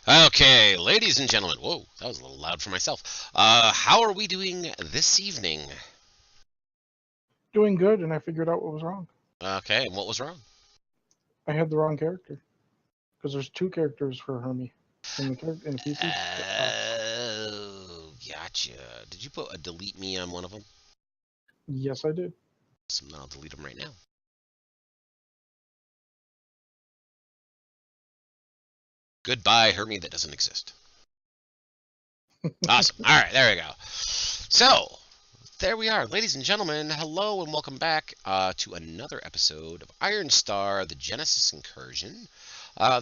Okay, ladies and gentlemen. Whoa, that was a little loud for myself. How are we doing this evening? Doing good, and I figured out what was wrong. Okay, and what was wrong? I had the wrong character because there's two characters for Hermie in the PC. Oh, gotcha. Did you put a delete me on one of them? Yes, I did. So I'll delete them right now. Goodbye, Hermie that doesn't exist. Awesome. All right, there we go. So, there we are. Ladies and gentlemen, hello and welcome back to another episode of Iron Star, the Genesis Incursion.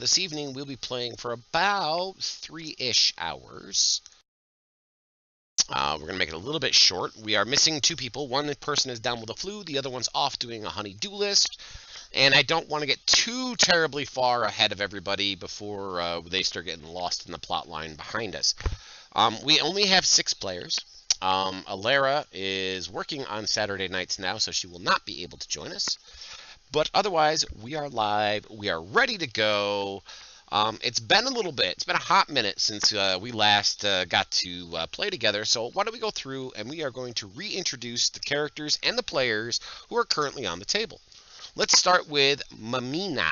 This evening, we'll be playing for about 3-ish hours. We're going to make it a little bit short. We are missing two people. One person is down with the flu. The other one's off doing a honey-do list. And I don't want to get too terribly far ahead of everybody before they start getting lost in the plot line behind us. We only have 6 players. Alara is working on Saturday nights now, so she will not be able to join us. But otherwise, we are live. We are ready to go. It's been a little bit. It's been a hot minute since we last got to play together. So why don't we go through and we are going to reintroduce the characters and the players who are currently on the table. Let's start with Mamina.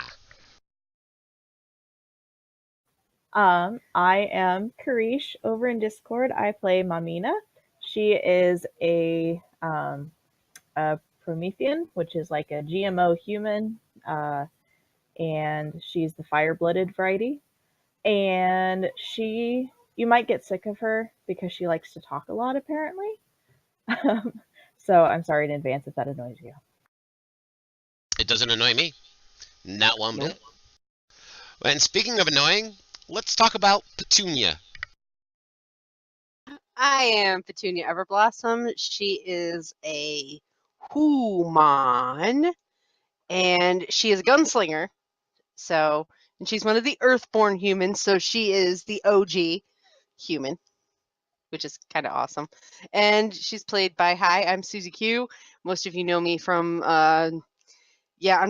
I am Karish over in Discord. I play Mamina. She is a Promethean, which is like a GMO human, and she's the fire-blooded variety. And you might get sick of her because she likes to talk a lot, apparently. So I'm sorry in advance if that annoys you. It doesn't annoy me. Not one bit. And speaking of annoying, let's talk about Petunia. I am Petunia Everblossom. She is a human, and she is a gunslinger. And she's one of the Earthborn humans, so she is the OG human, which is kind of awesome. And she's played by, I'm Susie Q. Most of you know me from, I'm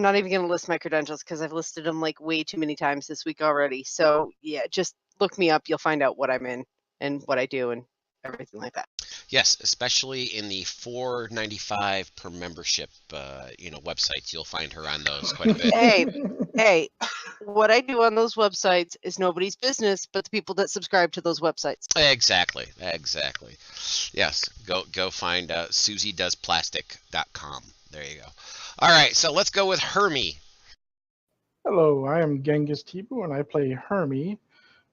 not even going to list my credentials because I've listed them like way too many times this week already. So yeah, just look me up. You'll find out what I'm in and what I do and everything like that. Yes, especially in the $4.95 per membership, websites. You'll find her on those quite a bit. Hey, what I do on those websites is nobody's business but the people that subscribe to those websites. Exactly. Yes, go find SusieDoesPlastic.com. There you go. All right, so let's go with Hermie. Hello, I am Genghis Tibu, and I play Hermie,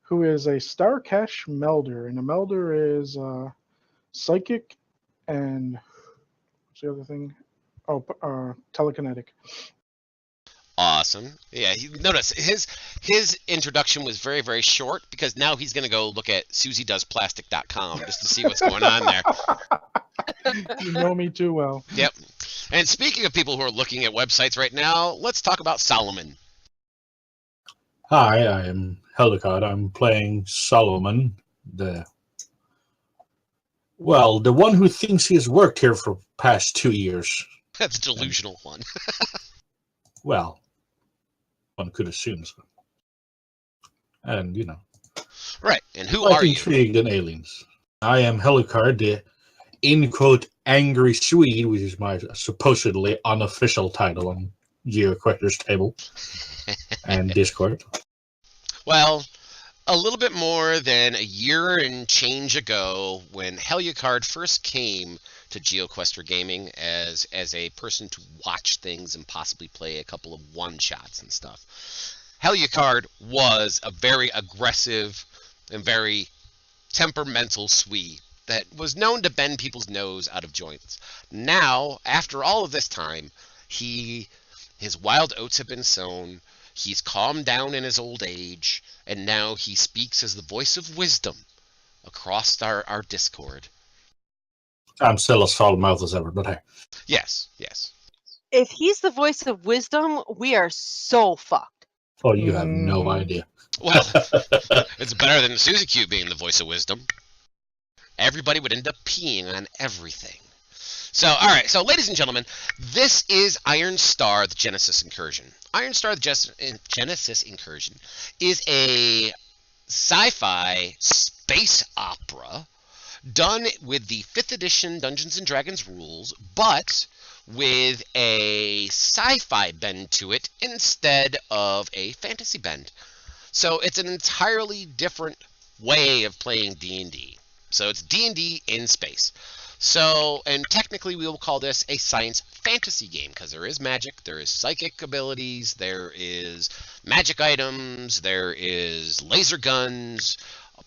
who is a Starcash Melder. And a Melder is psychic and what's the other thing? Telekinetic. Awesome. Yeah, notice his introduction was very, very short because now he's going to go look at SusieDoesPlastic.com just to see what's going on there. You know me too well. Yep. And speaking of people who are looking at websites right now, let's talk about Solomon. Hi, I am Helicard. I'm playing Solomon, the one who thinks he has worked here for past 2 years. That's a delusional one. Well, one could assume so. And, Right, and who are you? Intrigued in aliens. I am Helicard, the in-quote angry Swede, which is my supposedly unofficial title on GeoQuestor's table and Discord. Well, a little bit more than a year and change ago, when Helicard first came to GeoQuestor Gaming as a person to watch things and possibly play a couple of one-shots and stuff, Helicard was a very aggressive and very temperamental Swede that was known to bend people's nose out of joints. Now, after all of this time, his wild oats have been sown. He's calmed down in his old age, and now he speaks as the voice of wisdom across our Discord. I'm still as foul-mouthed as ever, but hey. Yes. If he's the voice of wisdom, we are so fucked. Oh, you have no idea. Well, it's better than Susie Q being the voice of wisdom. Everybody would end up peeing on everything. So, all right. So, ladies and gentlemen, this is Iron Star, the Genesis Incursion. Iron Star, the Genesis Incursion is a sci-fi space opera done with the 5th edition Dungeons & Dragons rules, but with a sci-fi bend to it instead of a fantasy bend. So it's an entirely different way of playing D&D. So it's D&D in space. So, and technically we will call this a science fantasy game because there is magic, there is psychic abilities, there is magic items, there is laser guns,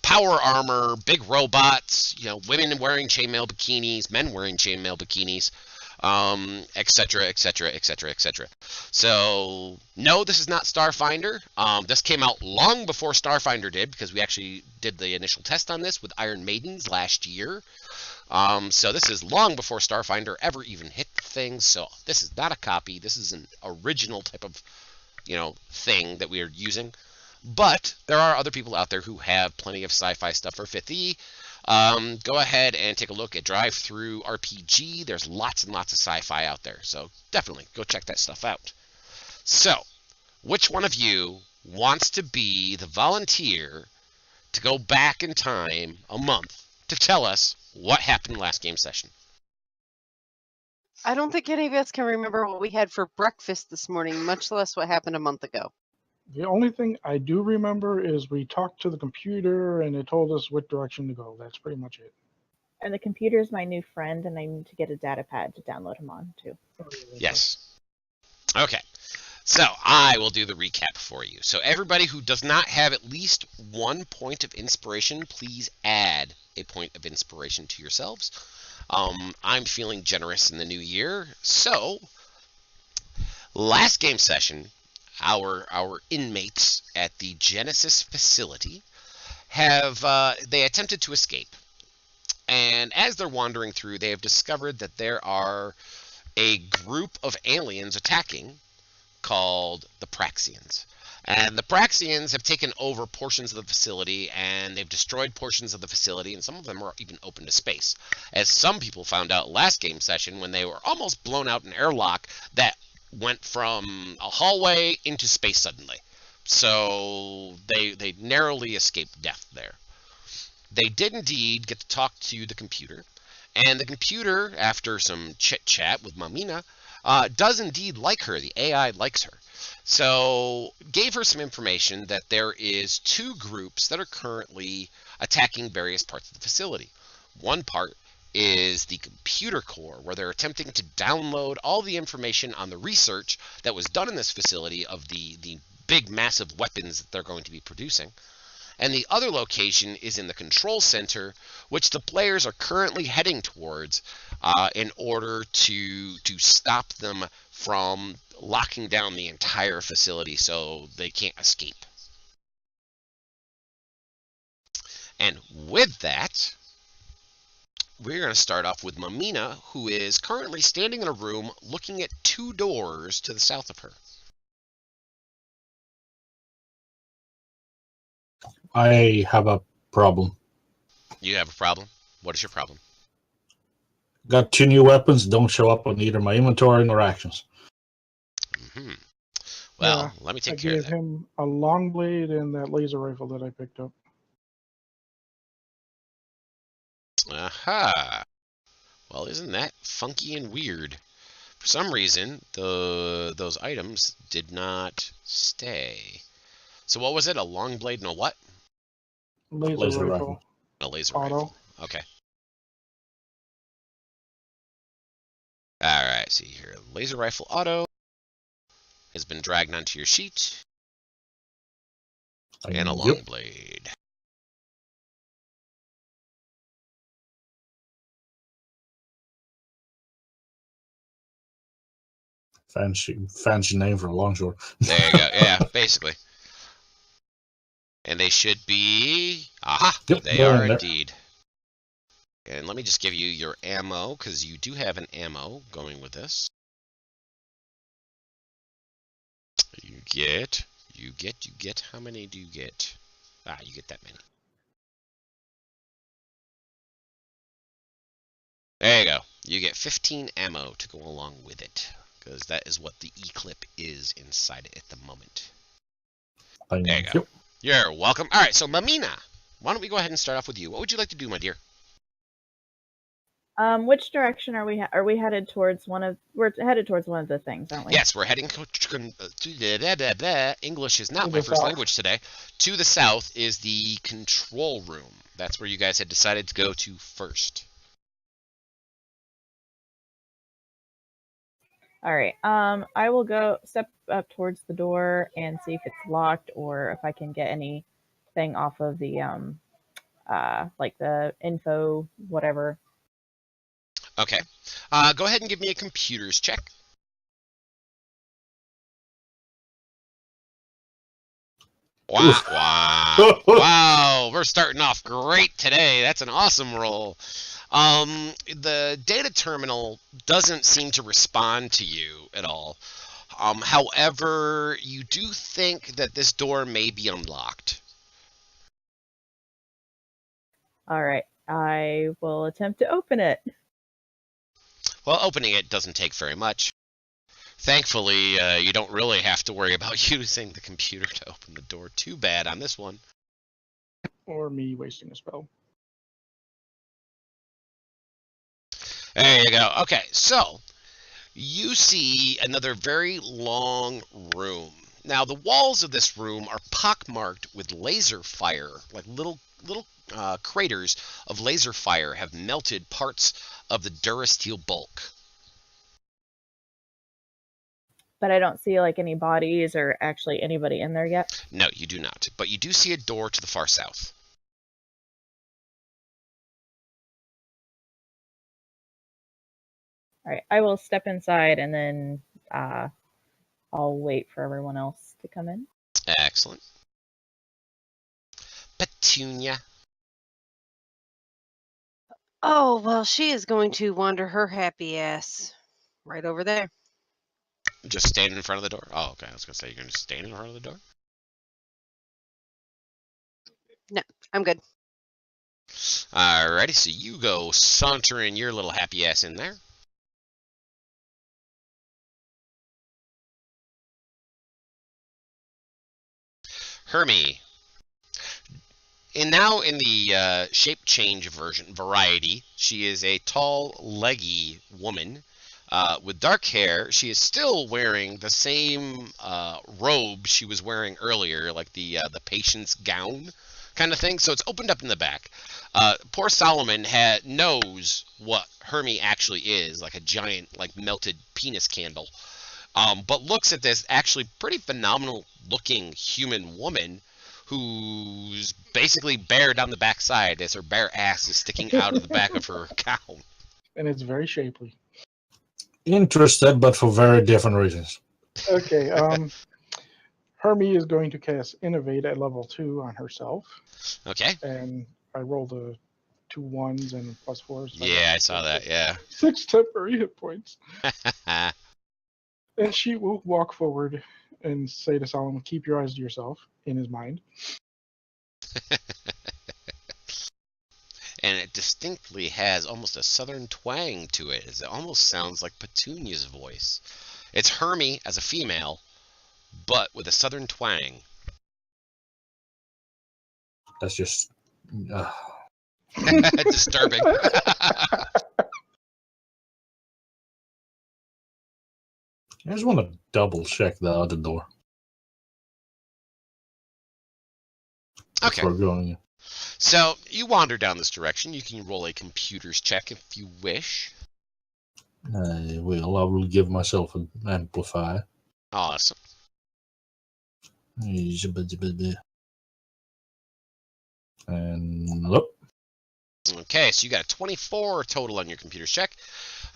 power armor, big robots, women wearing chainmail bikinis, men wearing chainmail bikinis, etc., etc., etc., etc. So, no, this is not Starfinder. This came out long before Starfinder did because we actually did the initial test on this with Iron Maidens last year. So this is long before Starfinder ever even hit things. So this is not a copy. This is an original type of, thing that we are using. But there are other people out there who have plenty of sci-fi stuff for 5th E. Go ahead and take a look at Drive Through RPG. There's lots and lots of sci-fi out there. So definitely go check that stuff out. So, which one of you wants to be the volunteer to go back in time a month to tell us what happened last game session? I don't think any of us can remember what we had for breakfast this morning, much less what happened a month ago. The only thing I do remember is we talked to the computer and it told us what direction to go. That's pretty much it. And the computer is my new friend, and I need to get a data pad to download him on, too. Yes. Okay. So I will do the recap for you. So everybody who does not have at least 1 point of inspiration, please add a point of inspiration to yourselves. I'm feeling generous in the new year. So last game session, our inmates at the Genesys facility they attempted to escape. And as they're wandering through, they have discovered that there are a group of aliens attacking called the Praxians. And the Praxians have taken over portions of the facility, and they've destroyed portions of the facility, and some of them are even open to space. As some people found out last game session when they were almost blown out an airlock that went from a hallway into space suddenly. So they narrowly escaped death there. They did indeed get to talk to the computer, and the computer, after some chit-chat with Mamina, does indeed like her. The AI likes her. So gave her some information that there is 2 groups that are currently attacking various parts of the facility. One part is the computer core, where they're attempting to download all the information on the research that was done in this facility of the big massive weapons that they're going to be producing. And the other location is in the control center, which the players are currently heading towards in order to stop them from locking down the entire facility so they can't escape. And with that, we're going to start off with Mamina, who is currently standing in a room looking at 2 doors to the south of her. I have a problem. You have a problem? What is your problem? Got 2 new weapons, don't show up on either my inventory nor actions. Well, Yeah, let me take I care of gave that. him a long blade and that laser rifle that I picked up. Aha. Well, isn't that funky and weird? For some reason, those items did not stay. So what was it? A long blade and a what? Laser rifle. A laser Auto. rifle. Okay. Alright, see here. Laser rifle auto has been dragged onto your sheet. And a long blade. Fancy name for a longsword. There you go. Yeah, basically. And they should be... Aha! Yep, They they're are in there. indeed. And let me just give you your ammo, because you do have an ammo going with this. You get... How many do you get? Ah, you get that many. There you go. You get 15 ammo to go along with it, because that is what the E-clip is inside it at the moment. There you go. You're welcome. All right, so Mamina, why don't we go ahead and start off with you? What would you like to do, my dear? Which direction are we? Are we headed towards one of? We're headed towards one of the things, aren't we? Yes, we're heading to English is not To my the first south. language today. To the south is the control room. That's where you guys had decided to go to first. All right. I will go step up towards the door and see if it's locked or if I can get anything off of the like the info, whatever. Okay. Go ahead and give me a computers check. Wow, wow, wow, we're starting off great today. That's an awesome roll. The data terminal doesn't seem to respond to you at all. However, you do think that this door may be unlocked. All right. I will attempt to open it. Well, opening it doesn't take very much. Thankfully, you don't really have to worry about using the computer to open the door too bad on this one. Or me wasting a spell. There you go. Okay, so you see another very long room. Now, the walls of this room are pockmarked with laser fire, like little craters of laser fire have melted parts of the durasteel bulk. But I don't see like any bodies or actually anybody in there yet. No, you do not. But you do see a door to the far south. All right. I will step inside and then I'll wait for everyone else to come in. Excellent. Petunia. Oh, well, she is going to wander her happy ass right over there. Just standing in front of the door? Oh, okay. I was going to say, you're going to stand in front of the door? No, I'm good. Alrighty, so you go sauntering your little happy ass in there. Hermie. And now in the shape change variety, she is a tall, leggy woman with dark hair. She is still wearing the same robe she was wearing earlier, like the patient's gown kind of thing. So it's opened up in the back. Poor Solomon knows what Hermie actually is, like a giant, like melted penis candle. But looks at this actually pretty phenomenal looking human woman who's basically bare down the backside as her bare ass is sticking out of the back of her gown. And it's very shapely. Interested, but for very different reasons. Okay, Hermie is going to cast Innovate at level 2 on herself. Okay. And I rolled 2 1s and +4s. So Yeah, I saw that, yeah. 6 temporary hit points. And she will walk forward and say to Solomon, keep your eyes to yourself, in his mind. And it distinctly has almost a southern twang to it. It almost sounds like Petunia's voice. It's Hermie as a female, but with a southern twang. That's just disturbing. I just want to double check the other door. Okay. Before going. So you wander down this direction. You can roll a computer's check if you wish. I will give myself an amplifier. Awesome. And look. Okay, so you got a 24 total on your computer's check.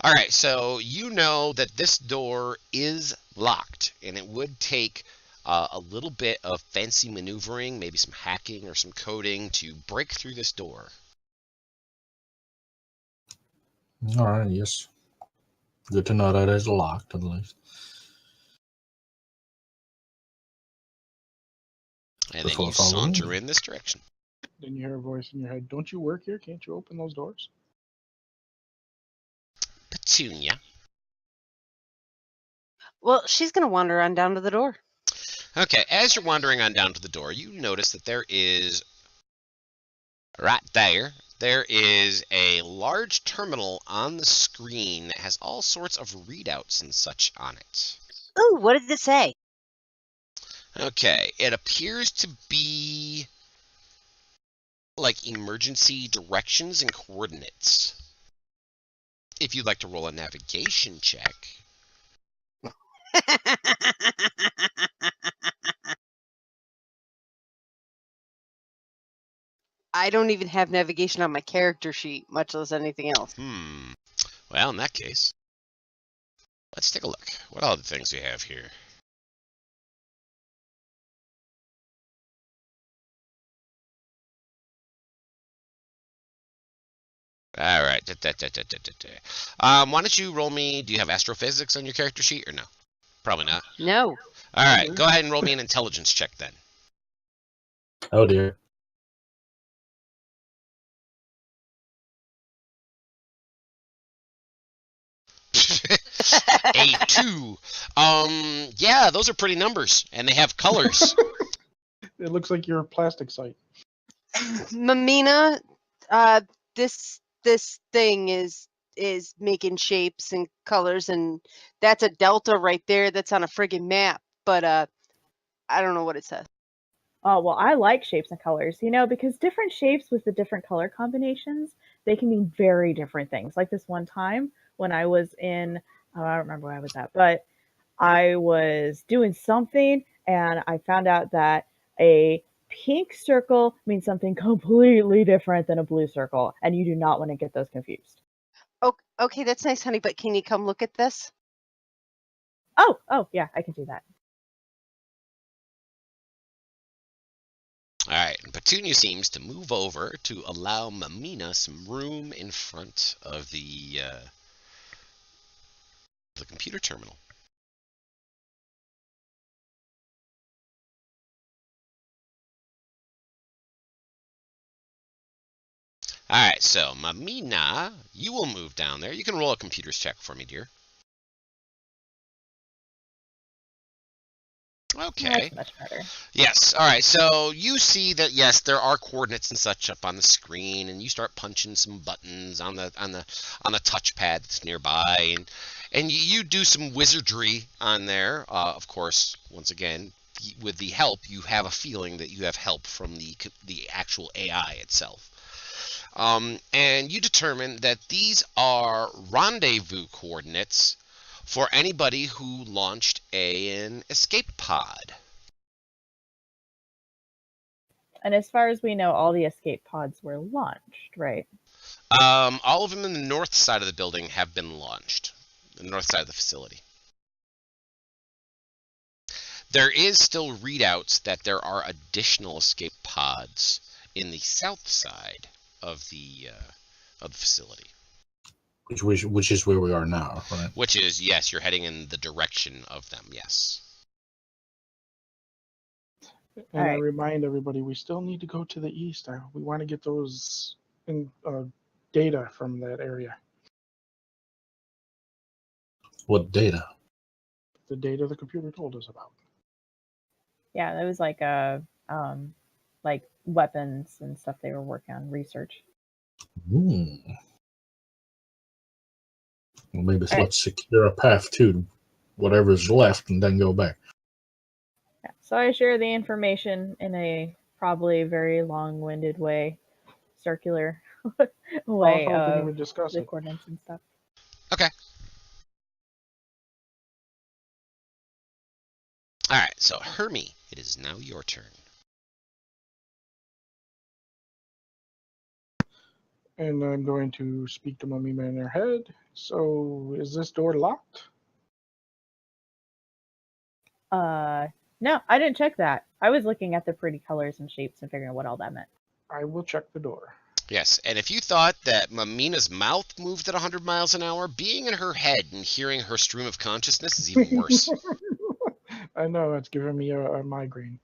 All right, so you know that this door is locked, and it would take a little bit of fancy maneuvering, maybe some hacking or some coding to break through this door. All right, yes. Good to know that it's locked, at least. And then you saunter in this direction. Then you hear a voice in your head, don't you work here? Can't you open those doors? Petunia. Well, she's going to wander on down to the door. Okay, as you're wandering on down to the door, you notice that right there is a large terminal on the screen that has all sorts of readouts and such on it. Ooh, what did it say? Okay, it appears to be like emergency directions and coordinates. If you'd like to roll a navigation check. I don't even have navigation on my character sheet, much less anything else. Well, in that case, let's take a look. What other things we have here? All right. Why don't you roll me? Do you have astrophysics on your character sheet or no? Probably not. No. All right. Go ahead and roll me an intelligence check then. Oh dear. A2. Yeah, those are pretty numbers, and they have colors. It looks like your plastic site. Mamina, this thing is making shapes and colors, and that's a delta right there. That's on a friggin' map, but I don't know what it says. Oh, well, I like shapes and colors, because different shapes with the different color combinations, they can mean very different things. Like this one time when I was in, I don't remember where I was at, but I was doing something and I found out that a pink circle means something completely different than a blue circle, and you do not want to get those confused. Oh, okay, that's nice, honey, but can you come look at this? Oh, yeah, I can do that. All right, and Petunia seems to move over to allow Mamina some room in front of the computer terminal. All right, so Mamina, you will move down there. You can roll a computer's check for me, dear. Okay. That's much better. Yes. All right. So you see that yes, there are coordinates and such up on the screen, and you start punching some buttons on the touchpad that's nearby, and you do some wizardry on there. Of course, once again, with the help, you have a feeling that you have help from the actual AI itself. And you determine that these are rendezvous coordinates for anybody who launched an escape pod. And as far as we know, all the escape pods were launched, right? All of them in the north side of the building have been launched. The north side of the facility. There is still readouts that there are additional escape pods in the south side of the facility. Which is where we are now, right? Which is, yes, you're heading in the direction of them, yes. And I remind everybody, we still need to go to the east. We want to get those data from that area. What data? The data the computer told us about. Yeah, that was like like weapons and stuff they were working on, research. Well, maybe let's secure a path to whatever's left and then go back. Yeah, so I share the information in a probably very long-winded way, circular way of the coordinates and stuff. Okay. All right, so Hermie, it is now your turn. And I'm going to speak to Mamima in her head. So, is this door locked? No, I didn't check that. I was looking at the pretty colors and shapes and figuring out what all that meant. I will check the door. Yes, and if you thought that Mamina's mouth moved at 100 miles an hour, being in her head and hearing her stream of consciousness is even worse. I know, it's giving me a migraine.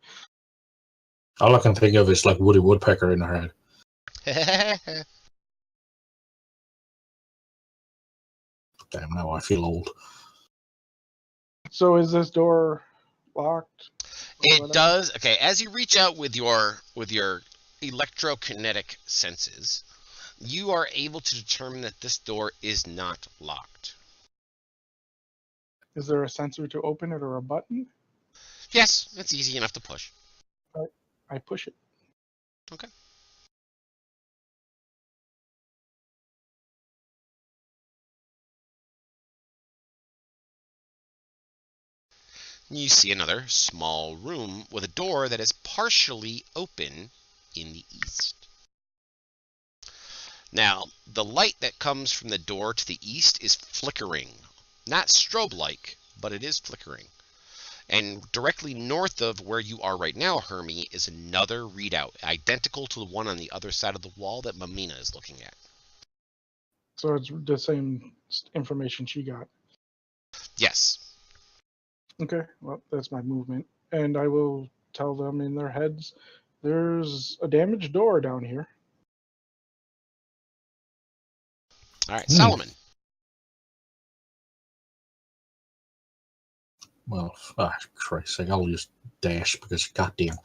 All I can think of is like Woody Woodpecker in her head. Damn, now I feel old. So is this door locked? or It whatever? does. Okay, as you reach out with your electrokinetic senses, you are able to determine that this door is not locked. Is there a sensor to open it or a button? Yes, it's easy enough to push. I push it. Okay. You see another small room with a door that is partially open in the east. Now, the light that comes from the door to the east is flickering. Not strobe-like, but it is flickering. And directly north of where you are right now, Hermie, is another readout, identical to the one on the other side of the wall that Mamina is looking at. So it's the same information she got. Yes. Okay, well, that's my movement. And I will tell them in their heads, there's a damaged door down here. All right, Solomon. Well, Christ's sake, I'll just dash because goddamn.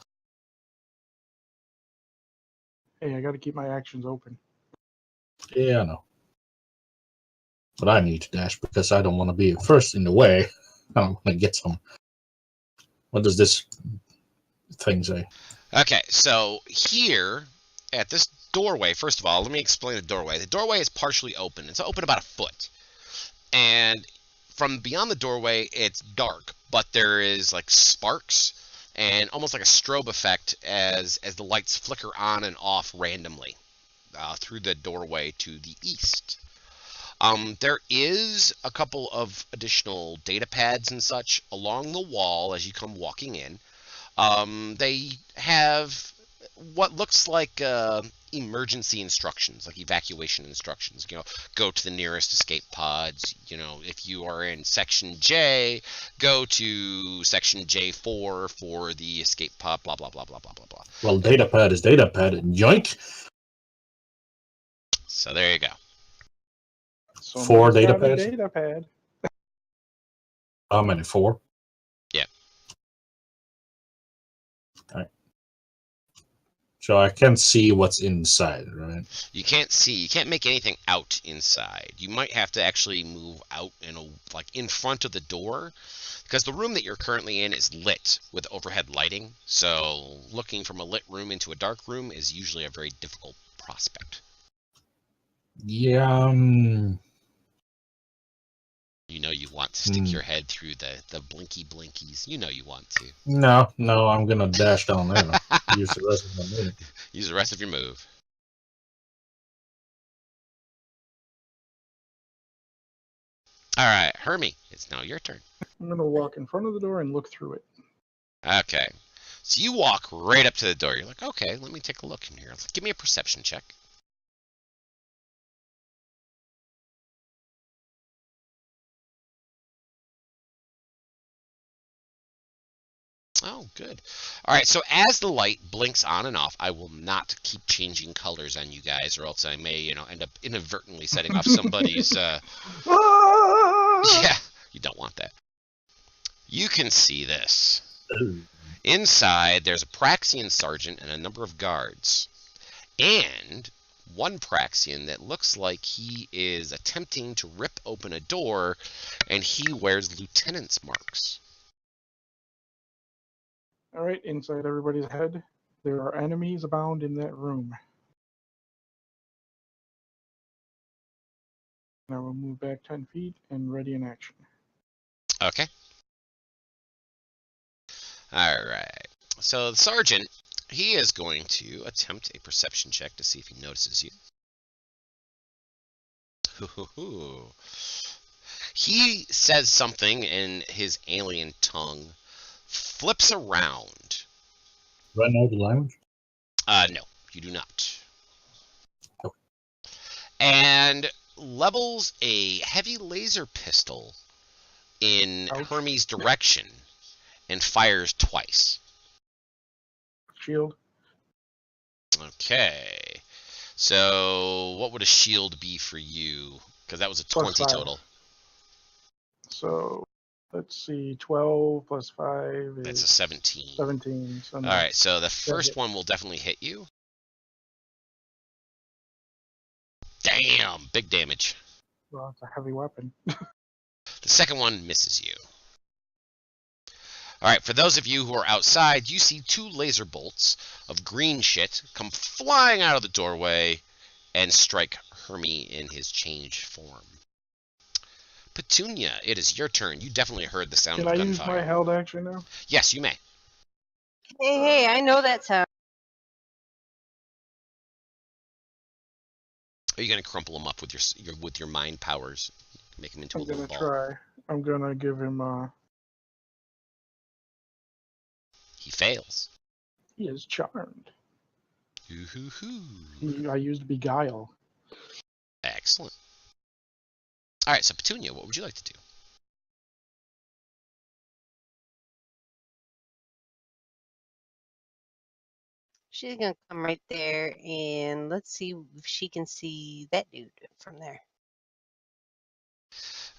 Hey, I got to keep my actions open. Yeah, I know. But I need to dash because I don't want to be first in the way. I don't want to get some. What does this thing say? Okay, so here at this doorway, first of all, let me explain the doorway. The doorway is partially open. It's open about a foot. And from beyond the doorway, it's dark, but there is like sparks and almost like a strobe effect as the lights flicker on and off randomly through the doorway to the east. There is a couple of additional data pads and such along the wall as you come walking in. They have what looks like emergency instructions, like evacuation instructions. You know, go to the nearest escape pods. You know, if you are in section J, go to section J4 for the escape pod. Blah blah blah blah blah blah blah. Well, data pad is data pad, and yoink. So there you go. Four Someone's data got a pads? data pad. How many? 4? Yeah. Alright. So I can see what's inside, right? You can't see. You can't make anything out inside. You might have to actually move out like in front of the door, because the room that you're currently in is lit with overhead lighting. So looking from a lit room into a dark room is usually a very difficult prospect. Yeah. You know you want to stick your head through the blinky blinkies. You know you want to. No, I'm gonna dash down there. Use the rest of my move. Use the rest of your move. All right, Hermie, it's now your turn. I'm going to walk in front of the door and look through it. Okay. So you walk right up to the door. You're like, okay, let me take a look in here. Give me a perception check. Oh, good. All right, so as the light blinks on and off, I will not keep changing colors on you guys, or else I may, end up inadvertently setting off somebody's, Ah! Yeah, you don't want that. You can see this. Ooh. Inside, there's a Praxian sergeant and a number of guards. And one Praxian that looks like he is attempting to rip open a door, and he wears lieutenant's marks. All right, inside everybody's head, there are enemies abound in that room. Now we'll move back 10 feet and ready in action. Okay. All right. So the sergeant, he is going to attempt a perception check to see if he notices you. He says something in his alien tongue, flips around. Do I know the language? No, you do not. Okay. And levels a heavy laser pistol in Ouch. Hermes' direction and fires twice. Shield. Okay. So what would a shield be for you? Because that was a 20 +5. total. So Let's see, 12 plus 5 That's a is 17. 17. So no. All right, so the That first hits. one will definitely hit you. Damn, big damage. Well, it's a heavy weapon. The second one misses you. All right, for those of you who are outside, you see 2 laser bolts of green shit come flying out of the doorway and strike Hermie in his changed form. Petunia, it is your turn. You definitely heard the sound Can of I use my gunfire. held action now? Yes, you may. Hey, I know that sound. Are you going to crumple him up with your mind powers? Make him into I'm a little gonna ball. try. I'm gonna give him. He fails. He is charmed. Ooh-hoo-hoo. I used beguile. Excellent. All right, so Petunia, what would you like to do? She's gonna come right there, and let's see if she can see that dude from there.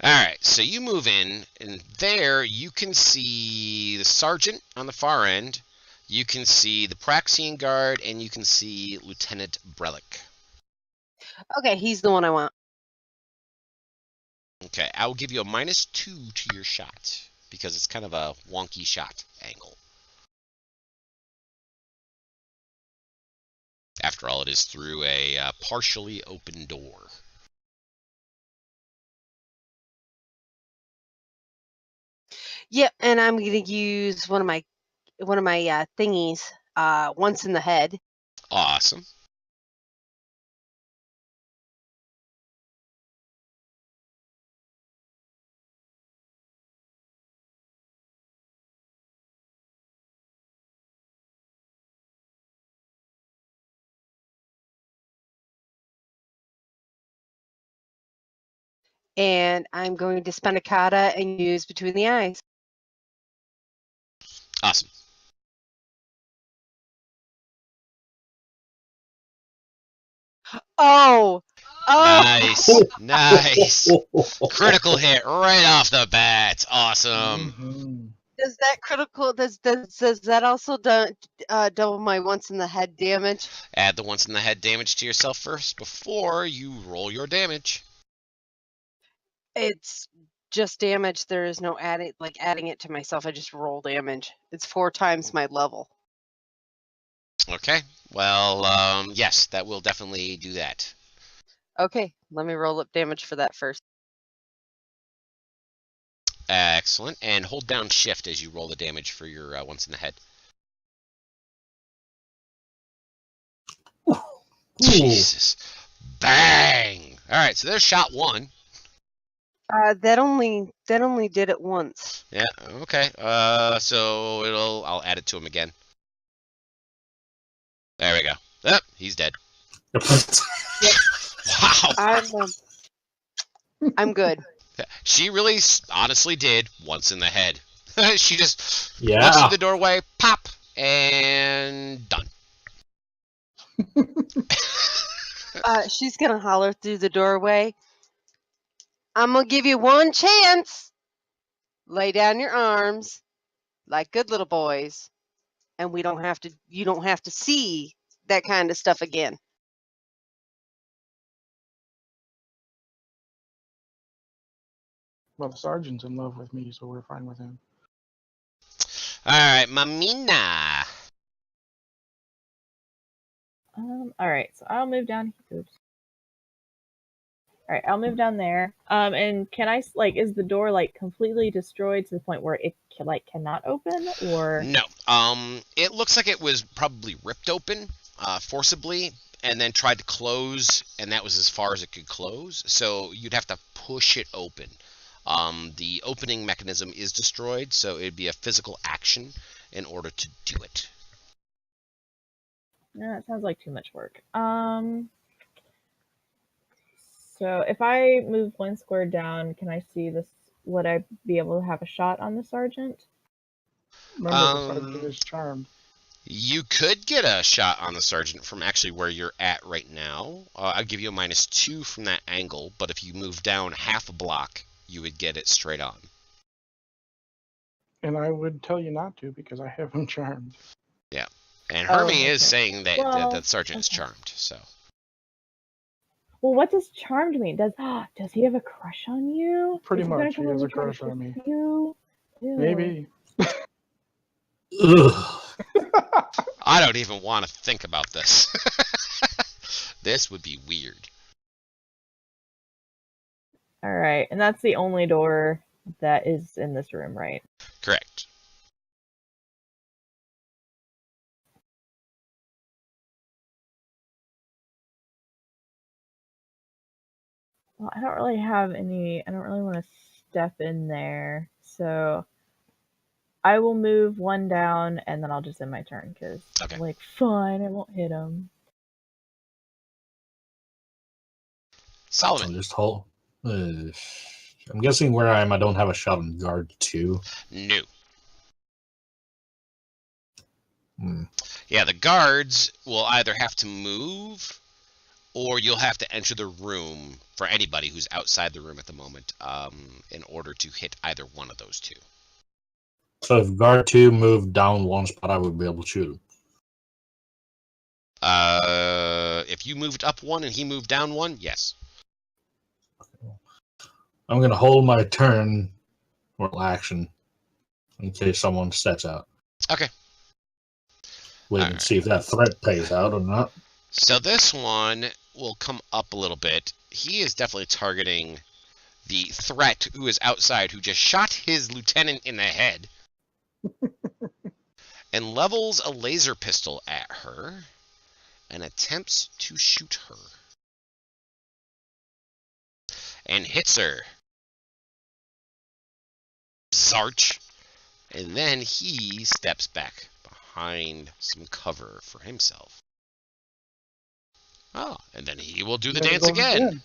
All right, so you move in, and there you can see the sergeant on the far end. You can see the Praxian guard, and you can see Lieutenant Brelick. Okay, he's the one I want. Okay, I will give you a -2 to your shot because it's kind of a wonky shot angle. After all, it is through a partially open door. Yep, and I'm gonna use one of my thingies. Once in the head. Awesome. And I'm going to spend a kata and use between the eyes. Awesome. Oh! Nice. Nice. Critical hit right off the bat. Awesome. Mm-hmm. Does that critical does that also double my once in the head damage? Add the once in the head damage to yourself first before you roll your damage. It's just damage. There is no adding it to myself. I just roll damage. It's 4 times my level. Okay. Well, yes, that will definitely do that. Okay, let me roll up damage for that first. Excellent. And hold down shift as you roll the damage for your once in the head. Jesus. Bang! Alright, so there's shot 1. That only did it once. Yeah, okay. So I'll add it to him again. There we go. Yep, he's dead. Wow. I'm good. She really honestly did once in the head. She just looks Yeah. through the doorway, pop, and done. She's gonna holler through the doorway. I'm gonna give you one chance. Lay down your arms like good little boys, and you don't have to see that kind of stuff again. Well, the sergeant's in love with me, so we're fine with him. Alright, Mamina. All right, so I'll move down. Oops. All right, I'll move down there. And can I is the door completely destroyed to the point where it cannot open, or No. It looks like it was probably ripped open forcibly and then tried to close, and that was as far as it could close. So you'd have to push it open. The opening mechanism is destroyed, so it'd be a physical action in order to do it. No, that sounds like too much work. So if I move 1 square down, can I see this? Would I be able to have a shot on the sergeant? Remember, the sergeant is charmed. You could get a shot on the sergeant from actually where you're at right now. I'll give you a -2 from that angle, but if you move down half a block, you would get it straight on. And I would tell you not to because I have him charmed. Yeah. And Oh, Hermie is okay. saying that Well, the sergeant is okay. charmed. So Well, what does charmed mean? Does he have a crush on you? Pretty Is he gonna much, he come has over a and try to crush on me. kiss you? Ew. Maybe. Ugh. I don't even want to think about this. This would be weird. All right, and that's the only door that is in this room, right? Correct. Well, I don't really want to step in there, so I will move one down and then I'll just end my turn because Okay. I'm like, fine, I won't hit him. Solomon. I'll just hold. I'm guessing where I am, I don't have a shot on guard 2. No. Hmm. Yeah, the guards will either have to move or you'll have to enter the room for anybody who's outside the room at the moment in order to hit either one of those two. So if guard 2 moved down one spot, I would be able to shoot him. If you moved up one and he moved down one, yes. I'm going to hold my turn or action in case someone steps out. Okay. Wait All and right. see if that threat pays out or not. So this one will come up a little bit. He is definitely targeting the threat who is outside, who just shot his lieutenant in the head and levels a laser pistol at her and attempts to shoot her. And hits her. Zarch. And then he steps back behind some cover for himself. Oh, and then he will do the There he dance goes again.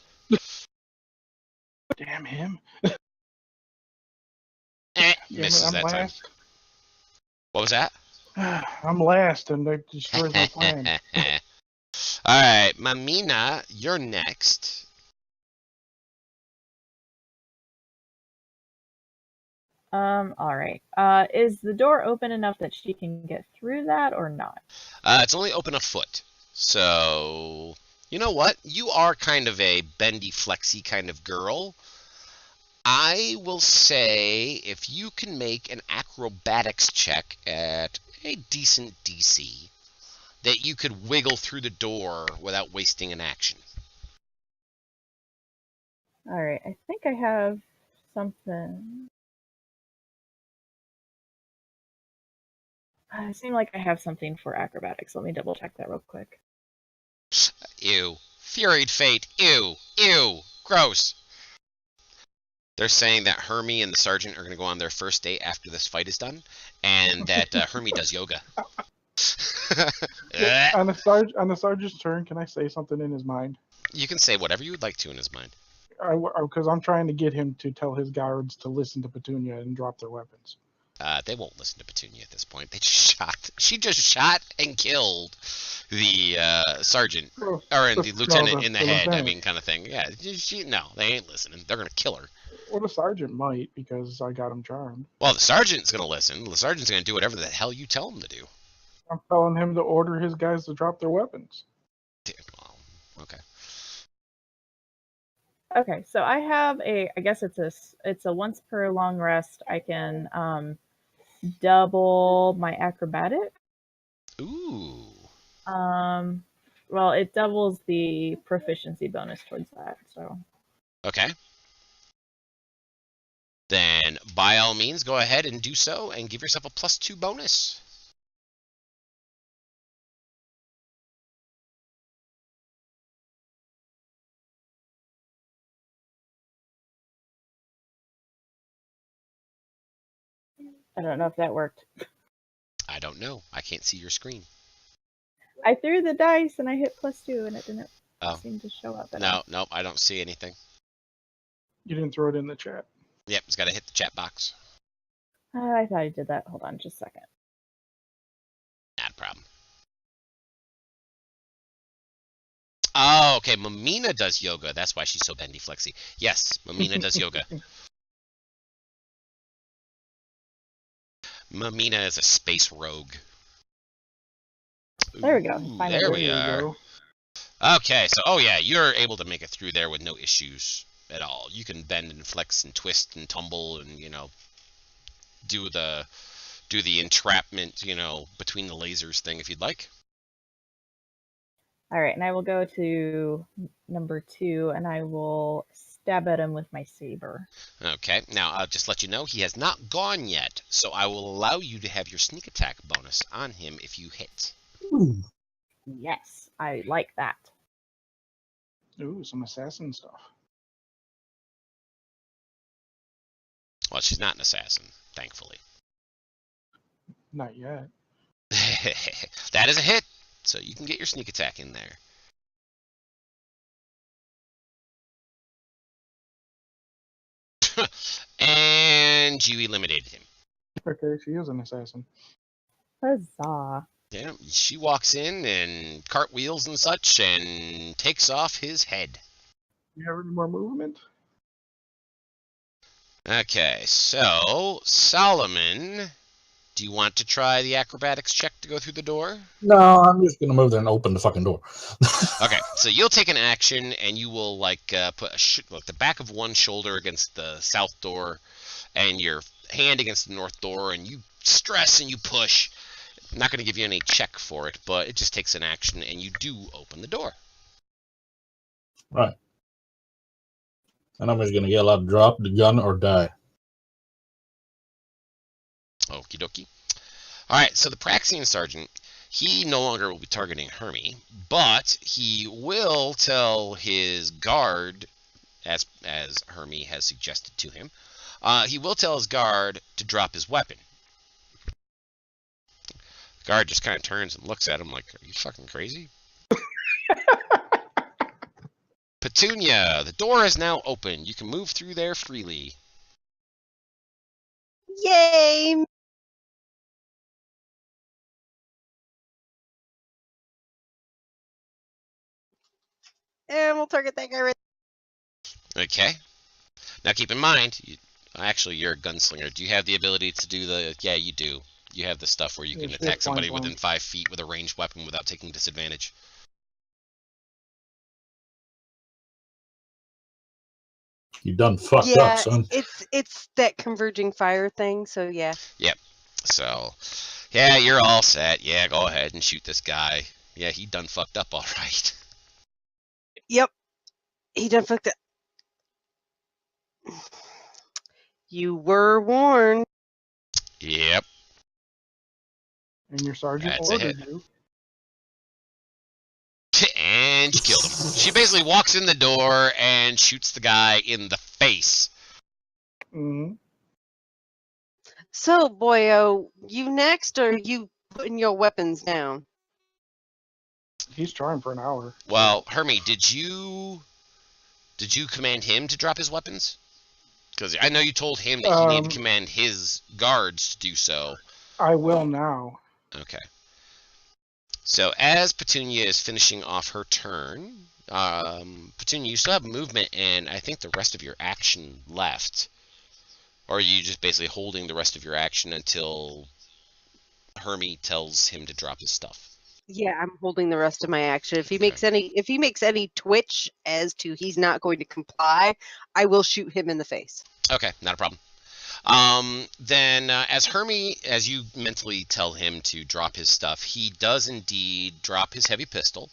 Damn him. Misses I'm that time. last. What was that? I'm last and they destroyed my plan. Alright, Mamina, you're next. Alright. Is the door open enough that she can get through that or not? It's only open a foot. So, you know what? You are kind of a bendy, flexy kind of girl. I will say if you can make an acrobatics check at a decent DC, that you could wiggle through the door without wasting an action. Alright, I think I have something. I seem like I have something for acrobatics. Let me double check that real quick. Ew. Furied Fate. Ew. Ew. Gross. They're saying that Hermie and the sergeant are going to go on their first date after this fight is done, and that Hermie does yoga. On the sergeant's turn, can I say something in his mind? You can say whatever you would like to in his mind. Because I'm trying to get him to tell his guards to listen to Petunia and drop their weapons. They won't listen to Petunia at this point. She just shot and killed the sergeant, or the lieutenant in the head. Lieutenant. I mean, kind of thing. Yeah, no, they ain't listening. They're gonna kill her. Well, the sergeant might because I got him charmed. Well, the sergeant's gonna listen. The sergeant's gonna do whatever the hell you tell him to do. I'm telling him to order his guys to drop their weapons. Well, okay. Okay, so I have I guess it's a once per long rest. I can double my acrobatic. Ooh. Well, it doubles the proficiency bonus towards that, so. Okay. Then, by all means, go ahead and do so, and give yourself a +2 bonus. I don't know if that worked. I don't know. I can't see your screen. I threw the dice and I hit +2 and it didn't seem to show up. Nope, I don't see anything. You didn't throw it in the chat. Yep, it's got to hit the chat box. I thought I did that. Hold on just a second. Not a problem. Oh, okay. Mamina does yoga. That's why she's so bendy flexy. Yes, Mamina does yoga. Mamina is a space rogue. There we go. Ooh, Finally. there There we you are. go. Okay, so oh yeah, you're able to make it through there with no issues at all. You can bend and flex and twist and tumble and do the entrapment between the lasers thing if you'd like. All right, and I will go to number 2, and I will stab at him with my saber. Okay, now I'll just let you know he has not gone yet, so I will allow you to have your sneak attack bonus on him if you hit. Ooh. Yes, I like that. Ooh, some assassin stuff. Well, she's not an assassin, thankfully. Not yet. That is a hit, so you can get your sneak attack in there. And you eliminated him. Okay, she is an assassin. Huzzah. Yeah, she walks in and cartwheels and such and takes off his head. You have any more movement? Okay, so Solomon, do you want to try the acrobatics check to go through the door? No, I'm just gonna move there and open the fucking door. Okay, so you'll take an action and you will put the back of one shoulder against the south door and your hand against the north door, and you stress and you push. I'm not going to give you any check for it, but it just takes an action and you do open the door. Right. And I'm just gonna yell out, drop the gun or die. Okie dokie. Alright, so the Praxian Sergeant, he no longer will be targeting Hermie, but he will tell his guard, as Hermie has suggested to him, he will tell his guard to drop his weapon. The guard just kind of turns and looks at him like, are you fucking crazy? Petunia, the door is now open. You can move through there freely. Yay! And we'll target that guy right. Okay. Now keep in mind, you're a gunslinger. Do you have the ability to do the... Yeah, you do. You have the stuff where you can she attack has somebody point within blank. 5 feet with a ranged weapon without taking disadvantage. You done fucked Yeah, up, son. it's that converging fire thing. So yeah. So, yeah, you're all set. Yeah, go ahead and shoot this guy. Yeah, he done fucked up all right. Yep. He done fucked up. You were warned. Yep. And your sergeant That's a ordered hit. you. And she killed him. She basically walks in the door and shoots the guy in the face. Mm-hmm. So, boyo, you next, or you putting your weapons down? He's trying for an hour. Well, Hermie, did you command him to drop his weapons? Because I know you told him that he needed to command his guards to do so. I will now. Okay. So as Petunia is finishing off her turn, Petunia, you still have movement and I think the rest of your action left. Or are you just basically holding the rest of your action until Hermie tells him to drop his stuff? Yeah, I'm holding the rest of my action. If he makes any twitch as to he's not going to comply, I will shoot him in the face. Okay, not a problem. Then as Hermie, as you mentally tell him to drop his stuff, he does indeed drop his heavy pistol.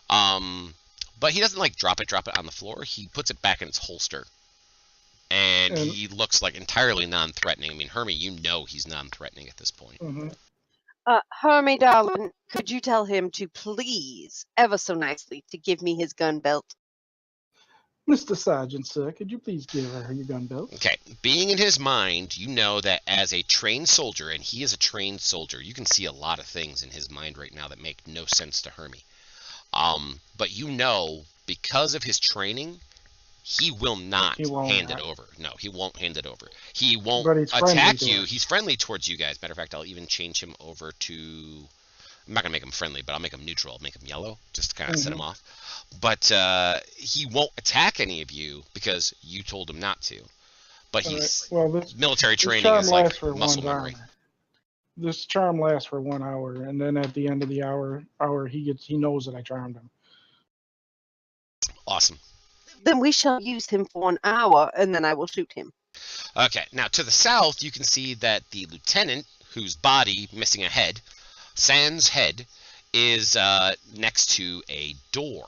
But he doesn't drop it on the floor. He puts it back in its holster. And he looks like entirely non-threatening. I mean, Hermie, you know he's non-threatening at this point. Mm-hmm. Hermie, darling, could you tell him to please, ever so nicely, to give me his gun belt? Mr. Sergeant, sir, could you please give her your gun belt? Okay, being in his mind, you know that as a trained soldier, and he is a trained soldier, you can see a lot of things in his mind right now that make no sense to Hermie. But you know, because of his training, he will not hand it over. No, he won't hand it over. He won't attack you. He's friendly towards you guys. Matter of fact, I'll even change him over to... I'm not going to make him friendly, but I'll make him neutral. I'll make him yellow, just to kind of set him off. But he won't attack any of you because you told him not to. But he's military training is like muscle memory. this charm lasts for 1 hour, and then at the end of the hour he knows that I charmed him. Awesome. Then we shall use him for 1 hour, and then I will shoot him. Okay, now to the south, you can see that the lieutenant, whose body, missing a head, sans head, is next to a door.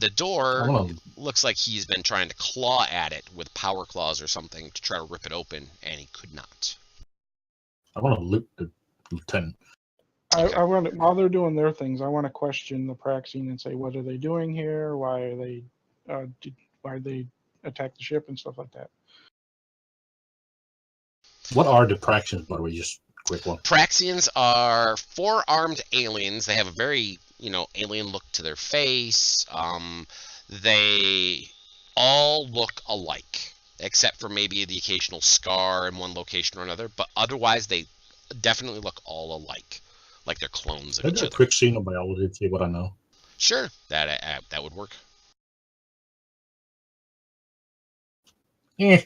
The door looks like he's been trying to claw at it with power claws or something to try to rip it open, and he could not. I want to loot the lieutenant. I want to, while they're doing their things, I want to question the Praxine and say, what are they doing here? Why are they attack the ship and stuff like that? What are the Praxians, by the way? Just a quick one. Praxians are 4-armed aliens. They have a very, alien look to their face. They all look alike, except for maybe the occasional scar in one location or another. But otherwise, they definitely look all alike, like they're clones of each other. A quick xenobiology to see what I know. Sure, that would work. Eh.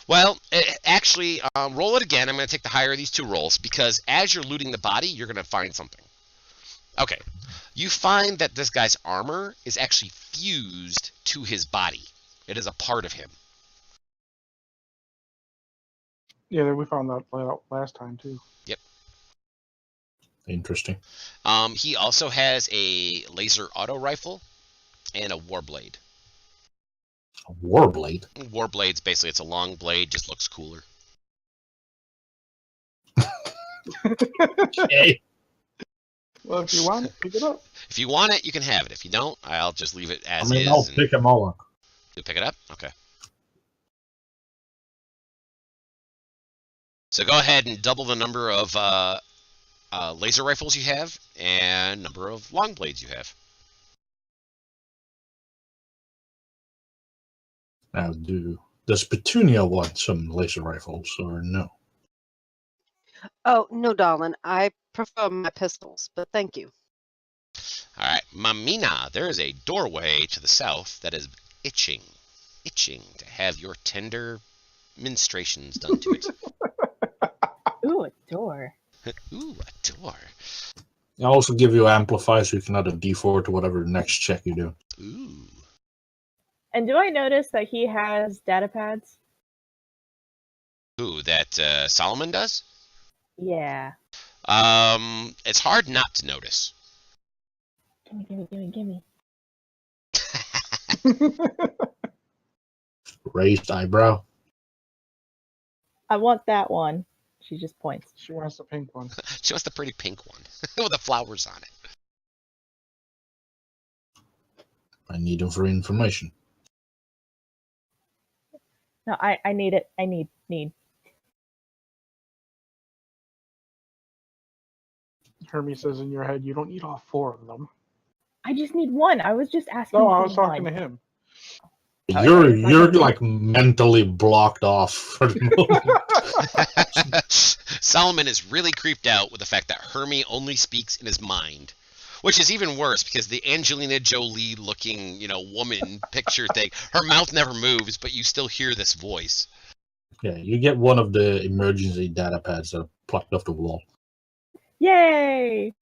Well, actually, roll it again. I'm going to take the higher of these 2 rolls, because as you're looting the body, you're going to find something. Okay. You find that this guy's armor is actually fused to his body. It is a part of him. Yeah, we found that out last time, too. Yep. Interesting. He also has a laser auto rifle and a warblade. A warblade? Warblade's basically, it's a long blade, just looks cooler. Okay. Well, if you want it, pick it up. If you want it, you can have it. If you don't, I'll just leave it as is. I'll pick them all up. You'll pick it up? Okay. So go ahead and double the number of laser rifles you have and number of long blades you have. Now, does Petunia want some laser rifles or no? Oh, no, darling. I prefer my pistols, but thank you. All right, Mamina, there is a doorway to the south that is itching to have your tender ministrations done to it. Ooh, a door. Ooh, a door. I'll also give you amplify so you can add a D4 to whatever next check you do. Ooh. And do I notice that he has data pads? Ooh, that Solomon does? Yeah. It's hard not to notice. Gimme. Raised eyebrow. I want that one. She just points. She wants the pink one. She wants the pretty pink one with the flowers on it. I need them for information. No, I need it. I need. Hermes says in your head, you don't need all 4 of them. I just need one. I was just asking. No, I for was talking to one. him. You're like mentally blocked off for the moment. Solomon is really creeped out with the fact that Hermie only speaks in his mind, which is even worse because the Angelina Jolie looking, woman picture thing, her mouth never moves, but you still hear this voice. Yeah, you get one of the emergency data pads that are plucked off the wall. Yay!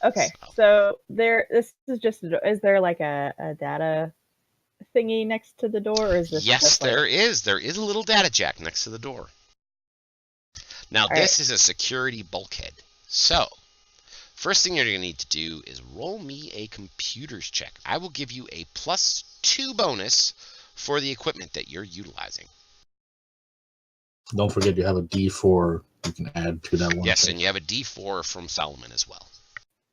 Okay, so this is just. Is there like a data thingy next to the door, or is this? Yes, there is. There is a little data jack next to the door. Now, this is a security bulkhead. So, first thing you're going to need to do is roll me a computers check. I will give you a +2 bonus for the equipment that you're utilizing. Don't forget you have a D4 you can add to that one. Yes, and you have a D4 from Solomon as well.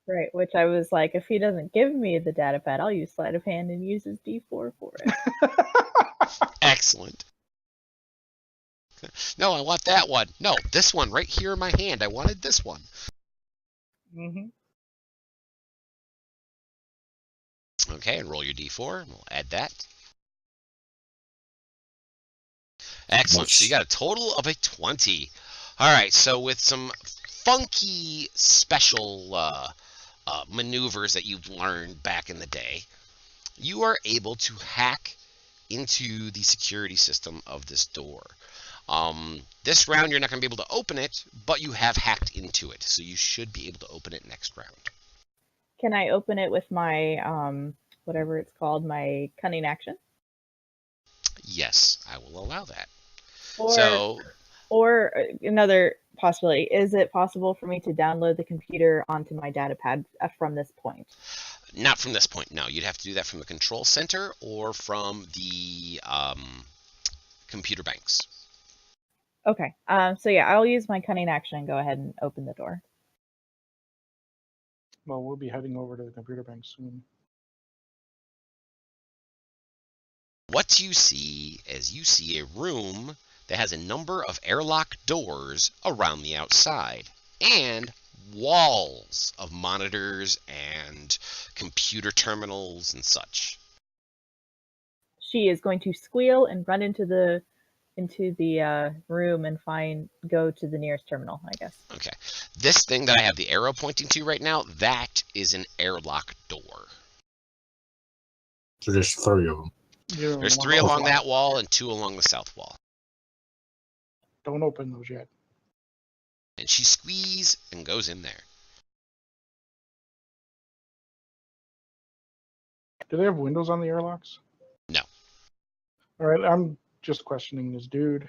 Right, which I was like, if he doesn't give me the data pad, I'll use sleight of hand and use his D4 for it. Excellent. No, I want that one. No, this one right here in my hand. I wanted this one. Mm-hmm. Okay, and roll your D4. We'll add that. Excellent. So you got a total of a 20. All right, so with some funky special maneuvers that you've learned back in the day, you are able to hack into the security system of this door. This round, you're not going to be able to open it, but you have hacked into it, so you should be able to open it next round. Can I open it with my whatever it's called, my cunning action? Yes, I will allow that. Or another possibility, is it possible for me to download the computer onto my data pad from this point? Not from this point, no. You'd have to do that from the control center or from the computer banks. Okay. So yeah, I'll use my cunning action and go ahead and open the door. Well, we'll be heading over to the computer bank soon. What you see is you see a room that has a number of airlock doors around the outside and walls of monitors and computer terminals and such. She is going to squeal and run into the room and go to the nearest terminal, I guess. Okay. This thing that I have the arrow pointing to right now, that is an airlock door. So there's 3 of them. There's 3 along that wall and 2 along the south wall. Don't open those yet. And she squeezes and goes in there. Do they have windows on the airlocks? No. All right, I'm just questioning this dude,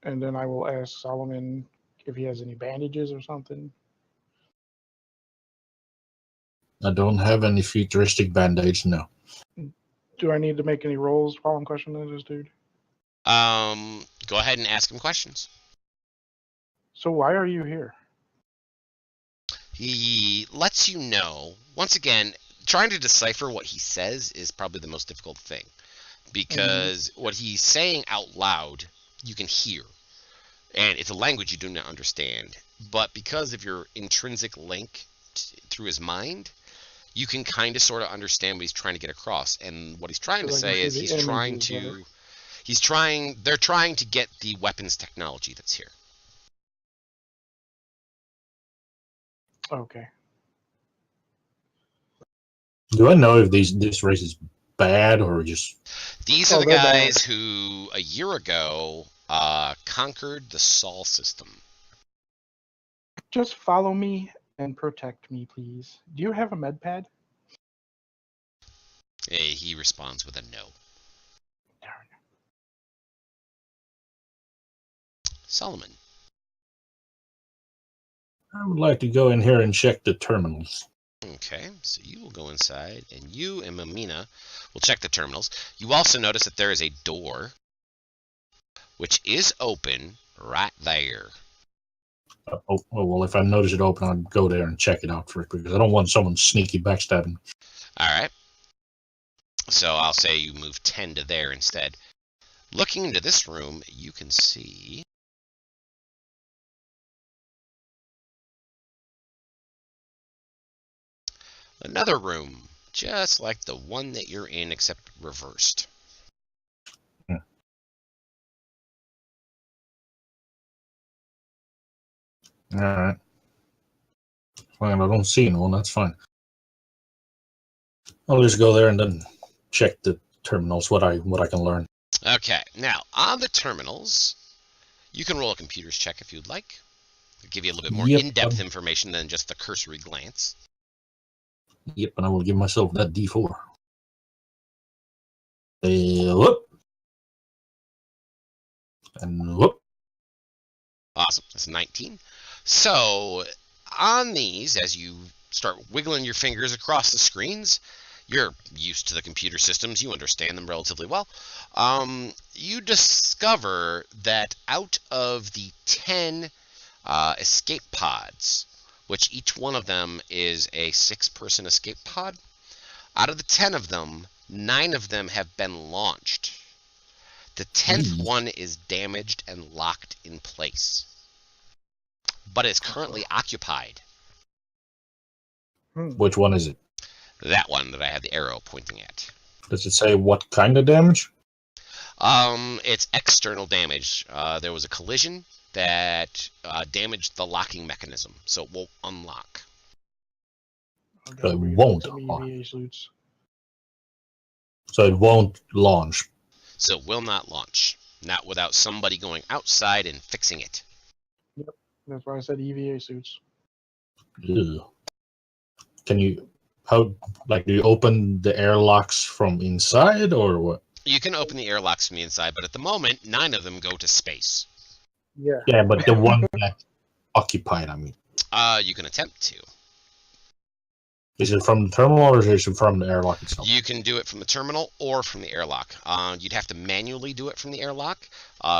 and then I will ask Solomon if he has any bandages or something. I don't have any futuristic band-aids, no. Do I need to make any rolls while I'm questioning this dude? Go ahead and ask him questions. So why are you here? He lets you know, once again, trying to decipher what he says is probably the most difficult thing. Because what he's saying out loud, you can hear. And it's a language you do not understand. But because of your intrinsic link through his mind, you can kind of sort of understand what he's trying to get across. And what he's trying to say is they're trying to get the weapons technology that's here. Okay. Do I know if this race is bad or just... These are the guys who, a year ago, conquered the Sol system. Just follow me and protect me, please. Do you have a med pad? He responds with a no. Darn. Solomon. I would like to go in here and check the terminals. Okay, so you will go inside, and you and Mamina will check the terminals. You also notice that there is a door, which is open right there. Well, if I notice it open, I'll go there and check it out first, because I don't want someone sneaky backstabbing. All right. So I'll say you move 10 to there instead. Looking into this room, you can see... another room, just like the one that you're in, except reversed. Alright. Fine, I don't see no one, that's fine. I'll just go there and then check the terminals, what I can learn. Okay, now, on the terminals, you can roll a computer's check if you'd like. It'll give you a little bit more in-depth information than just the cursory glance. Yep, and I will give myself that D4. Whoop. And whoop. Awesome, that's 19. So, on these, as you start wiggling your fingers across the screens, you're used to the computer systems, you understand them relatively well. You discover that out of the 10 escape pods, which each one of them is a 6-person escape pod, out of the 10 of them, 9 of them have been launched. The 10th one is damaged and locked in place, but is currently occupied. Which one is it? That one that I had the arrow pointing at. Does it say what kind of damage? It's external damage. There was a collision that damaged the locking mechanism, so it won't unlock. So it won't launch. So it won't launch. So it will not launch. not without somebody going outside and fixing it. That's why I said EVA suits. Ugh. Can you, do you open the airlocks from inside or what? You can open the airlocks from the inside, but at the moment, 9 of them go to space. Yeah. Yeah, but the one that's occupied, I mean. You can attempt to. Is it from the terminal or is it from the airlock itself? You can do it from the terminal or from the airlock. You'd have to manually do it from the airlock,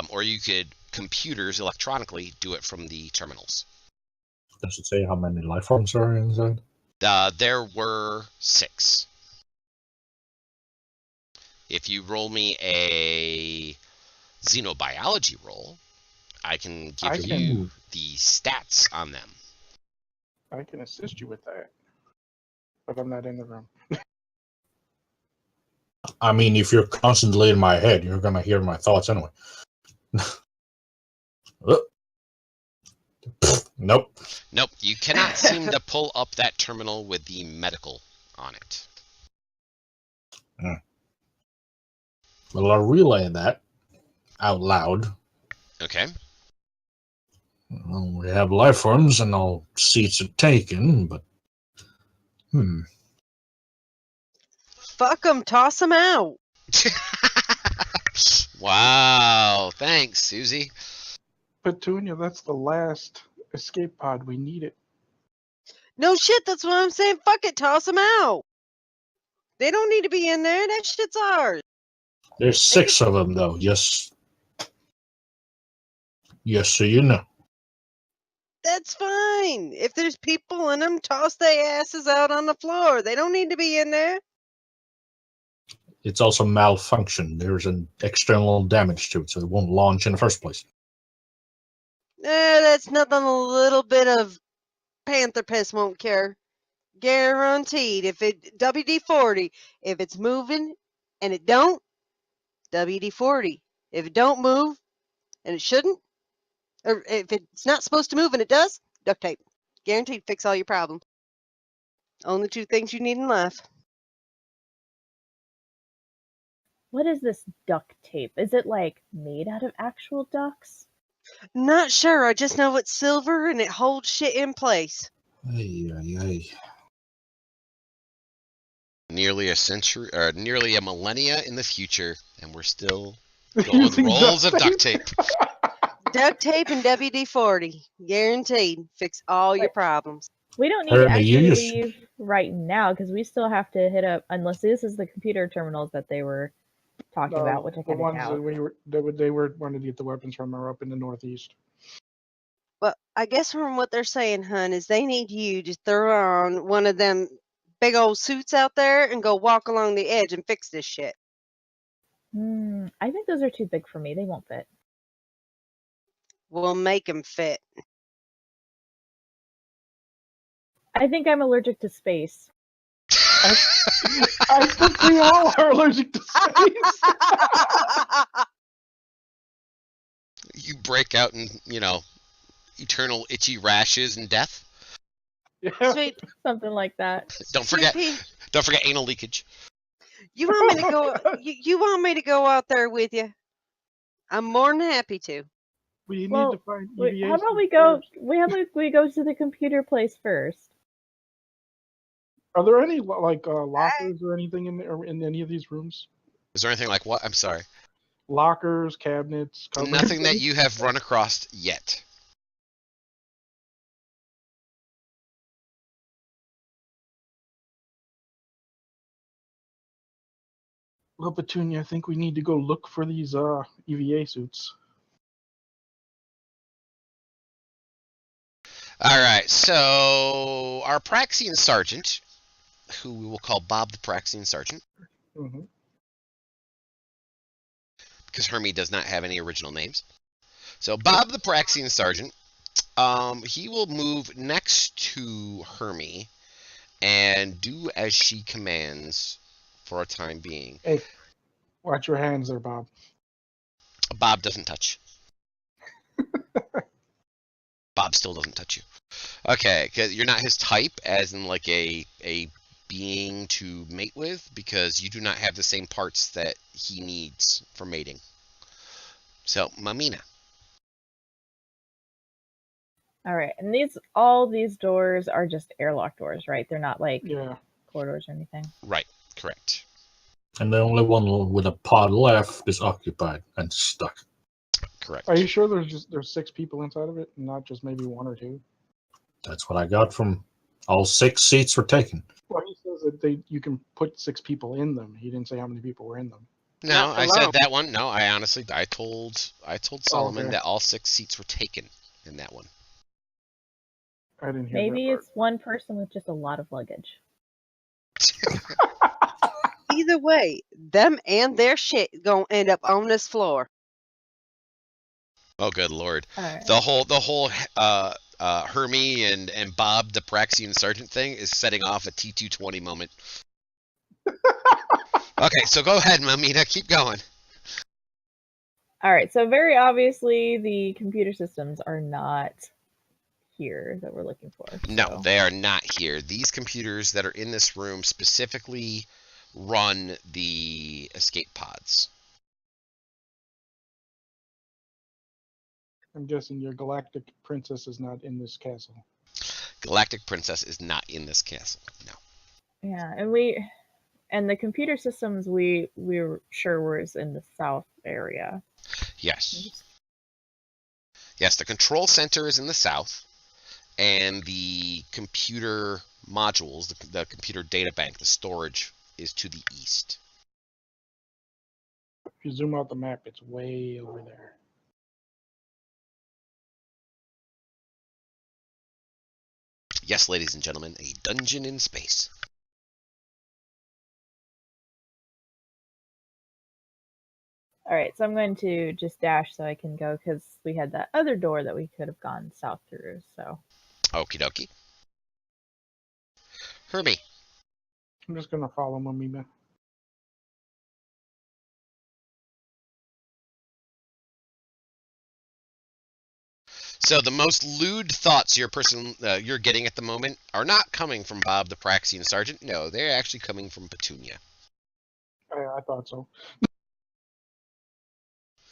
or you could computers electronically do it from the terminals. Does it say how many life forms are inside? There were 6. If you roll me a xenobiology roll, I can give you the stats on them. I can assist you with that, but I'm not in the room. I mean, if you're constantly in my head, you're going to hear my thoughts anyway. Nope. Nope, you cannot seem to pull up that terminal with the medical on it. Well, I'll relay that out loud. Okay. Well, we have life forms and all seats are taken, but... Fuck them, toss them out. Wow, thanks, Susie. Petunia, that's the last escape pod. We need it. No shit, that's what I'm saying. Fuck it, toss them out. They don't need to be in there. That shit's ours. There's 6 of them, though. Yes, so you know. That's fine. If there's people in them, toss their asses out on the floor. They don't need to be in there. It's also malfunctioned. There's an external damage to it, so it won't launch in the first place. That's nothing a little bit of panther piss won't care. Guaranteed. If it WD-40, if it's moving and it don't, WD-40. If it don't move and it shouldn't, or if it's not supposed to move and it does, duct tape. Guaranteed fix all your problems. Only 2 things you need in life. What is this duct tape? Is it like made out of actual ducks? Not sure. I just know it's silver and it holds shit in place. Nearly a century, or nearly a millennia in the future, and we're still going with rolls of duct tape. Duct tape and WD-40. Guaranteed. Fix all your problems. We don't need to actually leave right now because we still have to hit up, unless this is the computer terminals that they were talking about, which I the kind of ones doubt. that they were wanting to get the weapons from are up in the northeast. Well, I guess from what they're saying, hun, is they need you to throw on one of them big old suits out there and go walk along the edge and fix this shit. I think those are too big for me. They won't fit. We'll make them fit. I think I'm allergic to space. I think we all are allergic to space. You break out in, eternal itchy rashes and death. Yeah. Sweet. Something like that. Don't forget anal leakage. You want me to go? You want me to go out there with you? I'm more than happy to. We need to find EVA. How about we go? We go to the computer place first. Are there any lockers or anything in any of these rooms? Is there anything like what? I'm sorry. Lockers, cabinets, cupboards? Nothing that you have run across yet. Well, Petunia, I think we need to go look for these EVA suits. All right, so our Praxian Sergeant, who we will call Bob the Praxian Sergeant, because Hermie does not have any original names. So Bob the Praxian Sergeant, he will move next to Hermie and do as she commands for a time being. Hey, watch your hands there, Bob. Bob doesn't touch. Bob still doesn't touch you. Okay, because you're not his type, as in like a being to mate with, because you do not have the same parts that he needs for mating. So, Mamina. All right, and all these doors are just airlock doors, right? They're not like Yeah. corridors or anything. Right, correct. And the only one with a pod left is occupied and stuck. Correct. Are you sure there's 6 people inside of it, and not just maybe 1 or 2? That's what I got from all 6 seats were taken. Well, he says that you can put 6 people in them. He didn't say how many people were in them. No, Not for I said long. that one. No, I told Solomon okay. that all 6 seats were taken in that one. I didn't hear Maybe that part. it's one person with just a lot of luggage. Either way, them and their shit gonna end up on this floor. Oh, good lord! All right. The whole Hermie and Bob the Praxian Sergeant thing is setting off a T220 moment. Okay, so go ahead, Mamina. Keep going. All right, so very obviously the computer systems are not here that we're looking for. No, so- they are not here. These computers that are in this room specifically run the escape pods. I'm guessing your galactic princess is not in this castle. Galactic Princess is not in this castle. No. Yeah, and the computer systems we were sure was in the south area. Yes. Yes, the control center is in the south, and the computer modules, the computer data bank, the storage, is to the east. If you zoom out the map, it's way over there. Yes, ladies and gentlemen, a dungeon in space. All right, so I'm going to just dash so I can go because we had that other door that we could have gone south through. So Okie dokie. Hermie. I'm just gonna follow Mamina. So the most lewd thoughts you're getting at the moment are not coming from Bob the Praxian Sergeant. No, they're actually coming from Petunia. I thought so.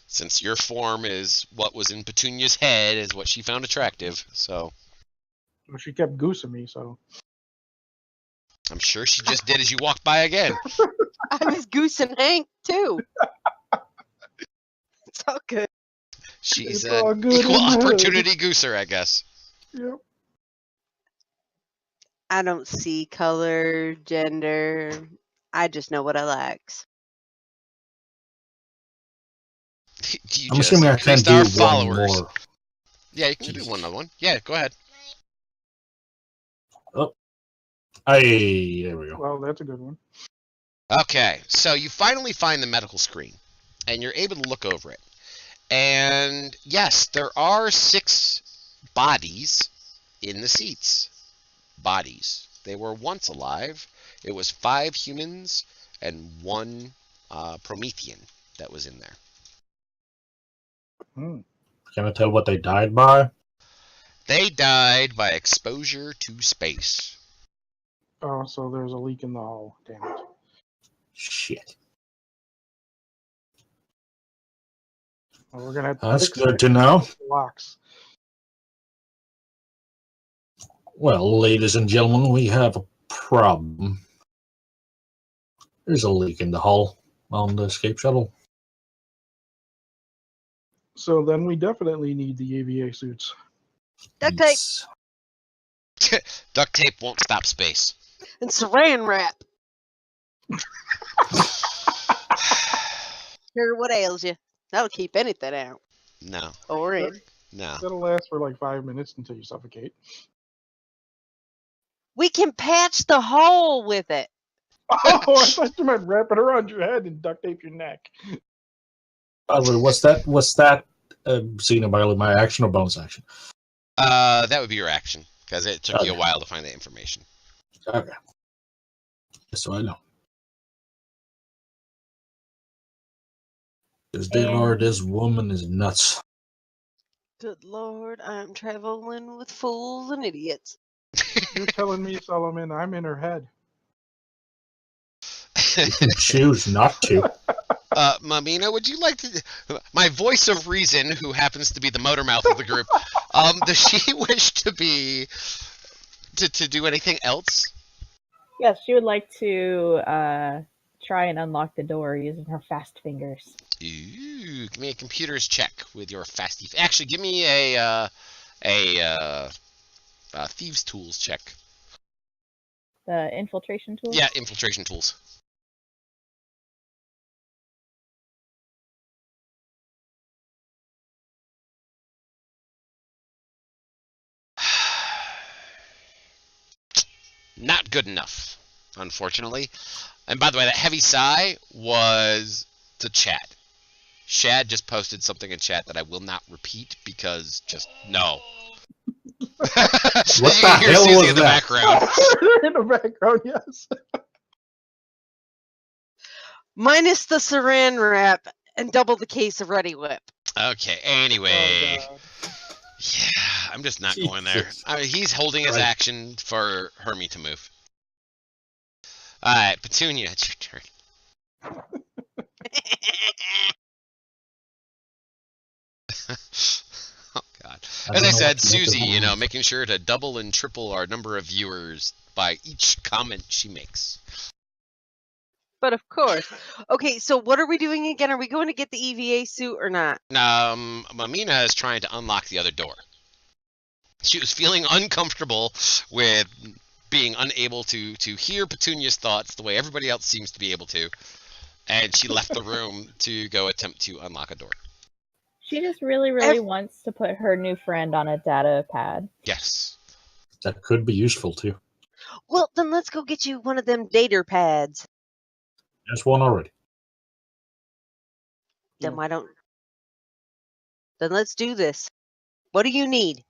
Since your form is what was in Petunia's head is what she found attractive, so Well, she kept goosing me, so. I'm sure she just did as you walked by again. I was Goose and Hank too. It's all good. She's It's all an good equal in the hood. opportunity gooser, I guess. Yep. I don't see color, gender. I just know what I likes. You I'm just assuming I can increased do our one followers. more. Yeah, you can do Jesus. one other one. Yeah, go ahead. Hey, there we go. Well, that's a good one. Okay, so you finally find the medical screen, and you're able to look over it. And yes, there are 6 bodies in the seats. Bodies. They were once alive. It was 5 humans and 1 Promethean that was in there. Hmm. Can I tell what they died by? They died by exposure to space. Oh, so there's a leak in the hull. Damn it. Shit. Well, we're gonna have to That's fix good that to know. with the locks. Well, ladies and gentlemen, we have a problem. There's a leak in the hull on the escape shuttle. So then we definitely need the EVA suits. Duct tape Yes. Duct tape won't stop space. and saran wrap. Sure, what ails you? That'll keep anything out No, or in. no. That'll last for like 5 minutes until you suffocate. We can patch the hole with it. Oh, I thought you meant wrap it around your head and duct tape your neck. What's that? Xenobiology, my action or bonus action? That would be your action, because it took you a Okay. while to find that information. Okay. Just so I know. Because dear Lord, this woman is nuts. Good Lord, I'm traveling with fools and idiots. You're telling me, Solomon, I'm in her head. You can choose not to. Mamina, would you like to... My voice of reason, who happens to be the motor mouth of the group, does she wish to be... to do anything else? Yes, she would like to try and unlock the door using her fast fingers. Ooh, give me a computer's check with your fasty... Actually, give me a thieves' tools check. The infiltration tool? Yeah, infiltration tools. Not good enough, unfortunately. And by the way, that heavy sigh was to chat. Shad just posted something in chat that I will not repeat because just no. What You the can hear hell Susie was in the that? background. In the background, yes. Minus the saran wrap and double the case of Ready Whip. Okay, anyway. Oh, God. Yeah, I'm just not going there. Jesus. He's holding his Right. action for Hermie to move. Alright, Petunia, it's your turn. Oh, God. As I don't know said, what to make of Susie, all these. making sure to double and triple our number of viewers by each comment she makes. But of course. Okay, so what are we doing again? Are we going to get the EVA suit or not? Mamina is trying to unlock the other door. She was feeling uncomfortable with being unable to hear Petunia's thoughts the way everybody else seems to be able to, and she left the room to go attempt to unlock a door. She just really, really wants to put her new friend on a data pad. Yes. That could be useful too. Well, then let's go get you one of them dater pads. There's one already. Then why don't... Then let's do this. What do you need?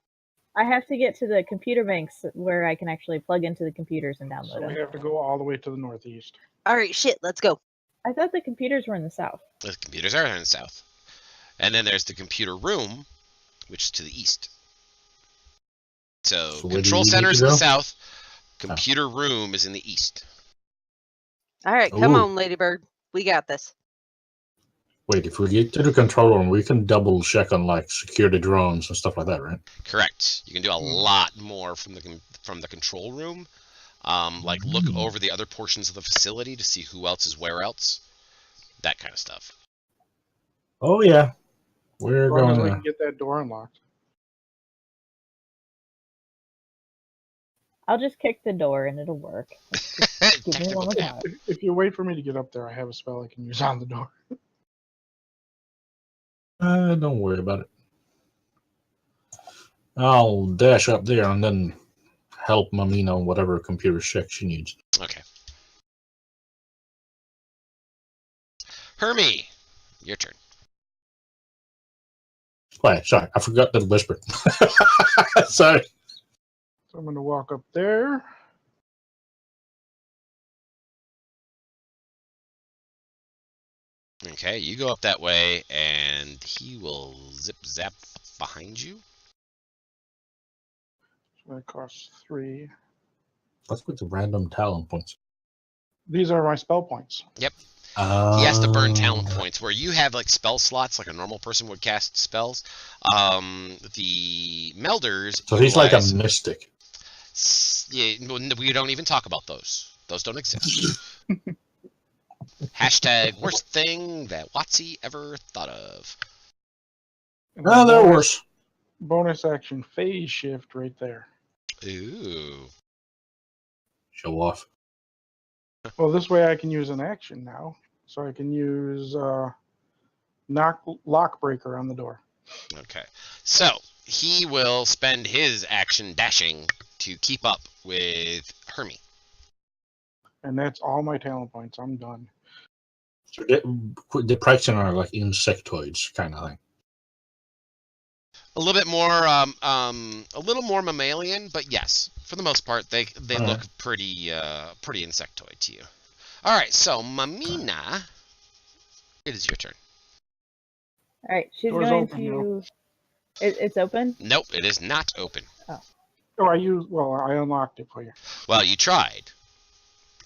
I have to get to the computer banks where I can actually plug into the computers and download So them. we have to go all the way to the northeast. Alright, shit, let's go. I thought the computers were in the south. The computers are in the south. And then there's the computer room, which is to the east. So So where do control you need center's to in the go? south. Computer room is in the east. Alright, come Ooh. on, Ladybird. We got this. Wait, if we get to the control room, we can double check on like security drones and stuff like that, right? Correct. You can do a lot more from the control room. Like look over the other portions of the facility to see who else is where else. That kind of stuff. Oh yeah, we're As long as going. we can get that door unlocked. I'll just kick the door and it'll work. Give me one more time. If you wait for me to get up there, I have a spell I can use on the door. Don't worry about it. I'll dash up there and then help Mamina on whatever computer check she needs. Okay. Hermie, your turn. Wait, sorry, I forgot to whisper. Sorry. So I'm going to walk up there. Okay, you go up that way, and he will zip zap up behind you. So that costs 3. What's with the random talent points? These are my spell points. Yep. He has to burn talent points where you have like spell slots like a normal person would cast spells. The Melders. So he's like a utilize- mystic. Yeah, we don't even talk about those. Those don't exist. Hashtag worst thing that Watsy ever thought of. And Oh, the they're bonus- worse. Bonus action phase shift right there. Ooh. Show off. Well, this way I can use an action now. So I can use lock breaker on the door. Okay. So he will spend his action dashing to keep up with Hermie. And that's all my talent points. I'm done. So the pricing are like insectoids kind of thing. A little bit more, a little more mammalian, but yes, for the most part, they All look right. pretty insectoid to you. All right, so Mamina, it is your turn. All right, she's Door's going open to. It's open. Nope, it is not open. Oh, I unlocked it for you. Well, you tried.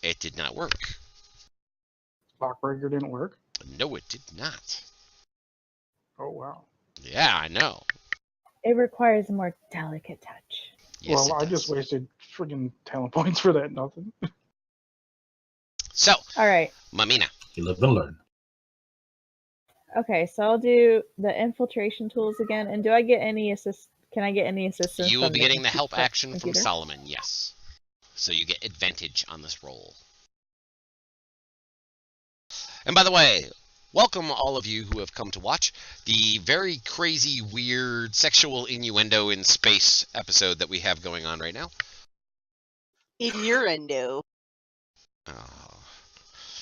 It did not work. Lock breaker didn't work. No, it did not. Oh, wow. Yeah, I know. It requires a more delicate touch. Yes, Well, it I does. just wasted friggin' talent points for that. Nothing. So, All right. Mamina. You live and learn. Okay, so I'll do the infiltration tools again. And do I get any assist? Can I get any assistance? You will from be getting the help action from computer? Solomon, yes. So you get advantage on this roll. And by the way, welcome all of you who have come to watch the very crazy, weird, sexual innuendo in space episode that we have going on right now. Innuendo. Oh.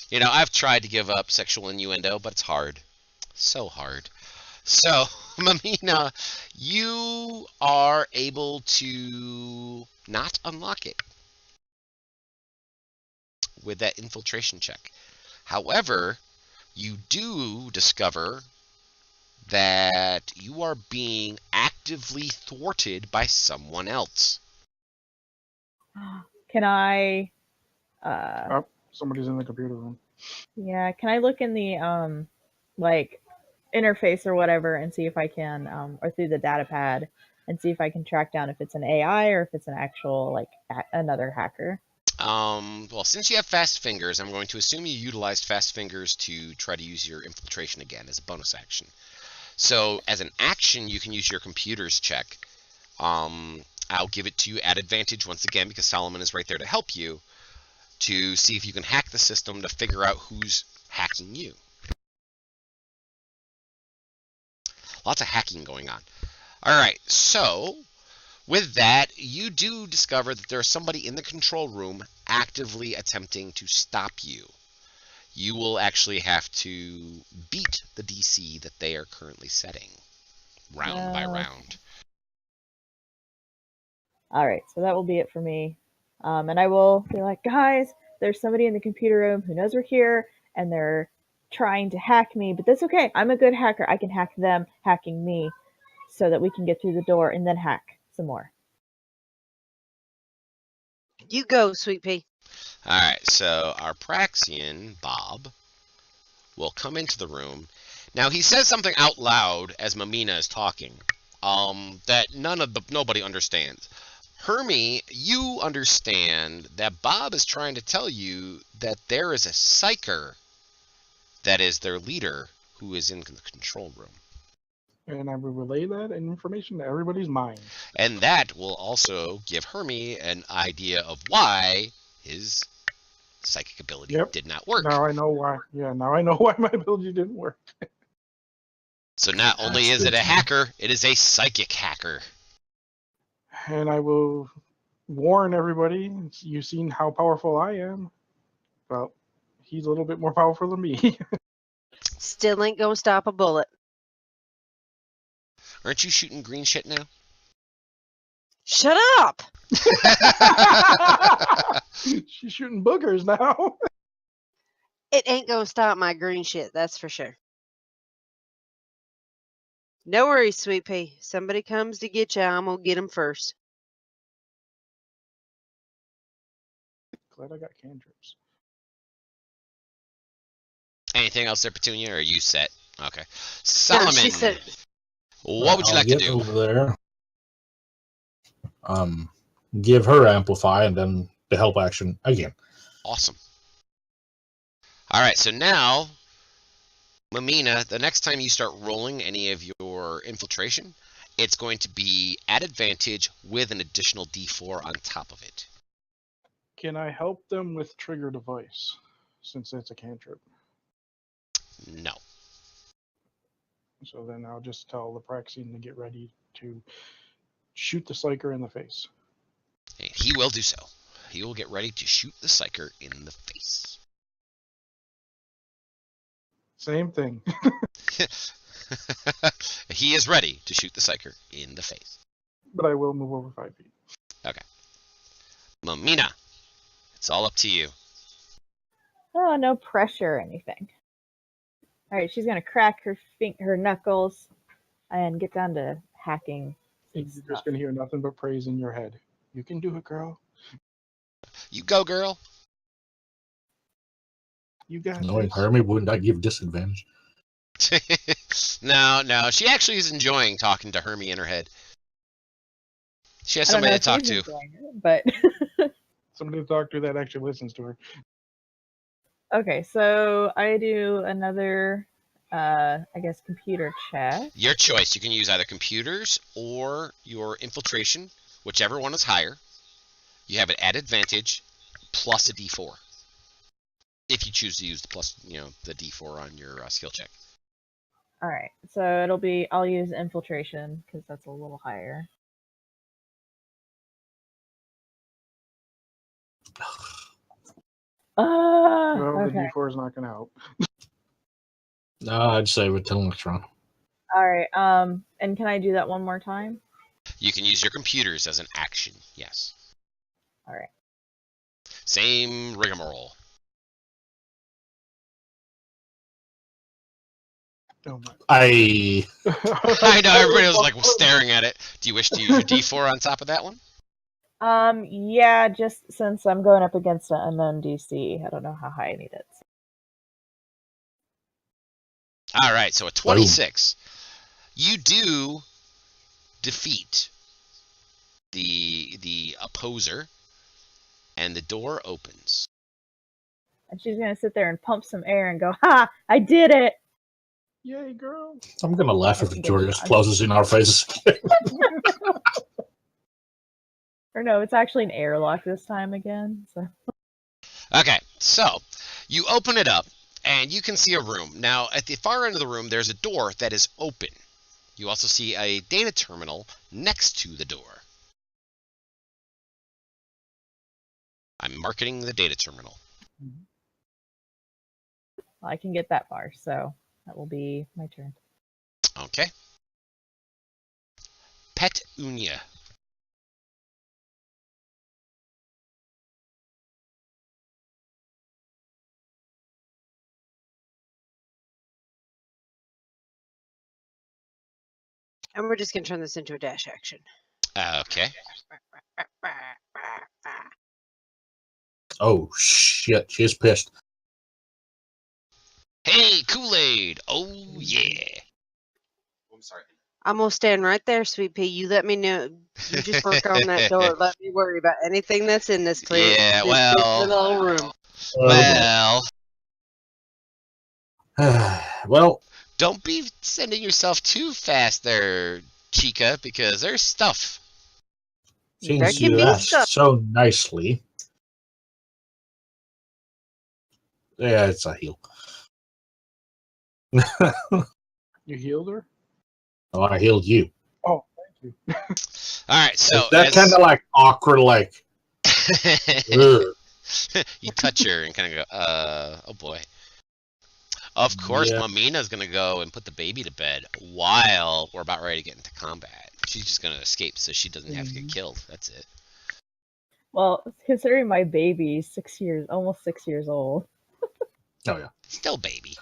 You know, I've tried to give up sexual innuendo, but it's hard. So hard. So, Mamina, you are able to not unlock it with that infiltration check. However, you do discover that you are being actively thwarted by someone else. Can I? Oh, somebody's in the computer room. Yeah. Can I look in the like interface or whatever and see if I can, or through the data pad and see if I can track down if it's an AI or if it's an actual like another hacker? Well, since you have fast fingers, I'm going to assume you utilized fast fingers to try to use your infiltration again as a bonus action. So, as an action, you can use your computer's check. I'll give it to you at advantage once again because Solomon is right there to help you to see if you can hack the system to figure out who's hacking you. Lots of hacking going on. All right, so with that, you do discover that there's somebody in the control room actively attempting to stop you. You will actually have to beat the DC that they are currently setting, round by round. All right, so that will be it for me. And I will be like, guys, there's somebody in the computer room who knows we're here, and they're trying to hack me, but that's okay. I'm a good hacker. I can hack them hacking me so that we can get through the door and then hack some more. You go, Sweet Pea. All right, so our Praxian, Bob, will come into the room. Now, he says something out loud as Mamina is talking that nobody understands. Hermie, you understand that Bob is trying to tell you that there is a psyker that is their leader who is in the control room. And I will relay that information to everybody's mind. And that will also give Hermie an idea of why his psychic ability did not work. Now I know why. Yeah, now I know why my ability didn't work. So not only is it a hacker, it is a psychic hacker. And I will warn everybody, you've seen how powerful I am. Well, he's a little bit more powerful than me. Still ain't gonna stop a bullet. Aren't you shooting green shit now? Shut up! She's shooting boogers now. It ain't gonna stop my green shit, that's for sure. No worries, Sweet Pea. Somebody comes to get you, I'm gonna get them first. Glad I got cantrips. Anything else there, Petunia, or are you set? Okay. Solomon, No, she said, what would you like to do? Over there. Give her amplify and then the help action again. Awesome. All right, so now, Mamina, the next time you start rolling any of your infiltration, it's going to be at advantage with an additional D4 on top of it. Can I help them with trigger device, since it's a cantrip? No. So then I'll just tell the Praxian to get ready to shoot the Psyker in the face. And he will do so. He will get ready to shoot the Psyker in the face. Same thing. He is ready to shoot the Psyker in the face. But I will move over 5 feet. Okay. Mamina, it's all up to you. Oh, no pressure or anything. All right, she's gonna crack her knuckles and get down to hacking. You're just going to hear nothing but praise in your head. You can do it, girl. You go, girl. You got Knowing this. Hermie, wouldn't I give disadvantage? No. She actually is enjoying talking to Hermie in her head. She has I don't know somebody if to talk she's to. enjoying it, but Somebody to talk to that actually listens to her. okay. So I do another, I guess, computer check. Your choice. You can use either computers or your infiltration, whichever one is higher. You have it at advantage plus a D4. If you choose to use the plus, the D4 on your skill check. All right. So I'll use infiltration because that's a little higher. Well, Okay. the D4 is not going to help. No, I'd save it till next round. All right. And can I do that one more time? You can use your computers as an action. Yes. All right. Same rigmarole. Oh my. I know everybody was like staring at it. Do you wish to use your D4 on top of that one? Yeah, just since I'm going up against an unknown DC, I don't know how high I need it. All right, so a 26. You do defeat the opposer, and the door opens. And she's gonna sit there and pump some air and go, "Ha! I did it!" Yay, girl. I'm gonna laugh if the door just closes in our faces. Or no, it's actually an airlock this time again. So. Okay, so you open it up, and you can see a room. Now, at the far end of the room, there's a door that is open. You also see a data terminal next to the door. I'm marketing the data terminal. Well, I can get that far, so that will be my turn. Okay. Petunia. And we're just going to turn this into a dash action. Okay. Oh, shit. She's pissed. Hey, Kool-Aid. Oh, yeah. I'm sorry. I'm going to stand right there, Sweet Pea. You let me know. You just work on that door. Let me worry about anything that's in this clear. Yeah, this well. little room. Well. Don't be sending yourself too fast there, Chica, because there's stuff. Since you asked so nicely. Yeah, it's a heal. You healed her? Oh, I healed you. Oh, thank you. All right, so that kind of like awkward, like. You touch her and kind of go, oh boy. Of course, yeah. Mamina's going to go and put the baby to bed while we're about ready to get into combat. She's just going to escape so she doesn't have to get killed. That's it. Well, considering my baby's 6 years, almost 6 years old. Oh, yeah. Still baby.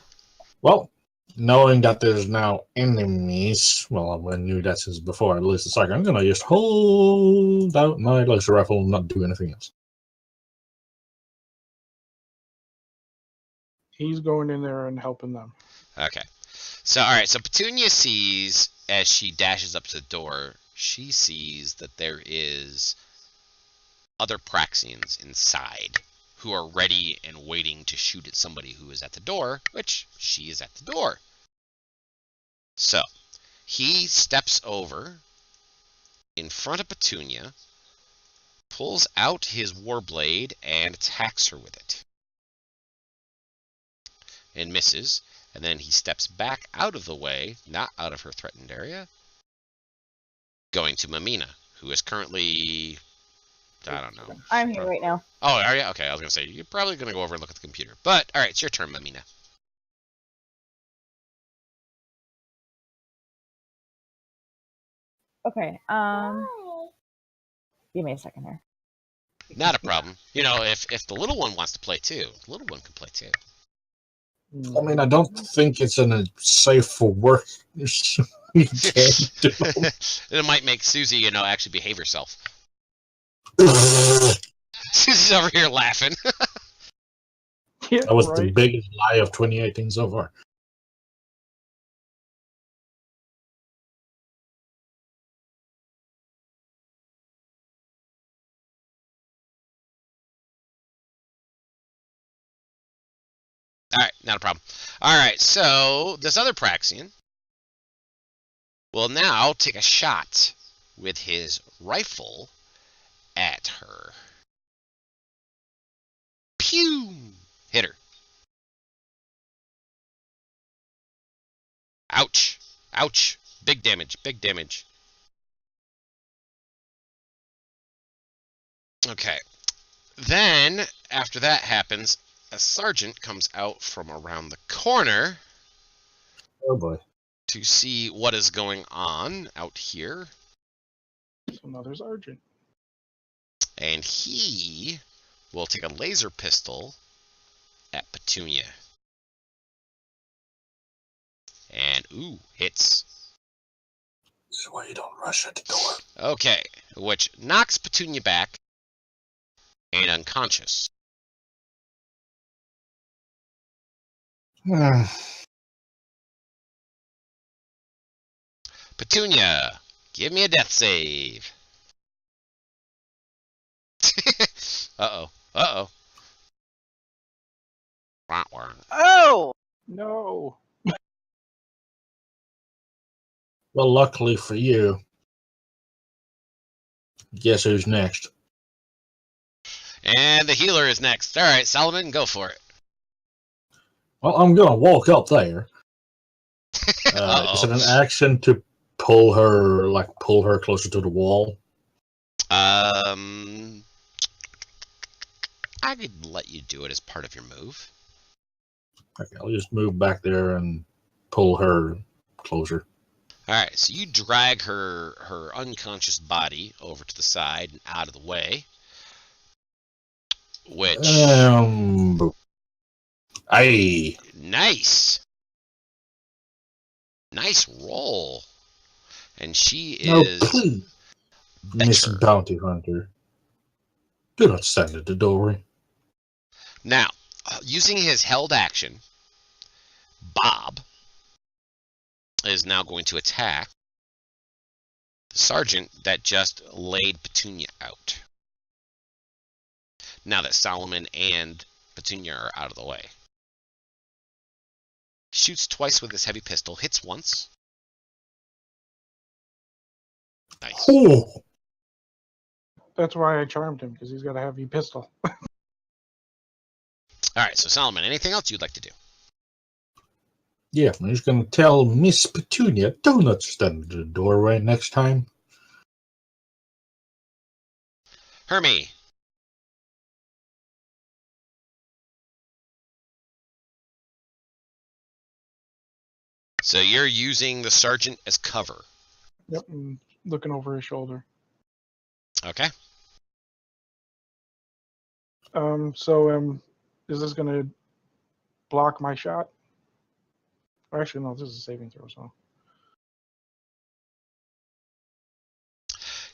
Well, knowing that there's now enemies, well, I knew that since before I released the cycle, I'm going to just hold out my laser rifle and not do anything else. He's going in there and helping them. Okay. So, all right. So Petunia sees, as she dashes up to the door, she sees that there is other Praxians inside who are ready and waiting to shoot at somebody who is at the door, which she is at the door. So he steps over in front of Petunia, pulls out his warblade, and attacks her with it. And misses, and then he steps back out of the way, not out of her threatened area, going to Mamina, who is currently, I don't know. I'm here right now. Oh, are you? Okay, I was going to say, you're probably going to go over and look at the computer. But, all right, it's your turn, Mamina. Okay, give me a second here. Not a problem. You know, if the little one wants to play too, the little one can play too. I mean, I don't think it's safe for work. You can't do. It might make Susie, actually behave herself. Susie's over here laughing. Yeah, That was the right. biggest lie of 2018 so far. All right, not a problem. All right, so this other Praxian will now take a shot with his rifle at her. Pew! Hit her. Ouch. Ouch. Big damage. Big damage. Okay. Then, after that happens, a sergeant comes out from around the corner Oh boy. to see what is going on out here. So another sergeant. And he will take a laser pistol at Petunia. And, ooh, hits. This is why you don't rush at the door. Okay, which knocks Petunia back and unconscious. Petunia, give me a death save. Uh-oh. Uh-oh. Oh! No. Well, luckily for you, guess who's next? And the healer is next. All right, Solomon, go for it. Well, I'm gonna walk up there. Is it an action to pull her closer to the wall? I could let you do it as part of your move. Okay, I'll just move back there and pull her closer. All right, so you drag her unconscious body over to the side and out of the way. Which nice roll. And she is please, Miss Bounty Hunter, do not stand at the doorway. Now, using his held action, Bob is now going to attack the sergeant that just laid Petunia out. Now that Solomon and Petunia are out of the way. Shoots twice with his heavy pistol, hits once. Nice. Oh. That's why I charmed him, because he's got a heavy pistol. Alright, so Solomon, anything else you'd like to do? Yeah, I'm just going to tell Miss Petunia, do not stand at the doorway next time. Hermie. So you're using the sergeant as cover. Yep, and looking over his shoulder. Okay. So is this gonna block my shot? Or actually, no, this is a saving throw, so.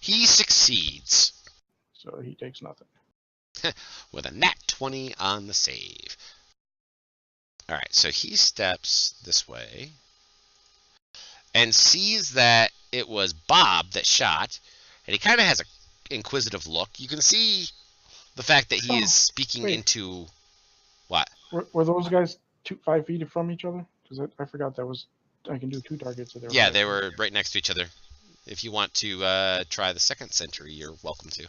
He succeeds. So he takes nothing. With a nat 20 on the save. Alright, so he steps this way and sees that it was Bob that shot, and he kind of has an inquisitive look. You can see the fact that he is speaking into... What? Were those guys 5 feet from each other? Because I forgot that was... I can do 2 targets. If Yeah, they were right next to each other. If you want to try the second sentry, you're welcome to.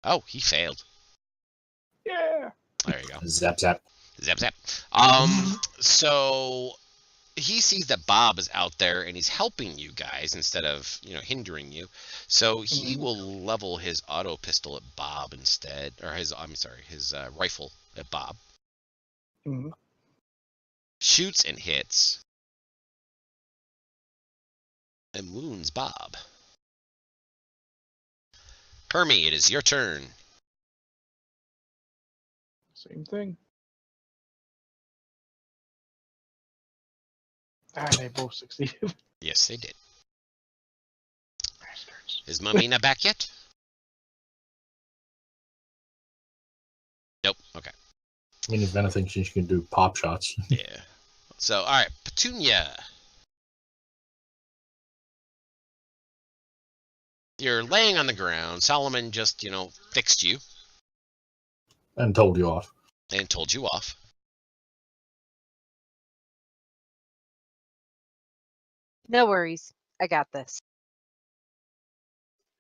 Oh, he failed. Yeah! There you go. Zap, zap. Zap, zap. So he sees that Bob is out there and he's helping you guys instead of, hindering you. So he will level his auto pistol at Bob instead, or his rifle at Bob. Mm-hmm. Shoots and hits. And wounds Bob. Hermie, it is your turn. Same thing. They both succeeded. Yes, they did. Bastards. Is Mamina back yet? Nope. Okay. I mean, if anything, she can do pop shots. Yeah. So, all right, Petunia. You're laying on the ground. Solomon just, fixed you And told you off. and told you off. No worries. I got this.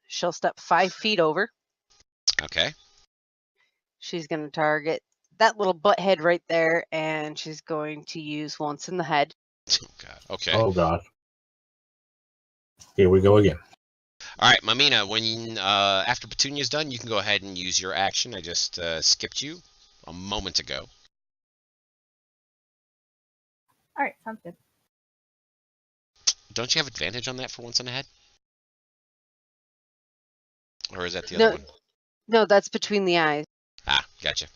She'll step 5 feet over. Okay. She's going to target that little butt head right there, and she's going to use once in the head. Oh, God. Okay. Oh, God. Here we go again. All right, Mamina, when after Petunia's done, you can go ahead and use your action. I just skipped you a moment ago. All right, sounds good. Don't you have advantage on that for once in the head? Or is that the No. other one? No, that's between the eyes. Ah, gotcha.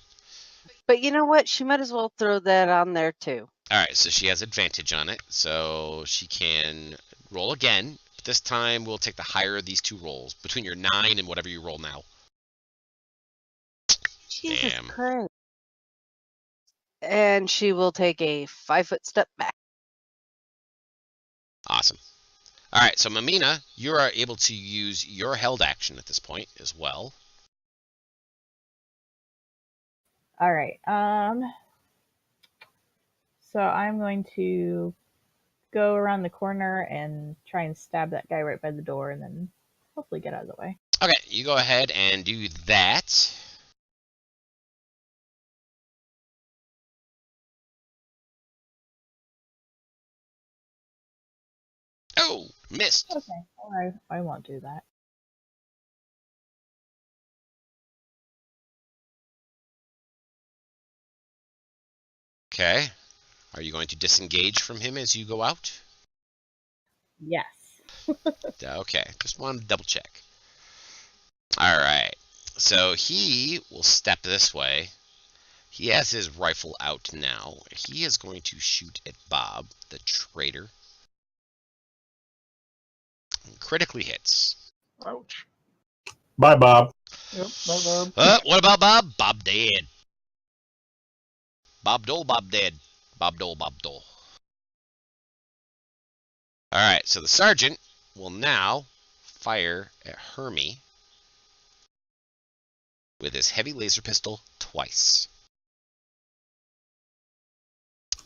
But you know what? She might as well throw that on there too. All right, so she has advantage on it, so she can roll again. But this time, we'll take the higher of these two rolls, between your 9 and whatever you roll now. Jesus Damn. Christ. And she will take a 5-foot step back. Awesome. All right, so Mamina, you are able to use your held action at this point as well. All right. So I'm going to go around the corner and try and stab that guy right by the door, and then hopefully get out of the way. Okay, you go ahead and do that. Oh, missed. Okay. Well, I won't do that. Okay. Are you going to disengage from him as you go out? Yes. Okay, just wanted to double check. All right, so he will step this way. He has his rifle out now. He is going to shoot at Bob, the traitor. Critically hits. Ouch. Bye, Bob. Yep, that, What about Bob? Bob dead. Bob Dole, Bob dead. Bob Dole, Bob Dole. Alright, so the sergeant will now fire at Hermie with his heavy laser pistol twice.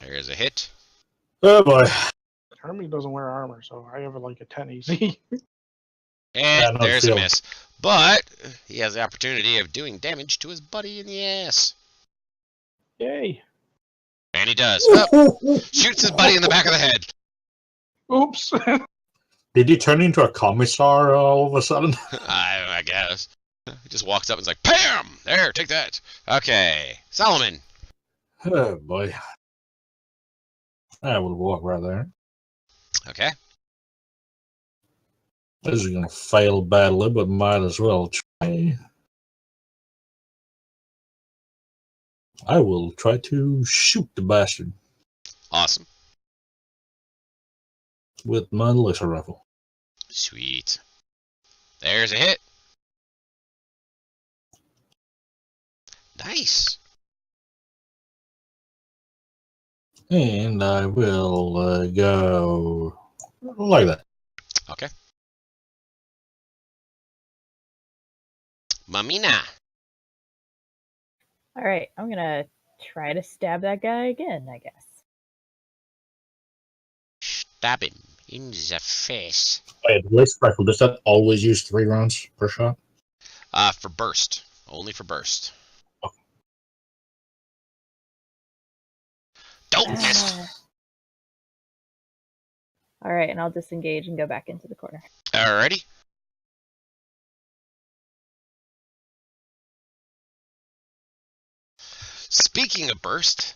There's a hit. Oh, boy. Hermie doesn't wear armor, so I have like a 10 easy. And no there's a feeling. miss. But he has the opportunity of doing damage to his buddy in the ass. Yay. And he does. Shoots his buddy in the back of the head. Oops. Did he turn into a commissar all of a sudden? I guess. He just walks up and is like, "Pam! There, take that." Okay. Solomon. Oh, boy. I will walk right there. Okay. This is going to fail badly, but might as well try. I will try to shoot the bastard Awesome. with my laser rifle. Sweet. There's a hit. Nice. And I will go like that. Okay. Mamina. All right, I'm gonna try to stab that guy again, I guess. Stab him in the face. Wait, laser rifle, does that always use 3 rounds per shot? For burst. Only for burst. Okay. Don't miss. All right, and I'll disengage and go back into the corner. Alrighty. Speaking of burst,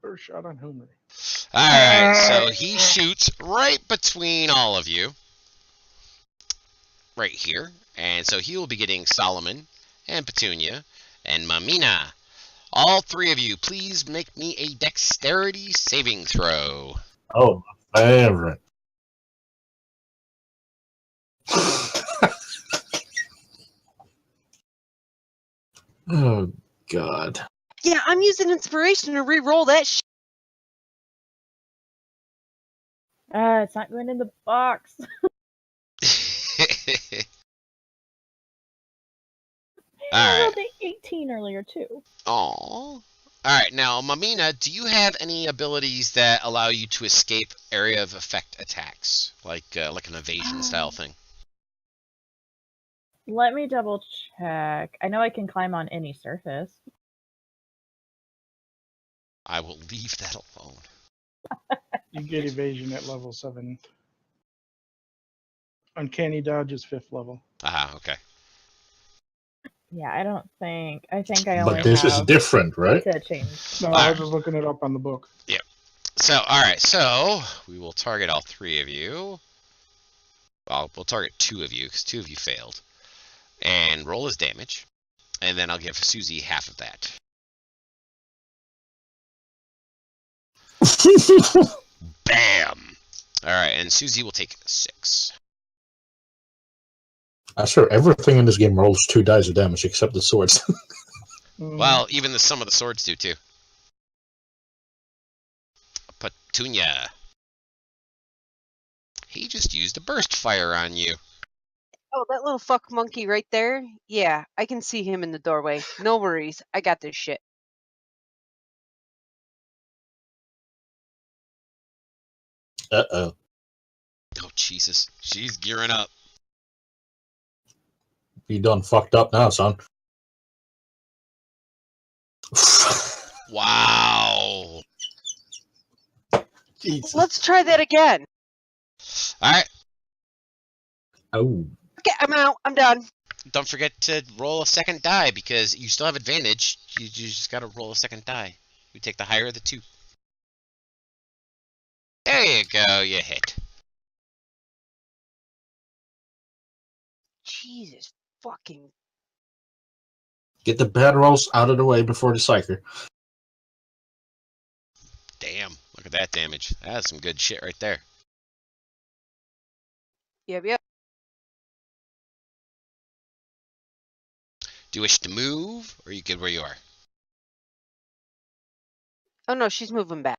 First shot on Homer. alright, so he shoots right between all of you. Right here. And so he will be getting Solomon and Petunia and Mamina. All 3 of you, please make me a dexterity saving throw. Oh, my favorite. Oh, God. Yeah, I'm using inspiration to re-roll that shit. It's not going in the box. I Alright. rolled an 18 earlier, too. Aww. Alright, now, Mamina, do you have any abilities that allow you to escape area of effect attacks? Like an evasion style thing? Let me double check. I know I can climb on any surface. I will leave that alone. You get evasion at level 7. Uncanny dodge is 5th level. Aha, okay. Yeah, I don't think. I think I only But this is have different, right? to change. No, I Alright. was just looking it up on the book. So, alright, so we will target all 3 of you. Well, we'll target 2 of you, because 2 of you failed. And roll as damage. And then I'll give Susie half of that. Bam! Alright, and Susie will take 6. I swear everything in this game rolls 2 dice of damage except the swords. Well, even some of the swords do too. Petunia. He just used a burst fire on you. Oh, that little fuck monkey right there? Yeah, I can see him in the doorway. No worries. I got this shit. Uh-oh. Oh, Jesus. She's gearing up. You done fucked up now, son. Wow. Jesus. Let's try that again. Alright, Oh. Okay, I'm out. I'm done. don't forget to roll a second die, because you still have advantage. You just gotta roll a second die. You take the higher of the 2. There you go, you hit. Jesus fucking. Get the bad rolls out of the way before the psyker. Damn, look at that damage. That's some good shit right there. Yep. Do you wish to move, or are you good where you are? Oh no, she's moving back.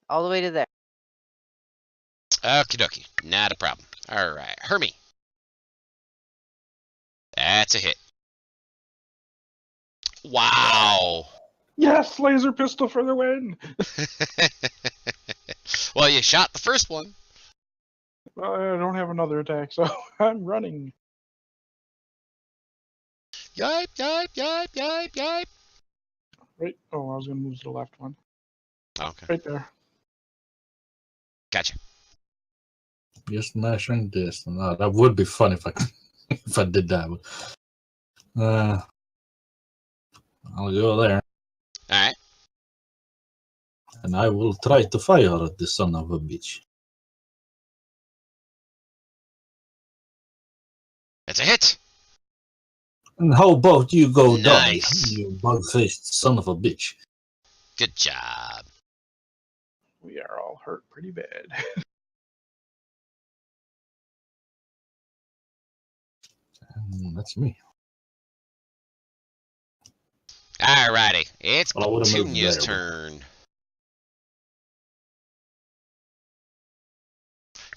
All the way to there. Okie dokie, not a problem. Alright, Hermie. That's a hit. Wow. Yes, laser pistol for the win. Well, you shot the first one. Well, I don't have another attack, so I'm running. Yipe, yipe, yipe, yipe, yipe. Right. Oh, I was going to move to the left one. Okay, Right there. gotcha. Just measuring this. No, that would be fun if I if I did that. But, I'll go there. Alright, And I will try to fire at the son of a bitch. that's a hit. And how about you go Nice. die, you bug-faced son of a bitch? Good job. We are all hurt pretty bad. And that's me. Alrighty, it's Well, I would've moved Petunia's there, but- turn.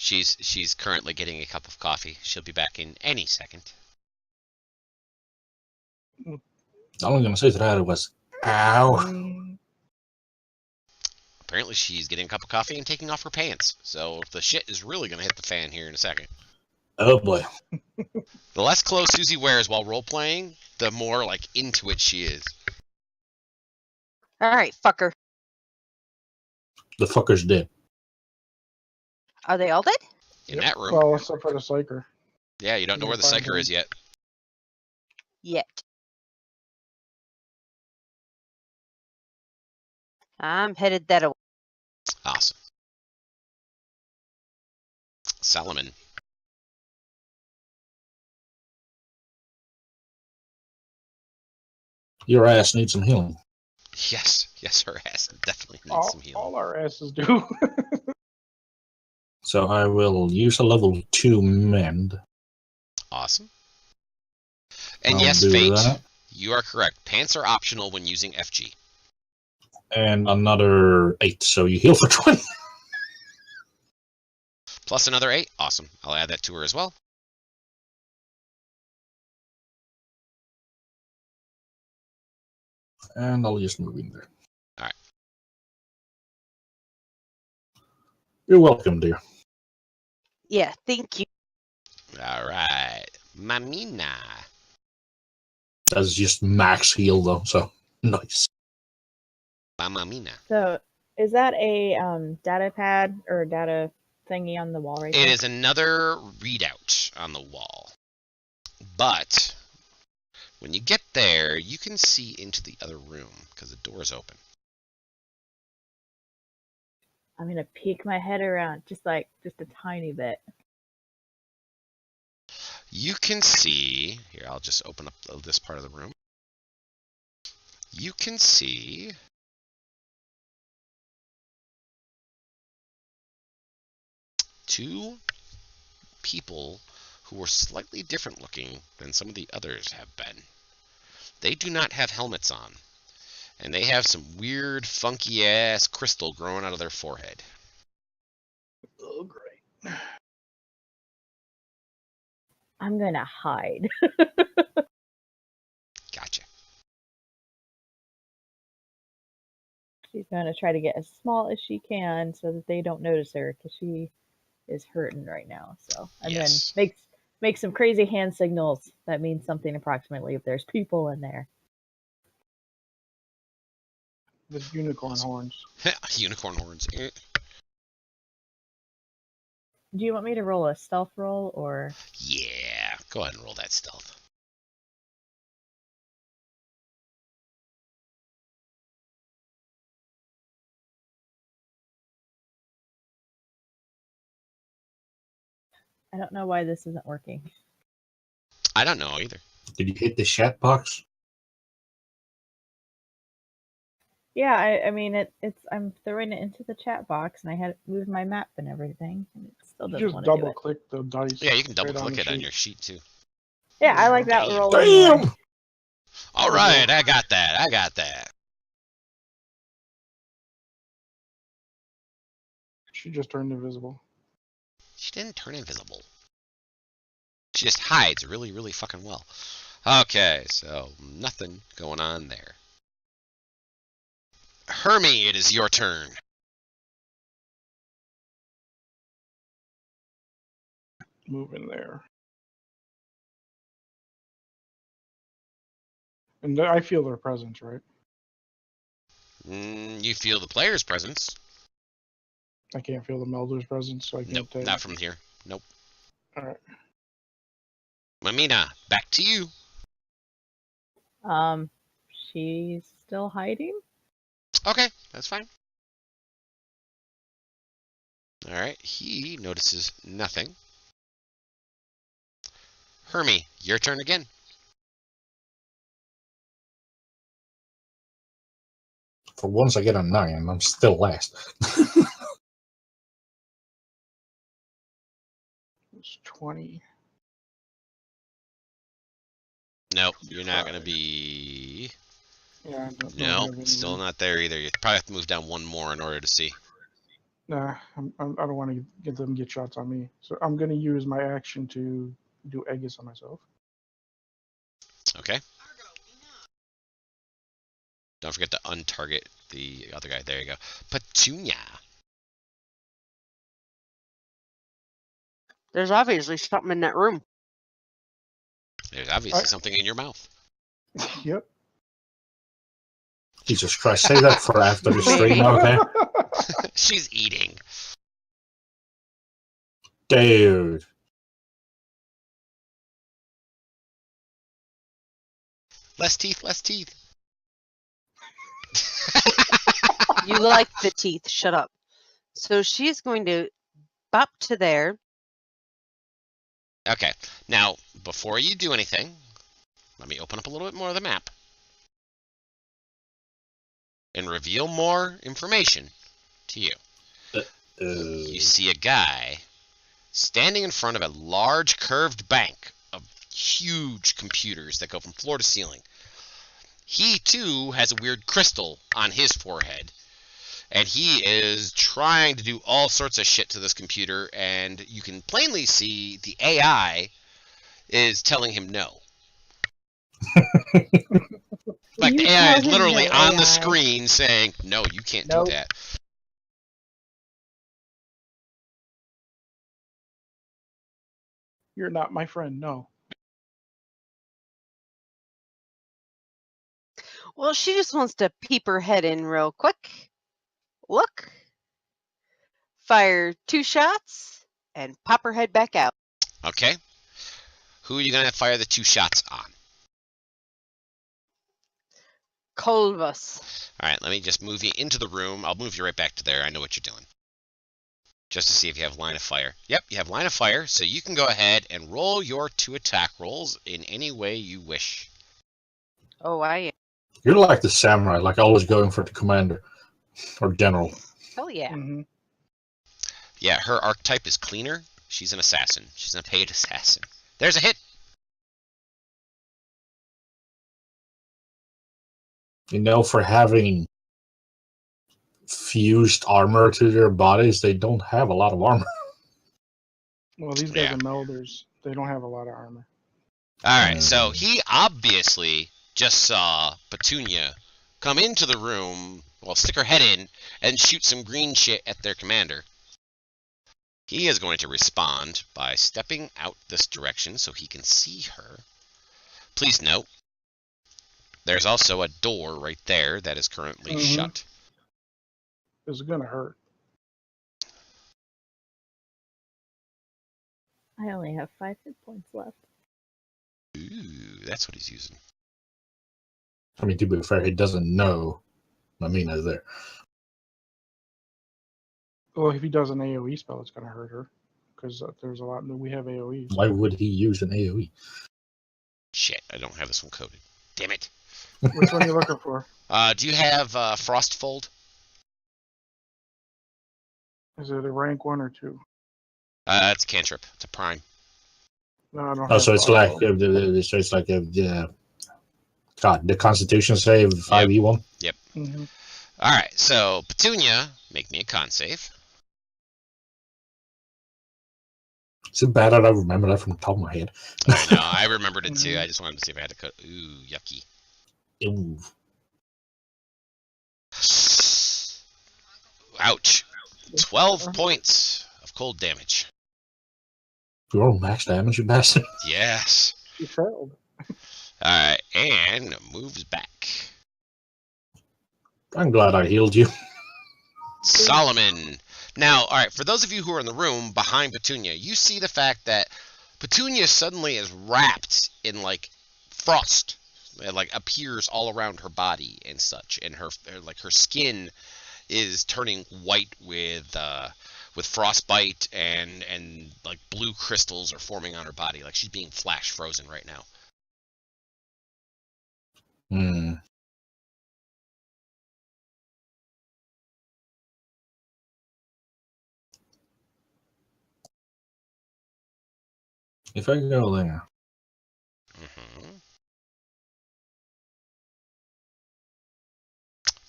She's currently getting a cup of coffee. She'll be back in any second. All I'm gonna say to that was, ow. Mm, Apparently she's getting a cup of coffee and taking off her pants. So the shit is really gonna hit the fan here in a second. Oh boy. The less clothes Susie wears while role-playing, the more, like, into it she is. Alright, fucker. The fucker's dead. Are they all dead? In Yep. that room. Well, except for the psyker. Yeah, you don't know where the Find psyker him. is yet. Yet. I'm headed that way. Awesome. Solomon. Your ass needs some healing. Yes, her ass definitely needs some healing. All our asses do. So I will use a level 2 mend. Awesome. And I'll yes, do Fate, that. you are correct. Pants are optional when using FG. And another 8, so you heal for 20. Plus another 8. Awesome. I'll add that to her as well. And I'll just move in there. All right. You're welcome, dear. Yeah, thank you. All right. Mamina. That's just max heal, though, so nice. Mamina. So, is that a data pad or a data thingy on the wall right there? It is another readout on the wall. But when you get there, you can see into the other room because the door is open. I'm gonna peek my head around just a tiny bit. You can see, here, I'll just open up this part of the room. You can see two people who are slightly different looking than some of the others have been. They do not have helmets on, and they have some weird, funky ass crystal growing out of their forehead. Oh, great. I'm gonna hide. Gotcha. She's gonna try to get as small as she can so that they don't notice her because she is hurting right now. So, and Yes. then make some crazy hand signals that means something approximately if there's people in there. The unicorn horns. Unicorn horns. Do you want me to roll a stealth roll or? Yeah, go ahead and roll that stealth. I don't know why this isn't working. I don't know either. Did you hit the chat box? Yeah, I mean it's I'm throwing it into the chat box and I had moved my map and everything and it still You doesn't just want to do double it. click the dice. Yeah, you can double right click the it on sheet. your sheet too. Yeah, I like that Damn. roll anyway. Damn! All right, I got that. She just turned invisible. She didn't turn invisible. She just hides really, really fucking well. Okay, so nothing going on there. Hermie, it is your turn. Move in there. And I feel their presence, right? You feel the player's presence. I can't feel the Melder's presence, so I Nope, can't take. not from here. Nope. Alright. Mamina, back to you. She's still hiding? Okay, that's fine. Alright, he notices nothing. Hermie, your turn again. For once I get a 9, and I'm still last. It's 20. Nope, you're not going to be... Yeah, Nope, still not there either. You probably have to move down one more in order to see. Nah, I don't want to get them get shots on me. So I'm going to use my action to do Aegis on myself. Okay. Don't forget to untarget the other guy. There you go. Petunia. There's obviously something in that room. There's obviously something in your mouth. Yep. Jesus Christ, say that for after the stream, okay? She's eating. Dude. Less teeth, less teeth. You like the teeth. Shut up. So she's going to bop to there. Okay, now, before you do anything, let me open up a little bit more of the map and reveal more information to you. You see a guy standing in front of a large curved bank of huge computers that go from floor to ceiling. He, too, has a weird crystal on his forehead. And he is trying to do all sorts of shit to this computer, and you can plainly see the AI is telling him no. Like, the AI is literally on the screen saying, no, you can't do that. You're not my friend, no. Well, she just wants to peep her head in real quick. Look. Fire 2 shots and pop her head back out. Okay. Who are you going to fire the 2 shots on? Colvus. All right, let me just move you into the room. I'll move you right back to there. I know what you're doing. Just to see if you have line of fire. Yep, you have line of fire, so you can go ahead and roll your 2 attack rolls in any way you wish. Oh, I am. You're like the samurai, like always going for the commander or general. Hell yeah. Mm-hmm. Yeah, her archetype is cleaner. She's an assassin. She's a paid assassin. There's a hit. You know, for having fused armor to their bodies, they don't have a lot of armor. Well, these guys are melders. They don't have a lot of armor. Alright, so he obviously just saw Petunia come into the room, well, stick her head in, and shoot some green shit at their commander. He is going to respond by stepping out this direction so he can see her. Please note, there's also a door right there that is currently shut. It's gonna hurt. I only have 5 hit points left. Ooh, that's what he's using. I mean, to be fair, he doesn't know Mamina's there. Well, if he does an AoE spell, it's gonna hurt her. Because there's a lot. We have AoEs. Why would he use an AoE? Shit, I don't have this one coded. Damn it. Which one are you looking for? Do you have Frostfold? Is it a rank 1 or 2? It's a cantrip. It's a prime. No, I don't. Oh, so it's like God, the Constitution save 5e1. Yep. Mm-hmm. All right, so Petunia, make me a con save. Is it bad that I remember that from the top of my head? I know, I remembered it too. I just wanted to see if I had to cut. Ooh, yucky. Ew. Ouch. 12 points of cold damage. You roll max damage, you bastard. Yes. She failed. Alright, and moves back. I'm glad I healed you. Solomon. Now, alright, for those of you who are in the room behind Petunia, you see the fact that Petunia suddenly is wrapped in, like, frost. It, like, appears all around her body and such, and her skin is turning white with frostbite, and like blue crystals are forming on her body, like she's being flash frozen right now. If I go there.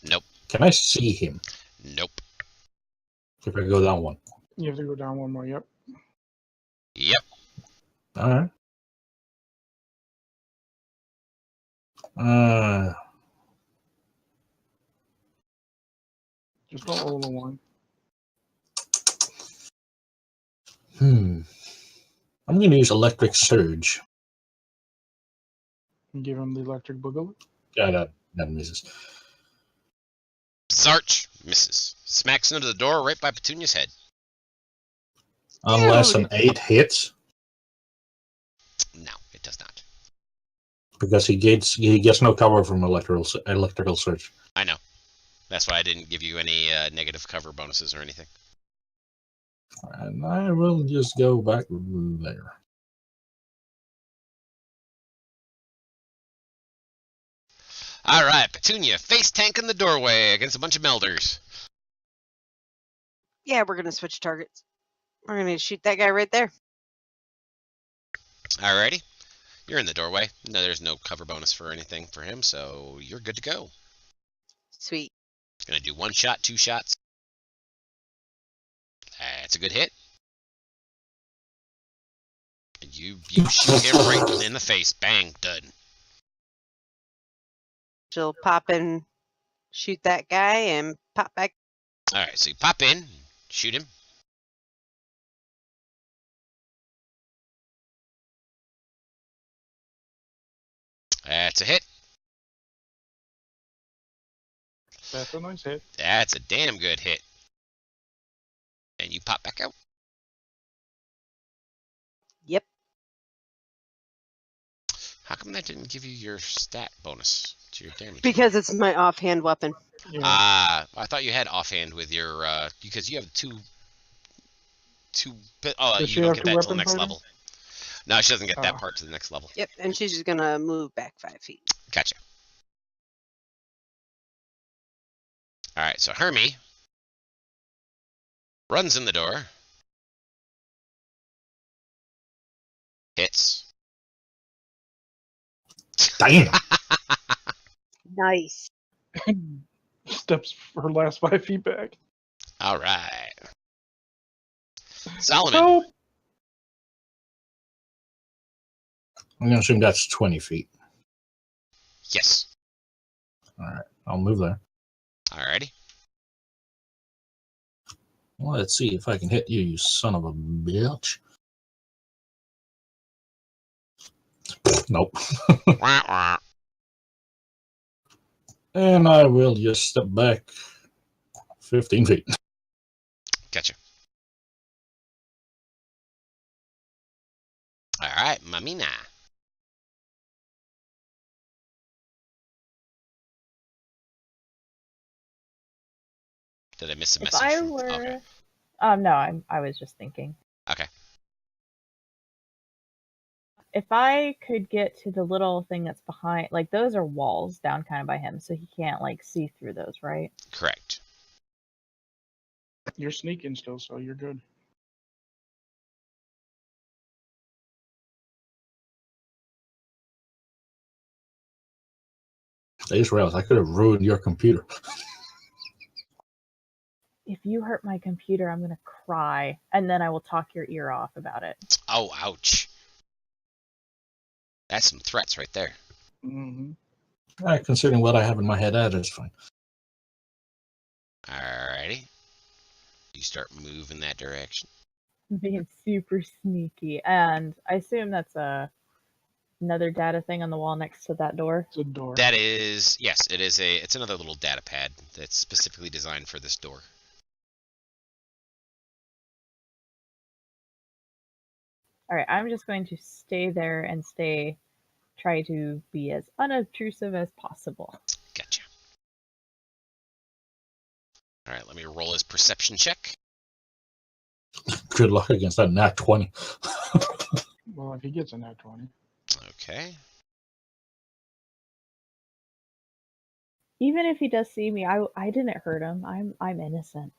Nope. Can I see him? Nope. If I go down 1. You have to go down 1 more. Yep. Yep. Alright. Just don't roll a 1. I'm going to use Electric Surge. And give him the electric boogaloo. Yeah, that misses. Zarch misses. Smacks into the door right by Petunia's head. Unless an 8 hits. No, it does not. Because he gets no cover from electrical surge. I know. That's why I didn't give you any negative cover bonuses or anything. And I will just go back there. All right, Petunia, face tank in the doorway against a bunch of melders. Yeah, we're gonna switch targets. We're gonna shoot that guy right there. Alrighty. You're in the doorway. No, there's no cover bonus for anything for him, so you're good to go. Sweet. Gonna do 1 shot, 2 shots. That's a good hit. You shoot him right in the face. Bang, done. She'll pop and shoot that guy and pop back. All right, so you pop in, shoot him. That's a hit. That's a nice hit. That's a damn good hit. And you pop back out. Yep. How come that didn't give you your stat bonus to your damage? Because it's my offhand weapon. Yeah. I thought you had offhand with your because you have two. Oh, Does she you don't have get two that till weapon next fighting? level. No, she doesn't get that Oh. part to the next level. Yep, and she's just gonna move back 5 feet. Gotcha. All right, so Hermie runs in the door, hits. Damn. Nice. Steps her last 5 feet back. All right, Solomon. Help! I'm gonna assume that's 20 feet. Yes. All right, I'll move there. Alrighty. Well, let's see if I can hit you, you son of a bitch. Nope. Wah, wah. And I will just step back 15 feet. Gotcha. All right, Mamina. Did I miss a If message? I from- were, Okay. no, I was just thinking. Okay. If I could get to the little thing that's behind, like those are walls down kind of by him, so he can't like see through those, right? Correct. You're sneaking still, so you're good. I just realized I could have ruined your computer. If you hurt my computer, I'm gonna cry, and then I will talk your ear off about it. Oh, ouch. That's some threats right there. Mm-hmm. Considering what I have in my head, that is fine. Alrighty. You start moving that direction. Being super sneaky, and I assume that's another data thing on the wall next to that door. It's a door. That is, yes, it is it's another little data pad that's specifically designed for this door. All right, I'm just going to stay there and try to be as unobtrusive as possible. Gotcha. All right, let me roll his perception check. Good luck against that nat 20. Well, if he gets a nat 20. Okay. Even if he does see me, I didn't hurt him. I'm innocent.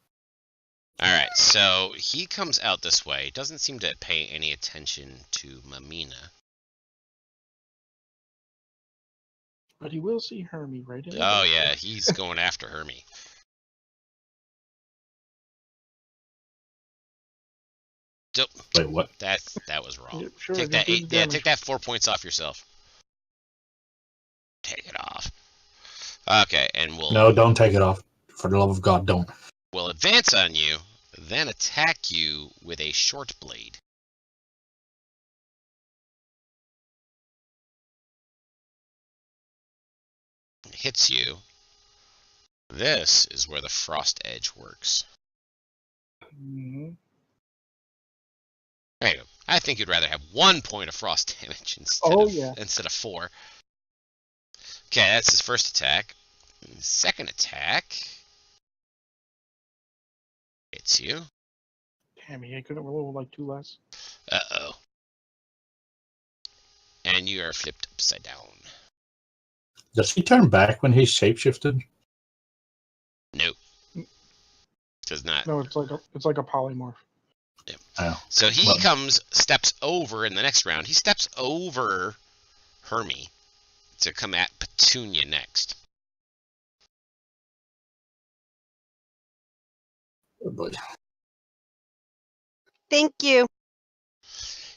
All right, so he comes out this way. Doesn't seem to pay any attention to Mamina. But he will see Hermie right in the Oh door. yeah, he's going after Hermie. So, Wait, what? that was wrong. Yeah, sure, Take that just do 8. the Yeah, damage. take that 4 points off yourself. Take it off. Okay, and No, don't take it off. For the love of God, don't. we'll advance on you, then attack you with a short blade. Hits you. This is where the frost edge works. Mm-hmm. There you go. I think you'd rather have 1 point of frost damage instead of 4. Okay, that's his first attack. Second attack hits you. Damn, he couldn't roll like 2 less. Uh-oh. And you are flipped upside down. Does he turn back when he's shapeshifted? Nope. Does not. No, it's like a polymorph. Oh. So he Well- steps over in the next round. He steps over Hermie to come at Petunia next. Oh, boy. Thank you.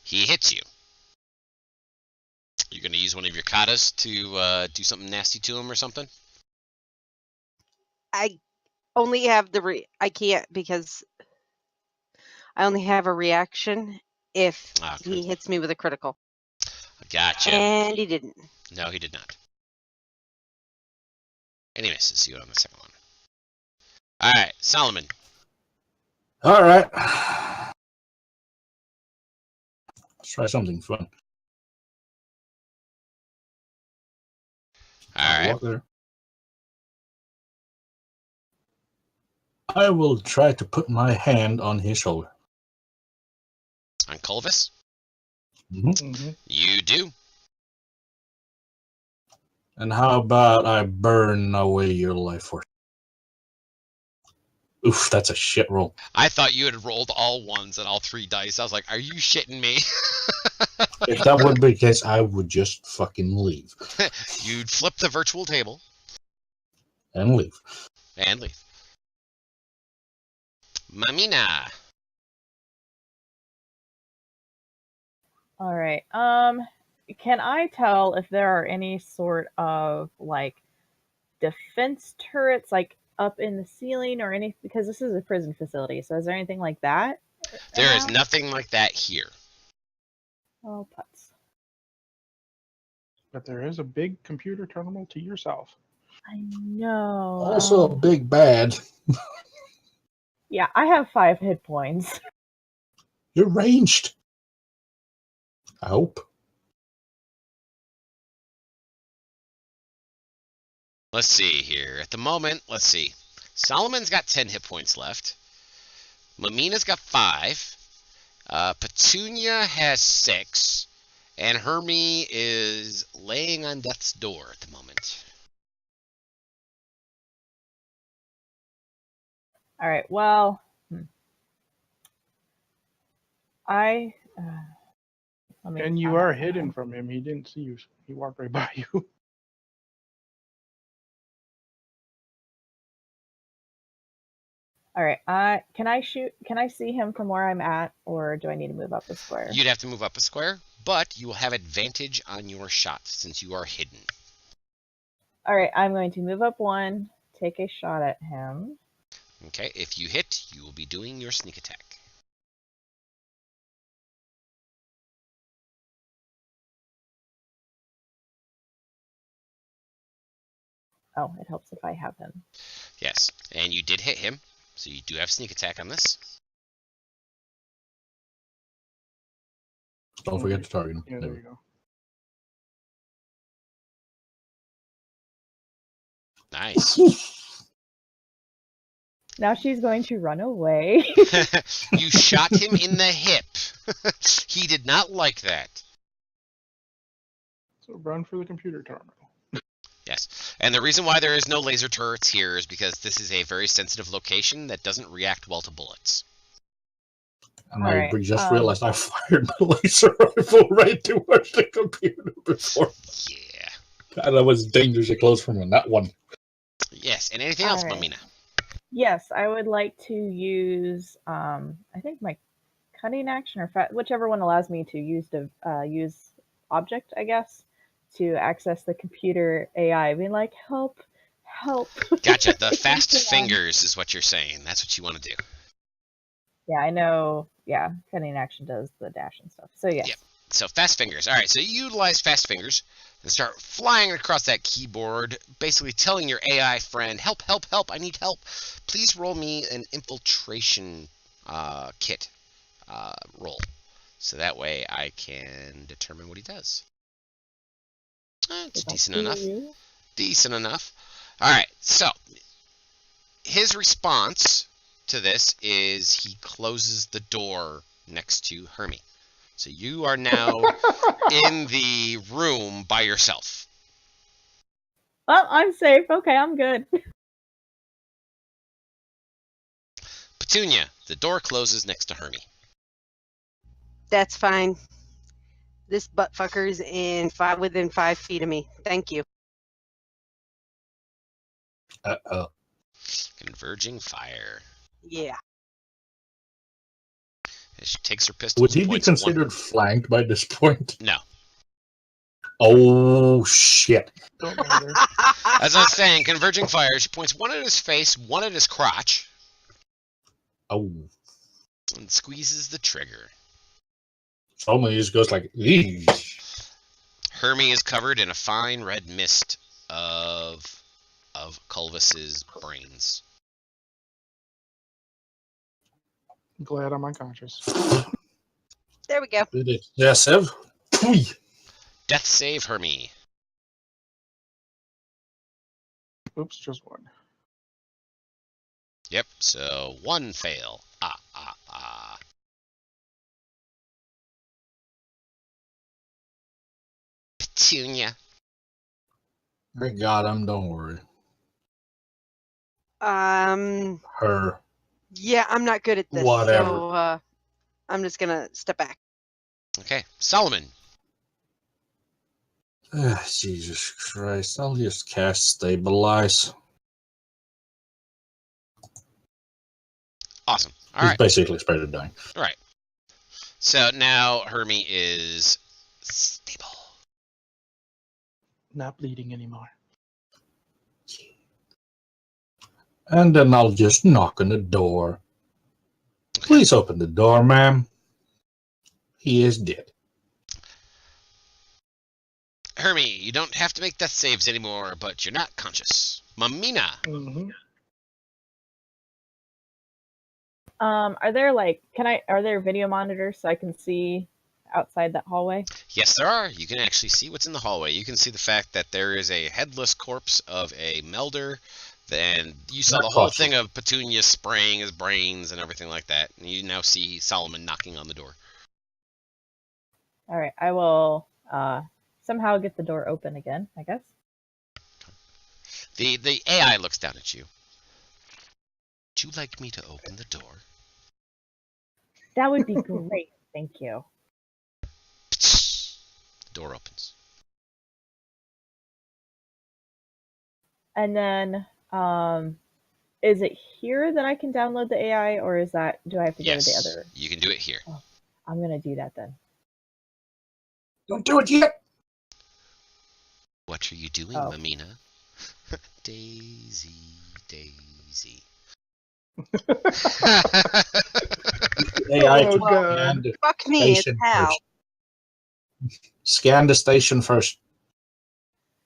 He hits you. You're going to use one of your katas to do something nasty to him or something? I only have I can't because I only have a reaction if he hits me with a critical. Gotcha. And he didn't. No, he did not. And he misses. See you on the second one. All right, Solomon. All right. Let's try something fun. All right. Walk there. I will try to put my hand on his shoulder. On Culvis? Mm-hmm. You do. And how about I burn away your life force? Oof, that's a shit roll. I thought you had rolled all ones and all 3 dice. I was like, are you shitting me? If that would be the case, I would just fucking leave. You'd flip the virtual table. And leave. And leave. Mamina. All right. Can I tell if there are any sort of like defense turrets like up in the ceiling or anything? Because this is a prison facility, so is there anything like that? There is nothing like that here. Oh, putz. But there is a big computer terminal to yourself. I know. Also a big bad. Yeah, I have 5 hit points. You're ranged. I hope. Let's see here. At the moment, let's see. Solomon's got 10 hit points left. Mamina's got 5. Petunia has 6. And Hermie is laying on death's door at the moment. All right. Well, I. And you are hidden from him. He didn't see you. He walked right by you. All right. Can I shoot? Can I see him from where I'm at, or do I need to move up a square? You'd have to move up a square, but you will have advantage on your shot since you are hidden. All right. I'm going to move up 1, take a shot at him. Okay, if you hit, you will be doing your sneak attack. Oh, it helps if I have him. Yes, and you did hit him, so you do have sneak attack on this. Don't forget to target him. Yeah, there you go. Nice. Now she's going to run away. You shot him in the hip. He did not like that. So run for the computer terminal. Yes, and the reason why there is no laser turrets here is because this is a very sensitive location that doesn't react well to bullets. And All I right, just realized I fired my laser rifle right towards the computer before. Yeah. God, I was dangerously close from that one. Yes, and anything else, All right. Mamina? Yes, I would like to use, I think my cutting action or whichever one allows me to use object, I guess, to access the computer AI, being like, help. Gotcha. The fast fingers is what you're saying. That's what you want to do. Yeah, I know. Yeah, cutting action does the dash and stuff. So yes. Yep. So fast fingers. All right. So you utilize fast fingers and start flying across that keyboard, basically telling your AI friend, "Help! Help! Help! I need help. Please roll me an infiltration kit roll, so that way I can determine what he does." It's decent enough. Decent enough. All right. So his response to this is he closes the door next to Hermie. So you are now in the room by yourself. Well, I'm safe. Okay, I'm good. Petunia, the door closes next to Hermie. That's fine. This butt fucker's within 5 feet of me. Thank you. Uh-oh. Converging fire. Yeah. As she takes her pistol. Would he be considered flanked by this point? No. Oh, shit. Don't matter. As I was saying, converging fire. She points one at his face, one at his crotch, Oh. and squeezes the trigger. Solomon just goes like, eee. Hermie is covered in a fine red mist of Culvis's brains. I'm glad I'm unconscious. There we go. Yes, Ev. Death save, Hermie. Oops, just one. Yep, so one fail. Petunia. I got him, don't worry. Her. Yeah, I'm not good at this. Whatever. So I'm just gonna step back. Okay, Solomon. Jesus Christ, I'll just cast Stabilize. Awesome. All He's right. basically spread of dying. All right. So now Hermie is stable. Not bleeding anymore. And then I'll just knock on the door. Please open the door, ma'am. He is dead. Hermie, you don't have to make death saves anymore, but you're not conscious. Mamina. Mm-hmm. Are there video monitors so I can see outside that hallway? Yes, there are. You can actually see what's in the hallway. You can see the fact that there is a headless corpse of a melder, and you saw the whole thing of Petunia spraying his brains and everything like that. And you now see Solomon knocking on the door. All right, I will somehow get the door open again, I guess. The AI looks down at you. Would you like me to open the door? That would be great. Thank you. The door opens. And then, is it here that I can download the AI, or do I have to go to the other? You can do it here. Oh, I'm gonna do that then. Don't do it yet. What are you doing, Mamina? Daisy, Daisy. AI God. Fuck me, it's how. Scan the station first.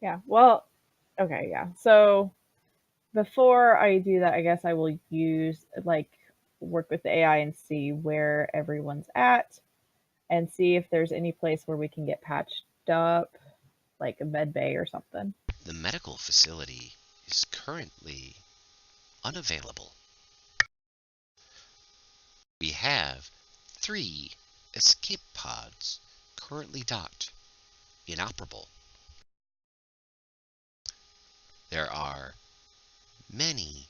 Yeah, well, okay, yeah. So before I do that, I guess I will work with the AI and see where everyone's at and see if there's any place where we can get patched up, like a med bay or something. The medical facility is currently unavailable. We have 3 escape pods currently docked, inoperable. There are many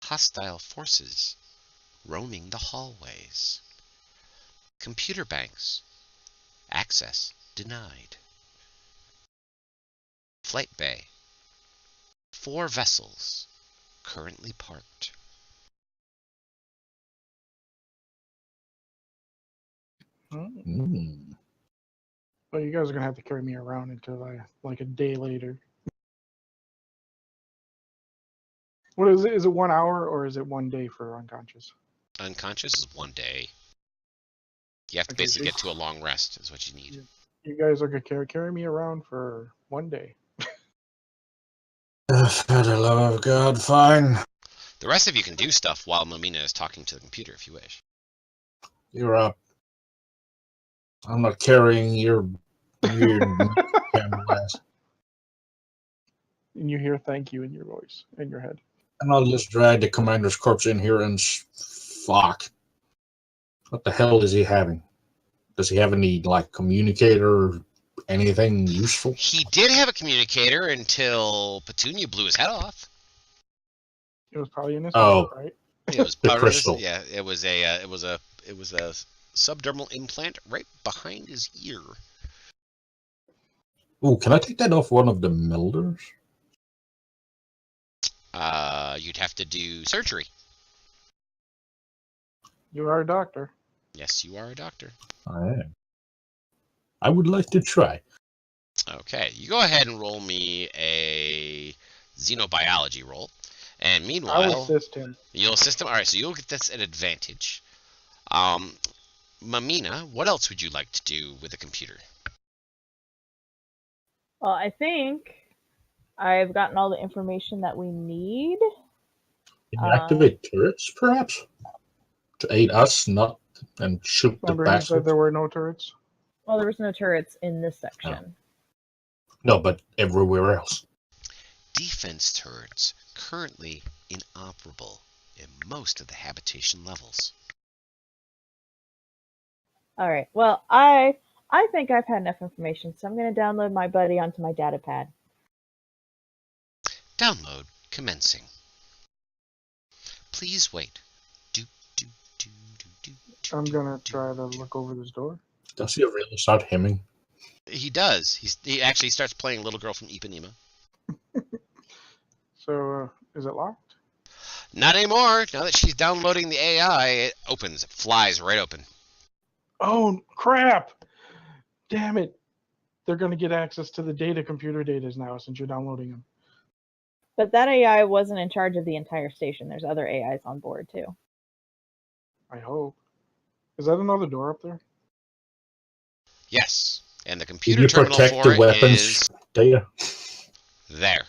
hostile forces roaming the hallways. Computer banks, access denied. Flight bay, 4 vessels currently parked. Mm. Well, you guys are gonna have to carry me around until like a day later. What is it? Is it 1 hour or is it 1 day for unconscious? Unconscious is 1 day. You have to basically get to a long rest is what you need. You guys are gonna carry me around for 1 day. For the love of God, fine. The rest of you can do stuff while Mamina is talking to the computer if you wish. You're up. I'm not carrying your weird camera glass. And you hear thank you in your voice, in your head. And I'll just drag the commander's corpse in here and fuck. What the hell is he having? Does he have any, like, communicator or anything useful? He did have a communicator until Petunia blew his head off. It was probably in his Oh. head, right? It was The part crystal. of his, yeah, it was a subdermal implant right behind his ear. Ooh, can I take that off one of the melders? You'd have to do surgery. You are a doctor. Yes, you are a doctor. I am. I would like to try. Okay, you go ahead and roll me a xenobiology roll. And I'll meanwhile, assist him. you'll assist him. All right, so you'll get this at advantage. Mamina, what else would you like to do with the computer? Well, I think I've gotten all the information that we need. Can you activate turrets, perhaps? To aid us, not and shoot the Remember, he said bastards? there were no turrets. Well, there was no turrets in this section. No, but everywhere else. Defense turrets currently inoperable in most of the habitation levels. All right. Well, I think I've had enough information, so I'm going to download my buddy onto my data pad. Download commencing. Please wait. Do, do, do, do, do, do, I'm do, gonna do, try to do. look over this door. Does he really start hemming? He does. He actually starts playing Little Girl from Ipanema. So, is it locked? Not anymore. Now that she's downloading the AI, it opens. It flies right open. Oh, crap! Damn it. They're gonna get access to the computer data now since you're downloading them. But that AI wasn't in charge of the entire station. There's other AIs on board, too. I hope. Is that another door up there? Yes. And the Did computer you terminal protect for the it weapons is data? there.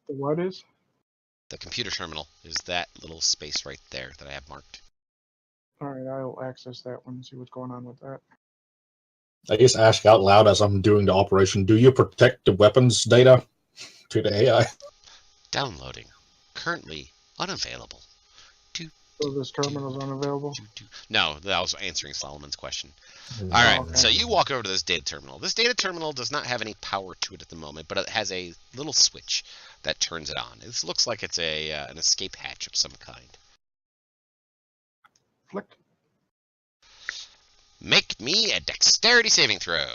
The what is? The computer terminal is that little space right there that I have marked. Alright, I'll access that one and see what's going on with that. I just ask out loud as I'm doing the operation. Do you protect the weapons data to the AI? Downloading. Currently unavailable. So this terminal's unavailable? No, that was answering Solomon's question. All All right, okay. so you walk over to this data terminal. This data terminal does not have any power to it at the moment, but it has a little switch that turns it on. This looks like it's an escape hatch of some kind. Flick. Make me a dexterity saving throw.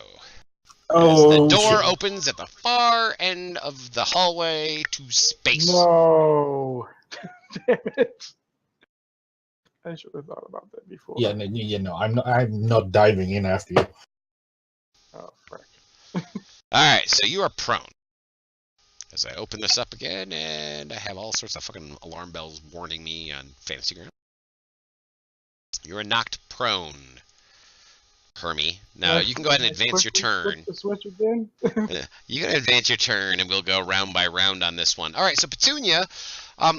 Oh, As the door shit. opens at the far end of the hallway to space. No! Damn it! I should have thought about that before. Yeah, no, I'm not diving in after you. Oh, frick. Alright, so you are prone. As I open this up again, and I have all sorts of fucking alarm bells warning me on Fantasy Ground. You are knocked prone, Hermie. Now, you can go ahead and advance your turn. Flip the switch again? You can advance your turn, and we'll go round by round on this one. Alright, so Petunia,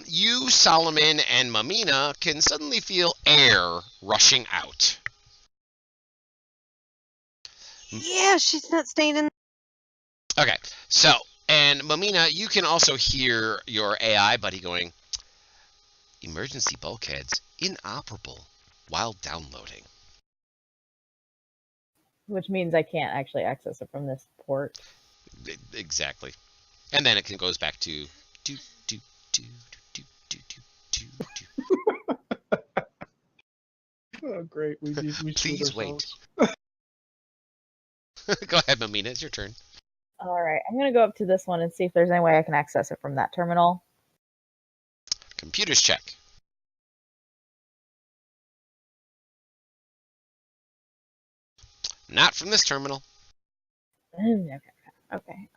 you, Solomon, and Mamina can suddenly feel air rushing out. Yeah, she's not staying in. Okay, so, and Mamina, you can also hear your AI buddy going, emergency bulkheads inoperable while downloading. Which means I can't actually access it from this port. Exactly. And then it goes back to do do do do do do do do. Oh, great. We Please wait. Go ahead, Mamina, it's your turn. All right, I'm going to go up to this one and see if there's any way I can access it from that terminal. Computers check. Not from this terminal. Okay.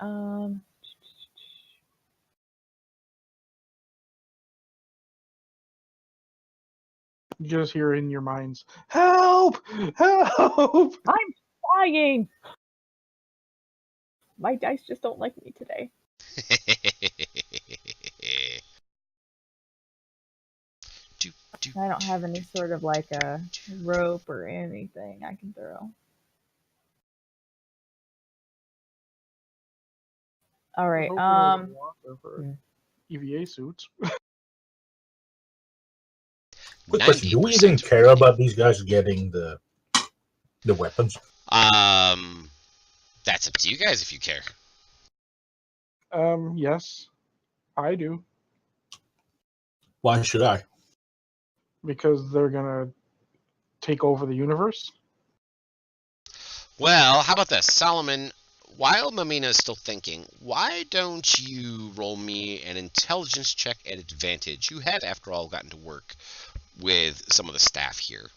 You just hear in your minds, help! Help! I'm flying! My dice just don't like me today. I don't have any sort of like a rope or anything I can throw. All right. EVA suits. Quick question: do we even care about these guys getting the weapons? That's up to you guys if you care. Yes, I do. Why should I? Because they're gonna take over the universe. Well, how about this, Solomon? While Mamina is still thinking, why don't you roll me an intelligence check at advantage? You have, after all, gotten to work with some of the staff here.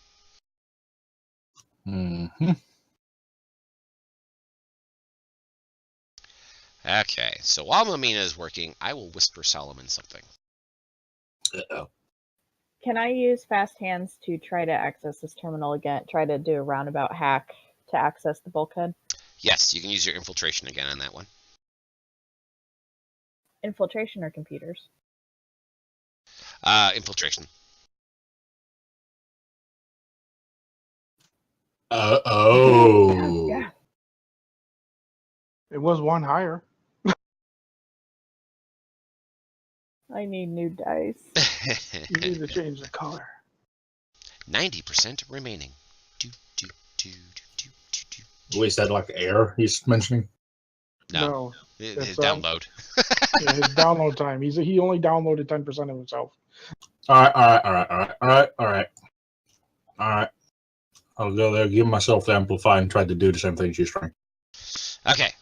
Mm-hmm. Okay, so while Mamina is working, I will whisper Solomon something. Uh-oh. Can I use fast hands to try to access this terminal again? Try to do a roundabout hack to access the bulkhead? Yes, you can use your infiltration again on that one. Infiltration or computers? Infiltration. Oh. Yeah. It was one higher. I need new dice. You need to change the color. 90% remaining. Do, do, do, do, do, do, do. Wait, is that like air he's mentioning? No, his that's, download. Yeah, his download time. He only downloaded 10% of himself. All right. I'll go there, give myself the amplify, and try to do the same thing she's trying. Okay.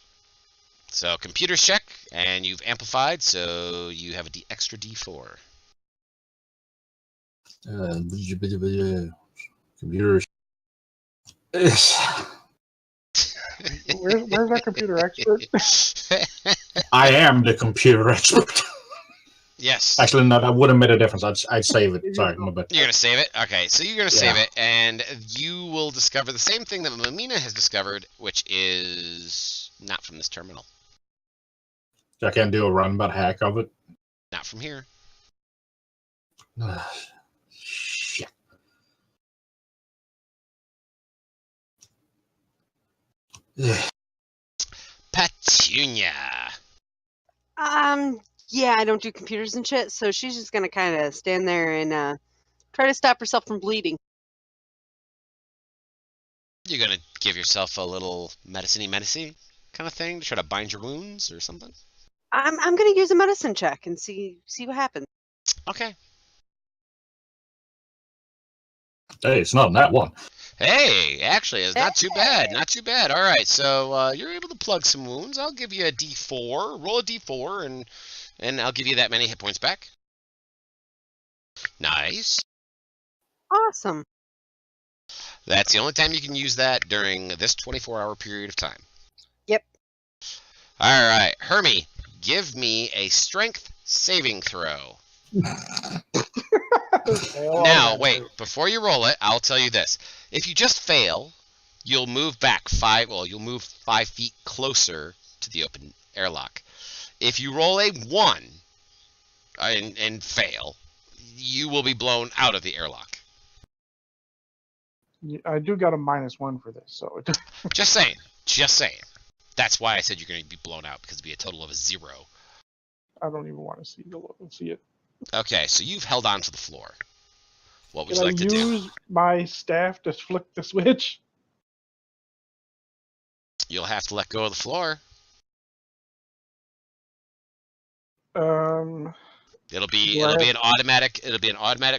So computers check, and you've amplified, so you have a extra D4. Computers. Where's our computer expert? I am the computer expert. Yes. Actually, no, that wouldn't make a difference. I'd save it. Sorry, my bad. You're going to save it? Okay, so you're going to save Yeah. it, and you will discover the same thing that Mamina has discovered, which is not from this terminal. I can't do a roundabout hack of it. Not from here. Shit. Petunia. Yeah, I don't do computers and shit, so she's just gonna kind of stand there and try to stop herself from bleeding. You're going to give yourself a little medicine-y kind of thing to try to bind your wounds or something? I'm gonna use a medicine check and see what happens. Okay. Hey, it's not in that one. Hey, actually, it's not too bad. Not too bad. All right, so you're able to plug some wounds. I'll give you a D4. Roll a D4, and I'll give you that many hit points back. Nice. Awesome. That's the only time you can use that during this 24-hour period of time. Yep. All right, Hermie, give me a strength saving throw. Now, wait, before you roll it, I'll tell you this. If you just fail, you'll move back you'll move 5 feet closer to the open airlock. If you roll a 1 and fail, you will be blown out of the airlock. I do got a -1 for this, so Just saying. Just saying. That's why I said you're going to be blown out, because it'd be a total of a 0. I don't even want to see it. Okay, so you've held on to the floor. What would Can you like I to use do? my staff to flick the switch? You'll have to let go of the floor. It'll be an automatic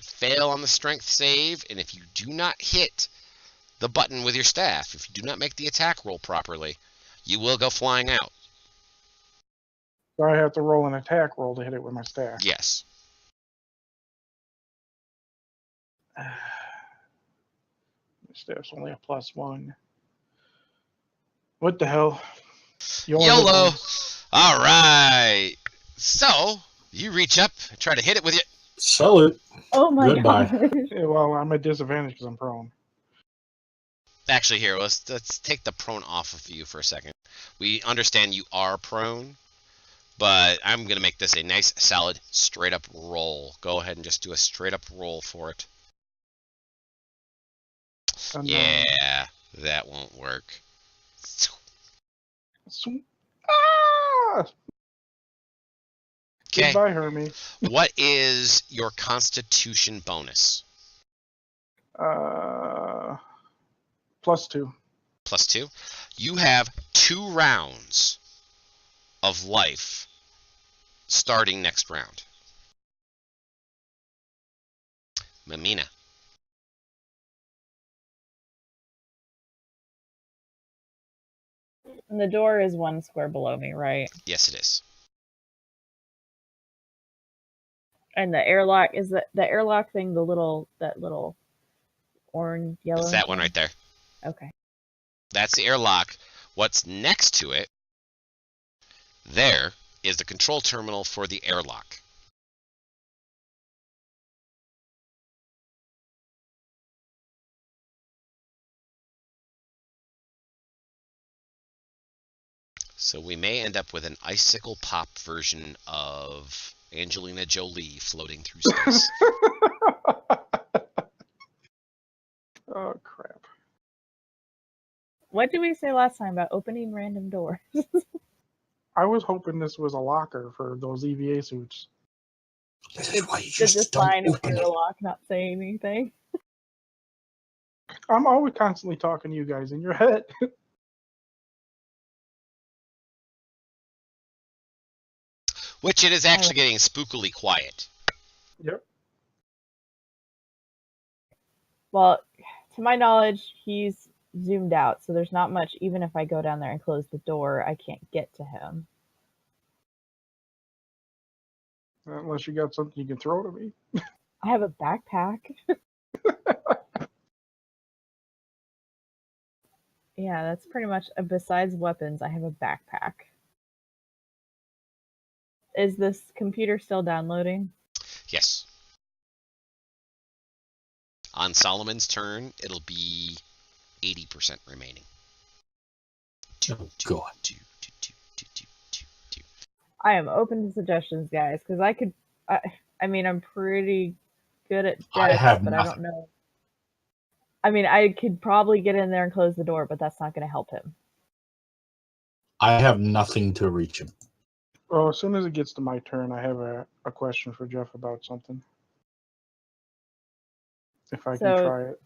fail on the strength save, and if you do not hit the button with your staff, if you do not make the attack roll properly, you will go flying out. So I have to roll an attack roll to hit it with my staff. Yes. My staff's only a +1. What the hell? You only hit YOLO. once. All right. So you reach up and try to hit it with your. Salute. Oh my Goodbye. god. Yeah, well, I'm at disadvantage because I'm prone. Actually, here, let's take the prone off of you for a second. We understand you are prone, but I'm going to make this a nice, solid, straight-up roll. Go ahead and just do a straight-up roll for it. Yeah, that won't work. Ah! Okay. Goodbye, Hermie. What is your Constitution bonus? +2. +2. You have 2 rounds of life starting next round. Mamina. And the door is 1 square below me, right? Yes, it is. And the airlock is the airlock thing. That little orange yellow. It's that one right there. Okay. That's the airlock. What's next to it? There is the control terminal for the airlock. So we may end up with an icicle pop version of Angelina Jolie floating through space. Oh, crap. What did we say last time about opening random doors? I was hoping this was a locker for those EVA suits. This is why you Did just this don't line of open it. airlock not say anything? I'm always constantly talking to you guys in your head. Which it is actually getting spookily quiet. Yep. Well, to my knowledge, he's zoomed out, so there's not much. Even if I go down there and close the door, I can't get to him. Unless you got something you can throw to me. I have a backpack. Yeah, that's pretty much. Besides weapons, I have a backpack. Is this computer still downloading? Yes. On Solomon's turn, it'll be 80% remaining. Oh, God. I am open to suggestions, guys, because I could. I mean, I'm pretty good at I dex, have but I nothing. don't know. I mean, I could probably get in there and close the door, but that's not going to help him. I have nothing to reach him. Well, as soon as it gets to my turn, I have a question for Jeff about something. If I can So- try it.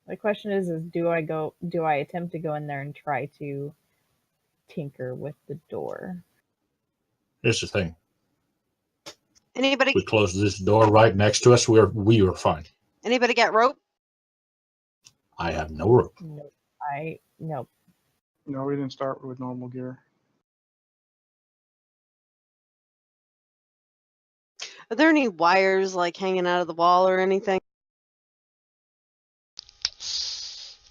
The question is do I attempt to go in there and try to tinker with the door? Here's the thing. Anybody We closed this door right next to us. We were fine. anybody got rope? I have no rope. Nope. Nope. No, we didn't start with normal gear. Are there any wires like hanging out of the wall or anything?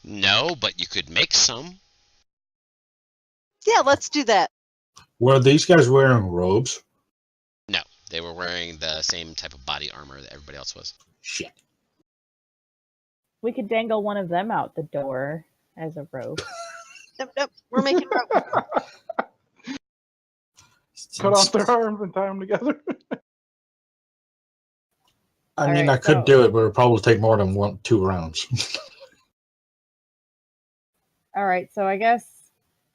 No, but you could make some. Yeah, let's do that. Were these guys wearing robes? No, they were wearing the same type of body armor that everybody else was. Shit. We could dangle one of them out the door as a rope. Nope, we're making rope. Cut off their arms and tie them together. I mean, Alright, I could so- do it, but it would probably take more than 2 rounds. All right, so I guess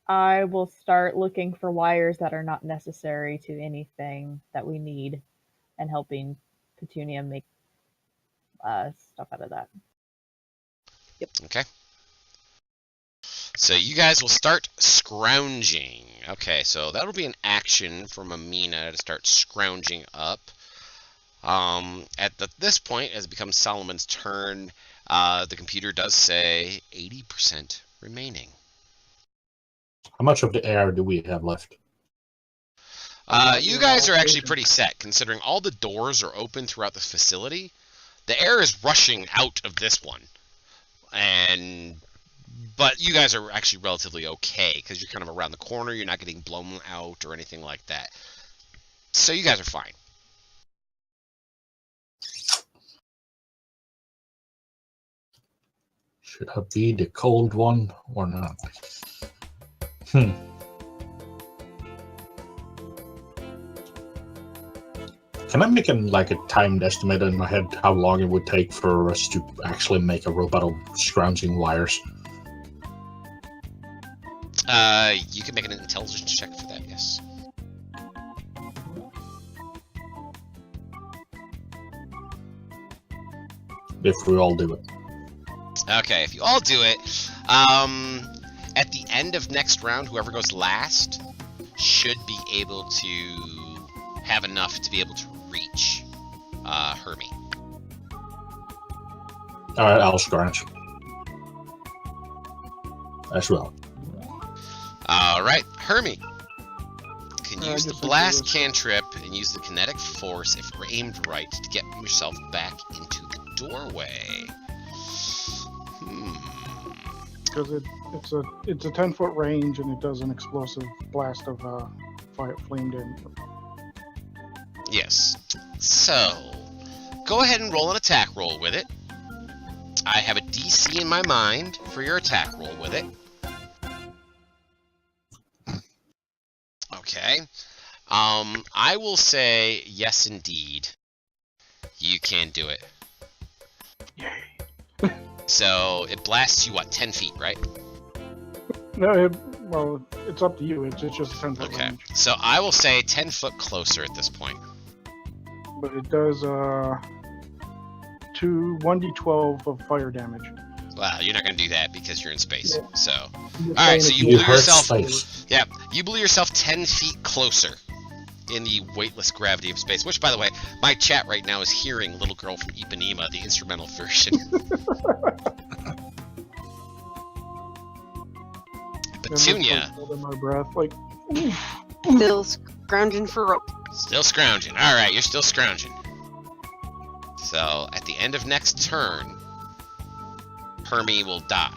I will start looking for wires that are not necessary to anything that we need and helping Petunia make stuff out of that. Okay. So you guys will start scrounging. Okay, so that'll be an action from Amina to start scrounging up. At this point, as it becomes Solomon's turn, the computer does say 80% remaining. How much of the air do we have left? You guys are actually pretty set, considering all the doors are open throughout the facility. The air is rushing out of this one, but you guys are actually relatively okay because you're kind of around the corner. You're not getting blown out or anything like that, so you guys are fine. Should I be the cold one or not? Can I make a timed estimate in my head how long it would take for us to actually make a rope out of scrounging wires? You can make an intelligence check for that, yes. If we all do it. Okay, if you all do it, at the end of next round, whoever goes last should be able to have enough to be able to reach Hermie. Alright, I'll scrounge. As well. All right, Hermie. Can I use the guess I do blast this. cantrip and use the kinetic force if aimed right to get yourself back into the doorway. Because it's a 10-foot range and it does an explosive blast of fire flamed in. Yes. So, go ahead and roll an attack roll with it. I have a DC in my mind for your attack roll with it. Okay. I will say yes, indeed. You can do it. Yay. So it blasts you, what, 10 feet, right? No, well, it's up to you. It's just a 10-foot Okay. range. So I will say 10 foot closer at this point. But it does 1d12 of fire damage. Wow, you're not going to do that because you're in space. Yeah. So, All right, so you You blew hurt yourself. space. Yeah, you blew yourself 10 feet closer in the weightless gravity of space. Which, by the way, my chat right now is hearing "Little Girl from Ipanema," the instrumental version. Petunia, Holding my breath, like. Still scrounging for rope. still scrounging. All right, you're still scrounging. So, at the end of next turn, Hermie will die.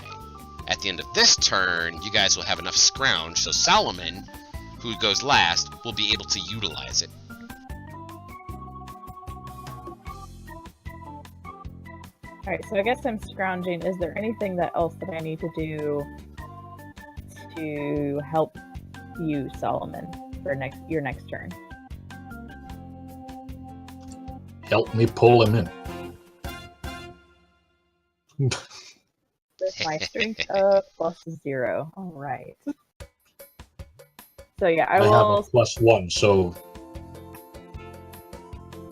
At the end of this turn, you guys will have enough scrounge, so Solomon, who goes last, will be able to utilize it. Alright, so I guess I'm scrounging. Is there anything else that I need to do to help you, Solomon, for your next turn? Help me pull him in. With my strength of +0. Alright. So yeah, I have a will. +1, so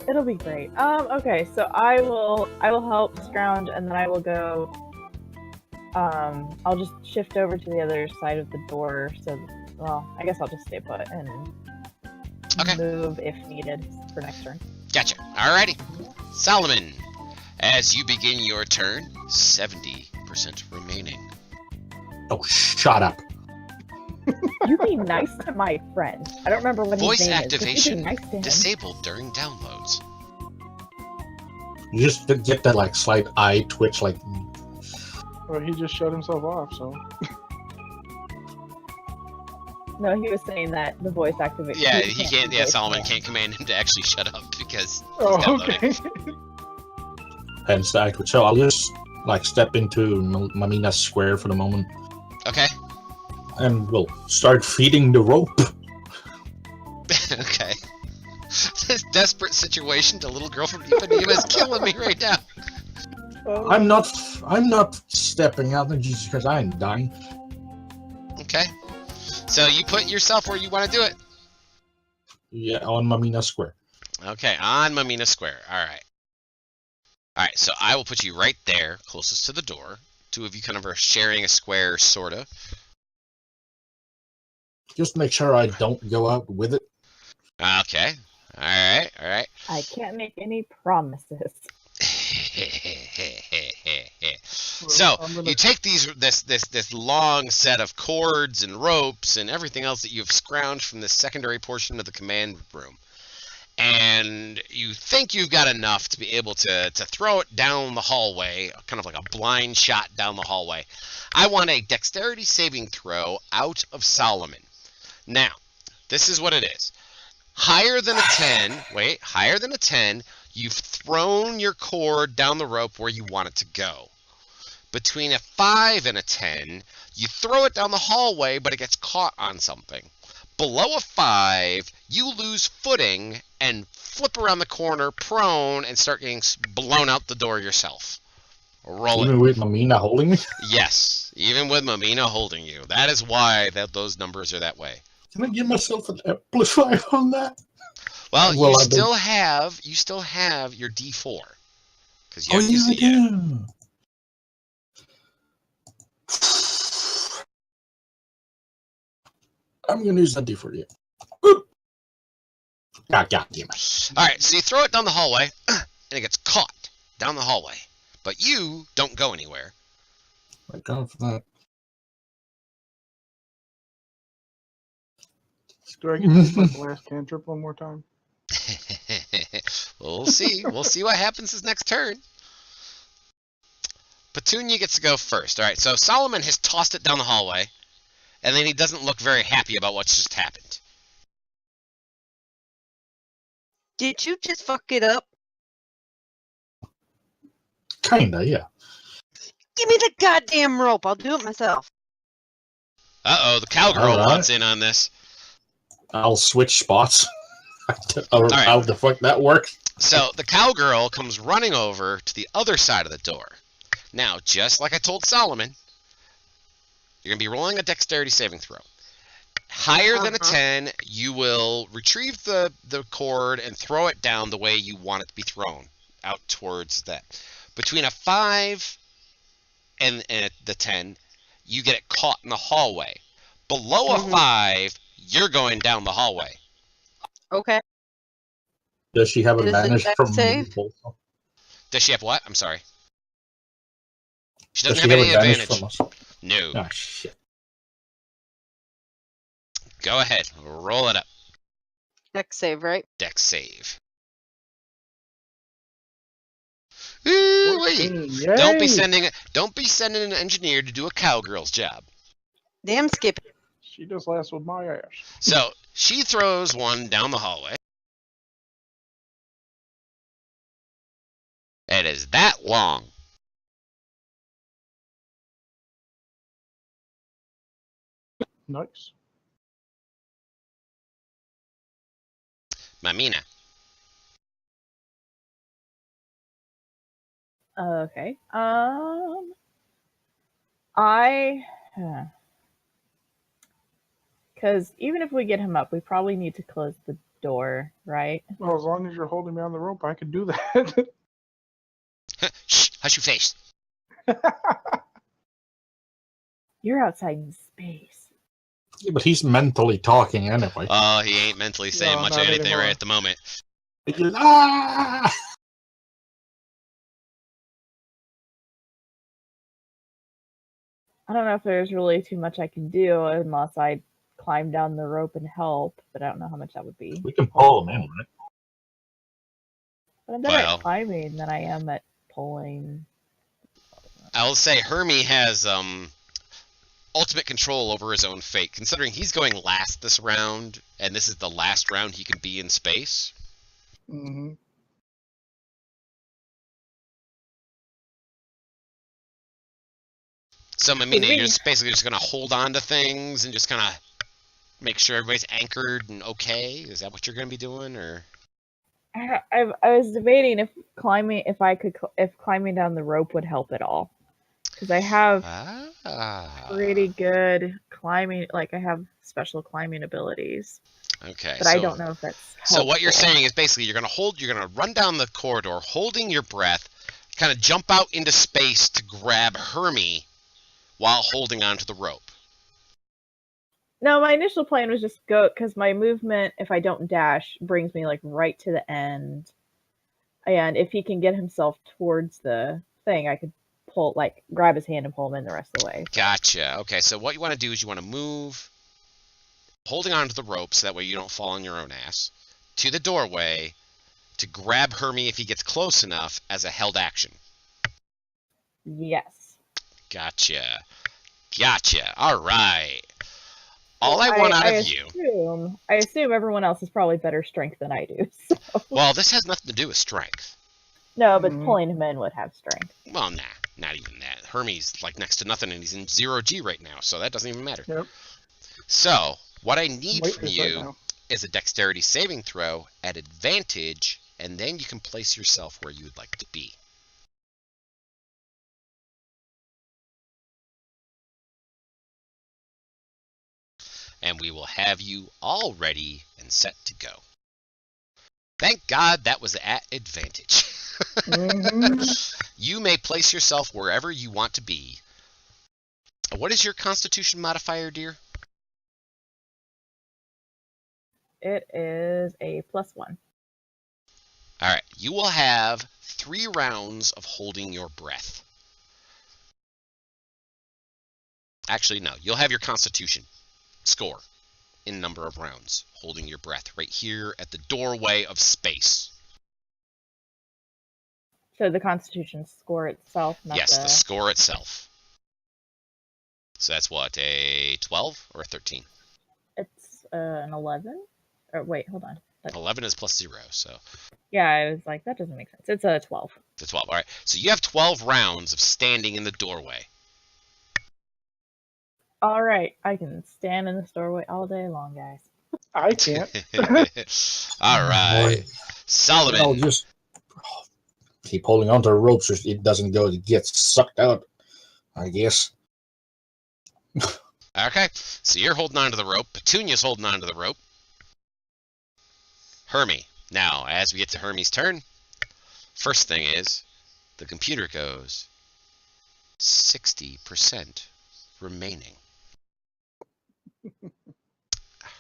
It'll be great. Okay, so I will help scrounge, and then I will go. I'll just shift over to the other side of the door. So, well, I guess I'll just stay put and Okay. move if needed for next turn. Gotcha. Alrighty. Solomon, as you begin your turn, 70% remaining. oh, shut up. You be nice to my friend. I don't remember what Voice his name activation is. But you be nice to him. disabled during downloads. You just get that like slight eye twitch, like Well, he just shut himself off, so. No, he was saying that the voice activation. Yeah, he can't. Yeah, voice Solomon command. can't command him to actually shut up because he's Oh, downloading. okay. hence the eye twitch. So I'll just like step into Mamina's square for the moment, Okay. and we'll start feeding the rope. Okay. This desperate situation to little girl from Ipanema is killing me right now. I'm not stepping out just because I ain't dying. Okay. So you put yourself where you want to do it. Yeah, on Mamina square. Okay, on Mamina Square. Alright. Alright, so I will put you right there, closest to the door. Two of you kind of are sharing a square, sorta. Just make sure I don't go out with it. Okay. Alright, alright. I can't make any promises. So I'm gonna- you take this long set of cords and ropes and everything else that you've scrounged from the secondary portion of the command room, and you think you've got enough to be able to throw it down the hallway, kind of like a blind shot down the hallway. I want a dexterity saving throw out of Solomon. Now, this is what it is. Higher than a 10, wait, higher than a 10, you've thrown your cord down the rope where you want it to go. Between a 5 and a 10, you throw it down the hallway, but it gets caught on something. Below a 5, you lose footing and flip around the corner prone and start getting blown out the door yourself. Roll it. Even with Mamina holding me. Yes, even with Mamina holding you. That is why those numbers are that way. Can I give myself an amplifier on that? Well, Well, you I still have your D4 because you Oh have to yeah, use I it. Yeah. do. I'm gonna use that D for you. God damn it. All right, so you throw it down the hallway, and it gets caught down the hallway, but you don't go anywhere. My God, for that. Do I get to use my blast cantrip one more time? We'll see. We'll see what happens his next turn. Petunia gets to go first. All right, so Solomon has tossed it down the hallway, and then he doesn't look very happy about what's just happened. Did you just fuck it up? Kinda, yeah. Give me the goddamn rope. I'll do it myself. Uh-oh, the cowgirl All right. wants in on this. I'll switch spots. Or right. how the fuck that works. So the cowgirl comes running over to the other side of the door. Now, just like I told Solomon, you're going to be rolling a dexterity saving throw. Higher than a 10, you will retrieve the cord and throw it down the way you want it to be thrown, out towards that. Between a 5 and the 10, you get it caught in the hallway. Below a 5, you're going down the hallway. Okay. Does she have Is it advantage dex from save? both? Does she have what? I'm sorry. She Does doesn't she have have any advantage advantage. from us? No. Oh, shit. Go ahead. Roll it up. Dex save, right? Dex save. Ooh, wait. 14, yay! Don't be sending an engineer to do a cowgirl's job. Damn, Skip. She just laughs with my ass. So she throws one down the hallway. It is that long. Nice. Mamina. Okay. Because even if we get him up, we probably need to close the door, right? Well, as long as you're holding me on the rope, I could do that. Shh, hush your face. You're outside in space. Yeah, but he's mentally talking anyway. Oh, he ain't mentally saying No, much of not anything anymore. right at the moment. Ah! I don't know if there's really too much I can do unless I climb down the rope and help, but I don't know how much that would be. We can pull him in, right? But I'm better Well. at climbing than I am at pulling. I will say Hermie has ultimate control over his own fate, considering he's going last this round, and this is the last round he can be in space. Mm-hmm. So, Mamina, you're just basically just going to hold on to things and just kind of make sure everybody's anchored and okay? Is that what you're going to be doing, or? I was debating if climbing down the rope would help at all, because I have pretty good climbing. Like I have special climbing abilities. Okay. But I don't know if that's helpful. So what you're saying is basically you're gonna run down the corridor, holding your breath, kind of jump out into space to grab Hermie while holding onto the rope. No, my initial plan was just go, because my movement, if I don't dash, brings me like right to the end. And if he can get himself towards the thing, I could grab his hand and pull him in the rest of the way. Gotcha. Okay, so what you want to do is you want to move, holding onto the rope so that way you don't fall on your own ass, to the doorway to grab Hermie if he gets close enough as a held action. Yes. Gotcha. All right. All I want out of you... I assume everyone else has probably better strength than I do. So. Well, this has nothing to do with strength. No, but pulling him in would have strength. Well, nah, not even that. Hermie's like next to nothing, and he's in 0G right now, so that doesn't even matter. Yep. So, what I need from you right is a dexterity saving throw at advantage, and then you can place yourself where you would like to be. And we will have you all ready and set to go. Thank God that was at advantage. You may place yourself wherever you want to be. What is your Constitution modifier, dear? It is a +1. All right. You will have 3 rounds of holding your breath. Actually, no. You'll have your Constitution score. in number of rounds, holding your breath right here at the doorway of space. So the Constitution score itself, not Yes, the score itself. So that's what, a 12 or a 13? It's an 11. Or wait, hold on. 11 is plus 0, so. Yeah, I was like, that doesn't make sense. It's a 12. It's a 12. All right. So you have 12 rounds of standing in the doorway. All right, I can stand in this doorway all day long, guys. I can't. All right. Boy. Solomon. I'll just keep holding onto the rope so it doesn't go to get sucked out, I guess. Okay. So you're holding onto the rope. Petunia's holding onto the rope. Hermie. Now, as we get to Hermie's turn, first thing is the computer goes 60% remaining.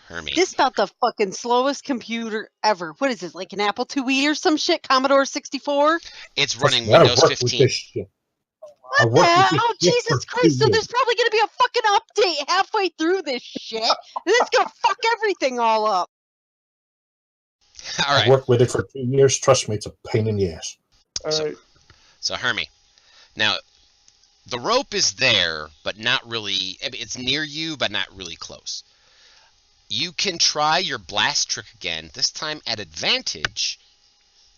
Hermie. This about the fucking slowest computer ever. What is it, like an Apple IIe or some shit? Commodore 64? It's running I Windows work with 15. this shit. I What worked the with hell? this shit Jesus for Christ, 2 so years. there's probably going to be a fucking update halfway through this shit. And it's going to fuck everything all up. All I right. worked with it for 2 years. Trust me, it's a pain in the ass. All right. So Hermie. Now, the rope is there, but not really. I mean, it's near you, but not really close. You can try your blast trick again, this time at advantage,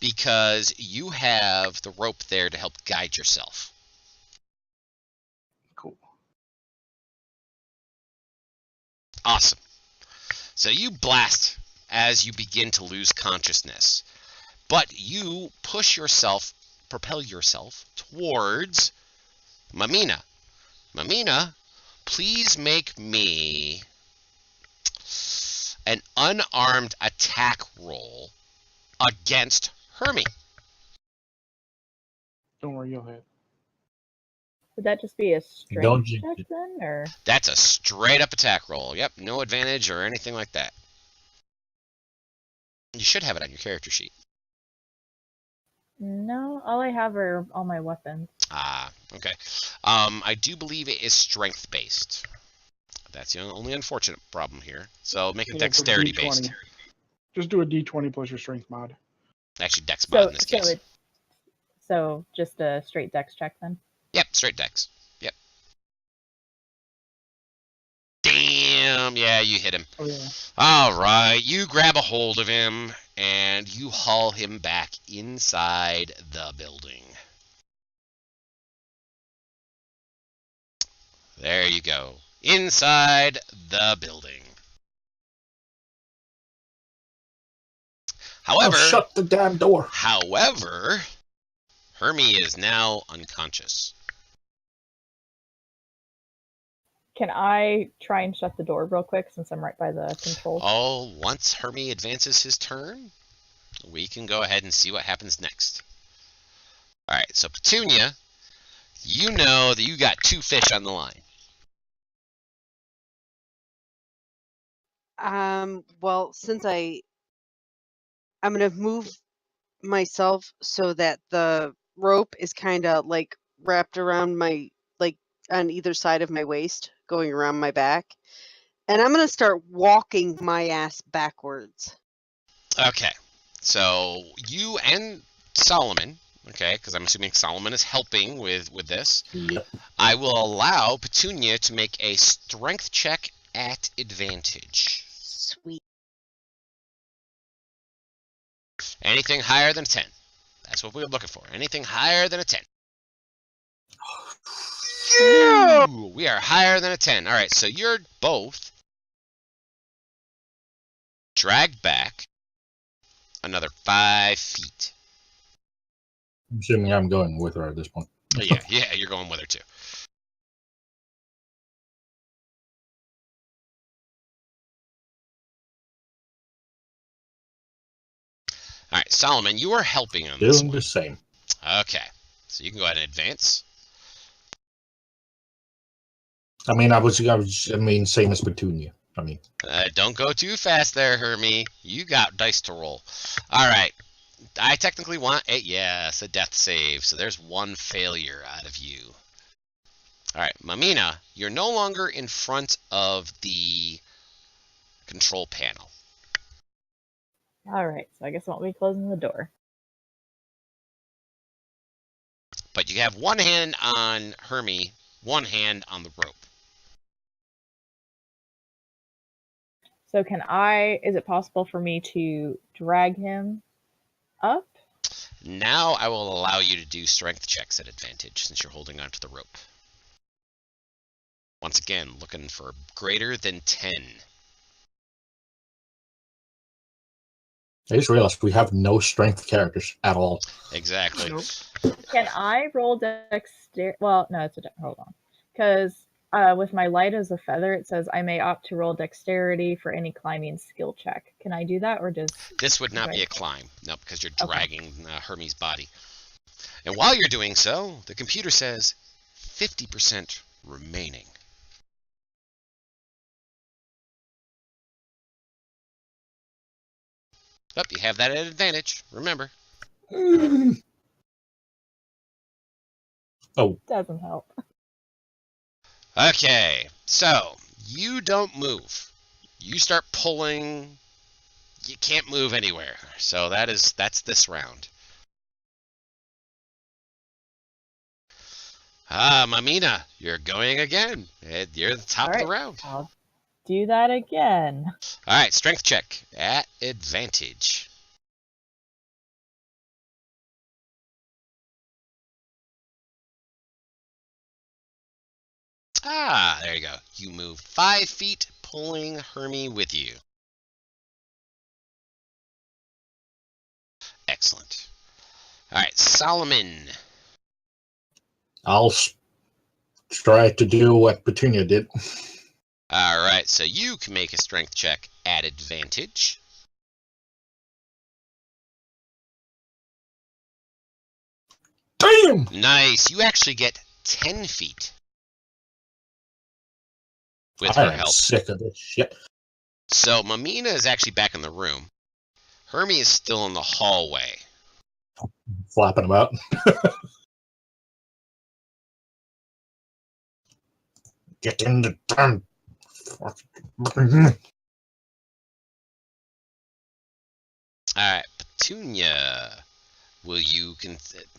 because you have the rope there to help guide yourself. Cool. Awesome. So you blast as you begin to lose consciousness, but you propel yourself towards Mamina. Mamina, please make me an unarmed attack roll against Hermie. Don't worry, you'll hit. Would that just be a Don't strength you- check then, or? That's a straight up attack roll. Yep, no advantage or anything like that. You should have it on your character sheet. No, all I have are all my weapons. Ah, okay. I do believe it is strength based. That's the only unfortunate problem here. So make it Yeah, put dexterity D20. based. Just do a D20 plus your strength mod. Actually, dex mod So, in this so case. so just a straight dex check then. Yep, straight dex. Yep. Damn, yeah, you hit him. Oh yeah. All right, you grab a hold of him and you haul him back inside the building. There you go. Inside the building. However, shut the damn door. However, Hermie is now unconscious. Can I try and shut the door real quick since I'm right by the controls? Oh, once Hermie advances his turn, we can go ahead and see what happens next. Alright, so Petunia, you know that you got 2 fish on the line. Well, since I'm going to move myself so that the rope is kind of like wrapped around my, like on either side of my waist, going around my back. And I'm going to start walking my ass backwards. Okay, so you and Solomon, okay, because I'm assuming Solomon is helping with this. Yep. I will allow Petunia to make a strength check at advantage. Sweet. Anything higher than 10. That's what we're looking for. Anything higher than a 10. Yeah! Ooh, we are higher than a 10. All right, so you're both dragged back another 5 feet. I'm assuming I'm going with her at this point. Oh, yeah, you're going with her too. All right, Solomon, you are helping on this Doing one. the same. Okay, so you can go ahead and advance. I mean, same as Petunia. I mean, Don't go too fast there, Hermie. You got dice to roll. All right, I technically want a death save, so there's 1 failure out of you. All right, Mamina, you're no longer in front of the control panel. All right, so I guess I won't be closing the door. But you have one hand on Hermie, one hand on the rope. So is it possible for me to drag him up? Now I will allow you to do strength checks at advantage since you're holding onto the rope. Once again, looking for greater than 10. I just realized we have no strength characters at all. Exactly. Nope. Can I roll dexterity? Well, no, hold on. Because with my light as a feather, it says I may opt to roll dexterity for any climbing skill check. Can I do that, or does... This would not be a climb. No, because you're dragging Hermie's body. And while you're doing so, the computer says 50% remaining. Oh, you have that at advantage, remember. Oh. Doesn't help. Okay, so you don't move. You start pulling. You can't move anywhere. So that's this round. Mamina, you're going again. You're at the top of the round. I'll do that again. All right, strength check at advantage. There you go. You move 5 feet, pulling Hermie with you. Excellent. All right, Solomon. I'll try to do what Petunia did. All right, so you can make a strength check at advantage. Damn! Nice. You actually get 10 feet. With her help. Sick of this shit. So Mamina is actually back in the room. Hermie is still in the hallway. Flapping about. Get in the damn. Alright, Petunia. Will you...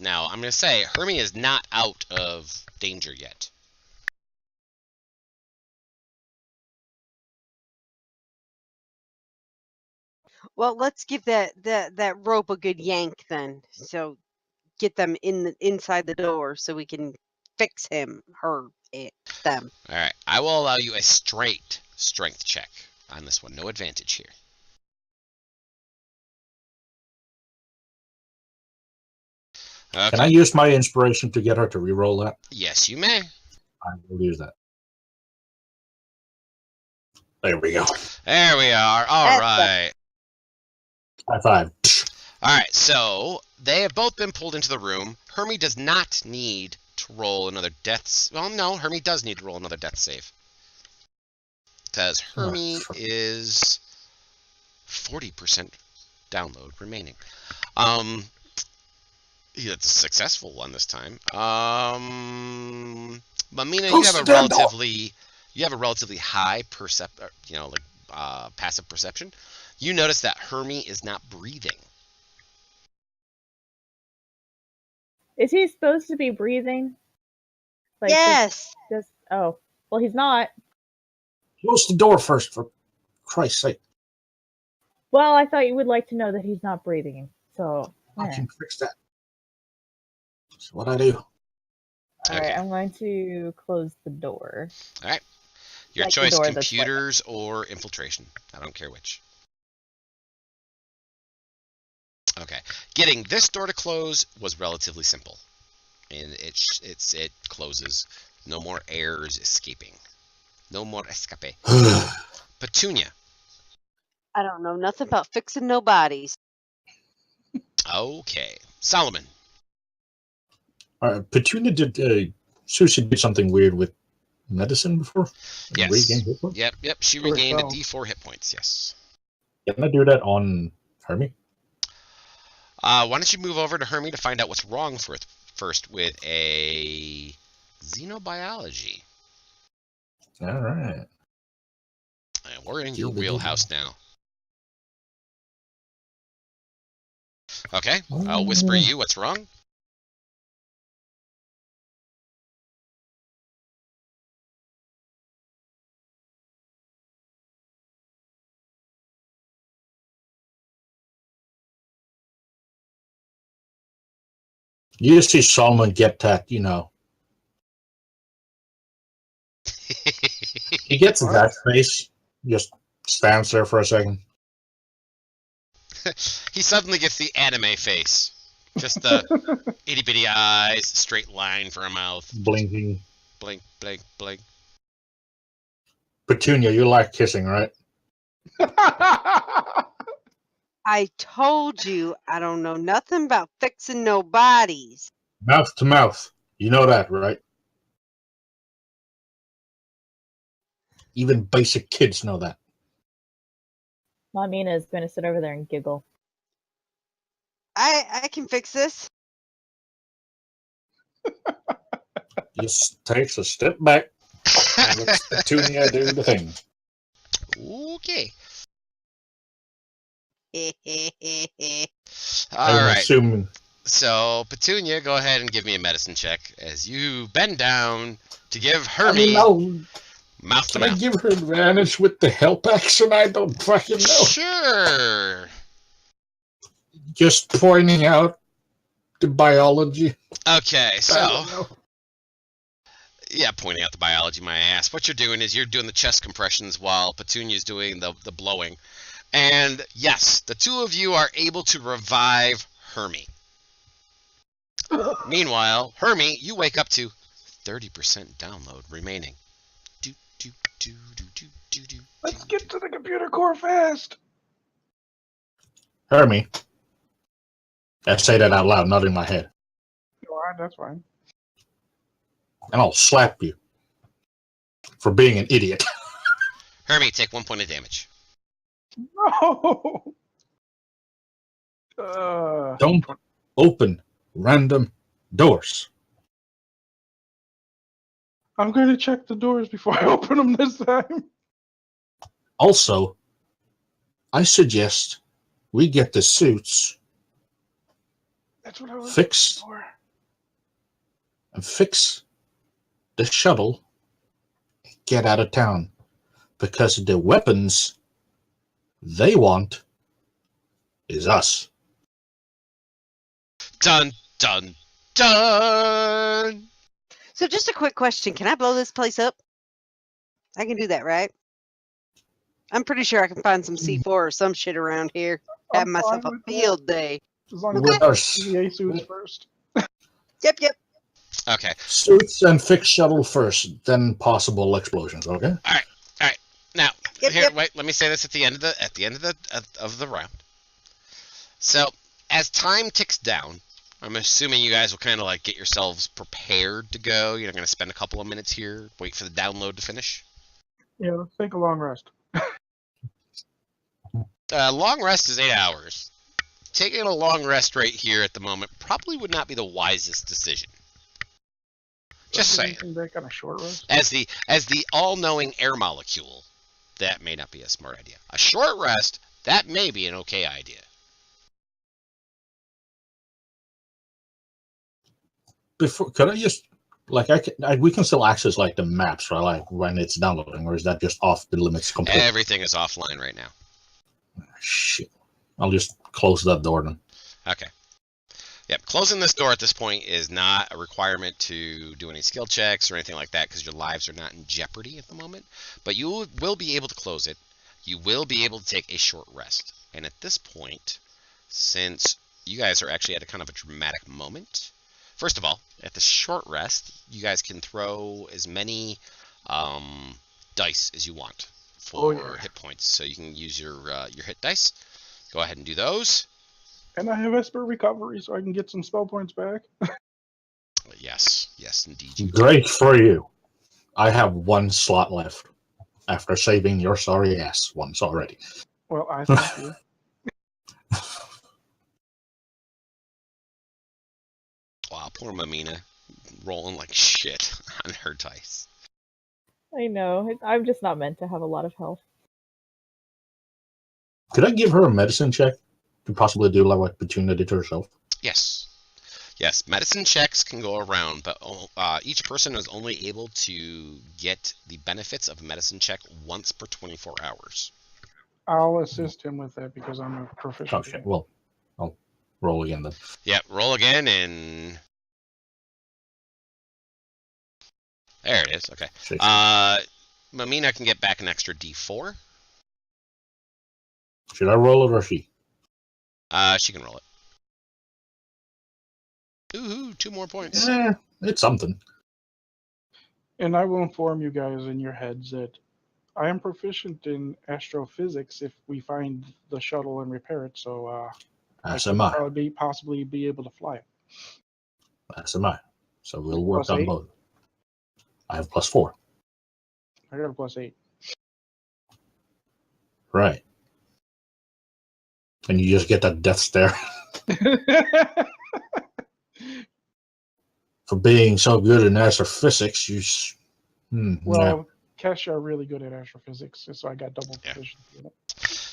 Now, I'm going to say, Hermie is not out of danger yet. Well, let's give that rope a good yank then. So get them inside the door so we can fix him, her, it, them. All right, I will allow you a straight strength check on this one. No advantage here. Okay. Can I use my inspiration to get her to re-roll that? Yes, you may. I will use that. There we go. There we are. All right. High five. All right, so they have both been pulled into the room. Hermie does not need to roll another death... Well, no, Hermie does need to roll another death save. Because Hermie is 40% download remaining. It's a successful one this time. Mamina, you have a relatively high passive perception. You notice that Hermie is not breathing. Is he supposed to be breathing? Like, yes. Oh, well, he's not. Close the door first, for Christ's sake. Well, I thought you would like to know that he's not breathing. So I can fix that. That's what I do. All right, I'm going to close the door. All right. Your choice, computers or infiltration. I don't care which. Okay. Getting this door to close was relatively simple. And it closes. No more errors escaping. No more escape. Petunia. I don't know nothing about fixing no bodies. Okay. Solomon. Petunia did... Susie did something weird with medicine before? Yes. Yep. She regained a D4 hit points, yes. Can I do that on Hermie? Why don't you move over to Hermie to find out what's wrong first with a xenobiology. All right. And We're in your wheelhouse now. Okay, I'll whisper you what's wrong. You see someone get that, he gets What? that face, just stands there for a second. He suddenly gets the anime face. Just the itty bitty eyes, straight line for a mouth. Blinking. Blink, blink, blink. Petunia, you like kissing, right? I told you I don't know nothing about fixing no bodies. Mouth to mouth. You know that, right? Even basic kids know that. Mamina is going to sit over there and giggle. I can fix this. Just takes a step back and lets Petunia do the thing. Okay. All All right. Assuming. So, Petunia, go ahead and give me a medicine check as you bend down to give Hermie mouth to Can I mouth. give her advantage with the help action? I don't fucking know. Sure. Just pointing out the biology. Okay, I so don't know. yeah, pointing out the biology, my ass. What you're doing is you're doing the chest compressions while Petunia's doing the blowing. And yes, the two of you are able to revive Hermie. Meanwhile, Hermie, you wake up to 30% download remaining. Do, do, do, do, do, do, do, Let's get to the computer core fast. Hermie. I say that out loud, not in my head. All right, that's fine. And I'll slap you for being an idiot. Hermie, take 1 point of damage. No. Don't open random doors. I'm going to check the doors before I open them this time. Also, I suggest we get the suits That's what I was fixed for. and fix the shuttle and get out of town. Because the weapons they want is us. Dun, dun, dun! So just a quick question. Can I blow this place up? I can do that, right? I'm pretty sure I can find some C4 or some shit around here. Have I'm myself fine a with that. field day. As long as With I our CVA suits first. Yep. Okay. suits and fix shuttle first, then possible explosions. Okay. Now, Yep, here, yep. wait. Let me say this at the end of the round. So, as time ticks down, I'm assuming you guys will kind of like get yourselves prepared to go. You're going to spend a couple of minutes here, wait for the download to finish. Yeah, let's take a long rest. Long rest is 8 hours. Taking a long rest right here at the moment probably would not be the wisest decision. Just saying. Anything back on a short rest? As the all-knowing air molecule, that may not be a smart idea. A short rest, that may be an okay idea. Before, could I just we can still access like the maps, right? Like when it's downloading, or is that just off the limits completely? Everything is offline right now. Shit. I'll just close that door then. Okay. Yep, closing this door at this point is not a requirement to do any skill checks or anything like that because your lives are not in jeopardy at the moment. But you will be able to close it. You will be able to take a short rest. And at this point, since you guys are actually at a kind of a dramatic moment, first of all, at the short rest, you guys can throw as many dice as you want for hit points. So you can use your hit dice. Go ahead and do those. And I have Esper recovery, so I can get some spell points back. Yes, indeed. You Great for you. I have one slot left after saving your sorry ass once already. Well, I thank you. Wow, poor Mamina, rolling like shit on her dice. I know. I'm just not meant to have a lot of health. Could I give her a medicine check to possibly do like between the to herself? Yes. Yes, medicine checks can go around, but each person is only able to get the benefits of a medicine check once per 24 hours. I'll assist him with that because I'm a Oh proficient. shit. Well, I'll roll again then. Yeah, roll again, and there it is. Okay. Mamina can get back an extra D4. Should I roll it or she? She can roll it. Ooh, 2 more points. It's something. And I will inform you guys in your heads that I am proficient in astrophysics if we find the shuttle and repair it, so As I am could I. probably possibly be able to fly it. As am I. So we'll work Plus on 8? both. I have +4. I got a +8. Right. And you just get that death stare for being so good in astrophysics. Well, Kesha are really good at astrophysics, so I got double proficiency in it.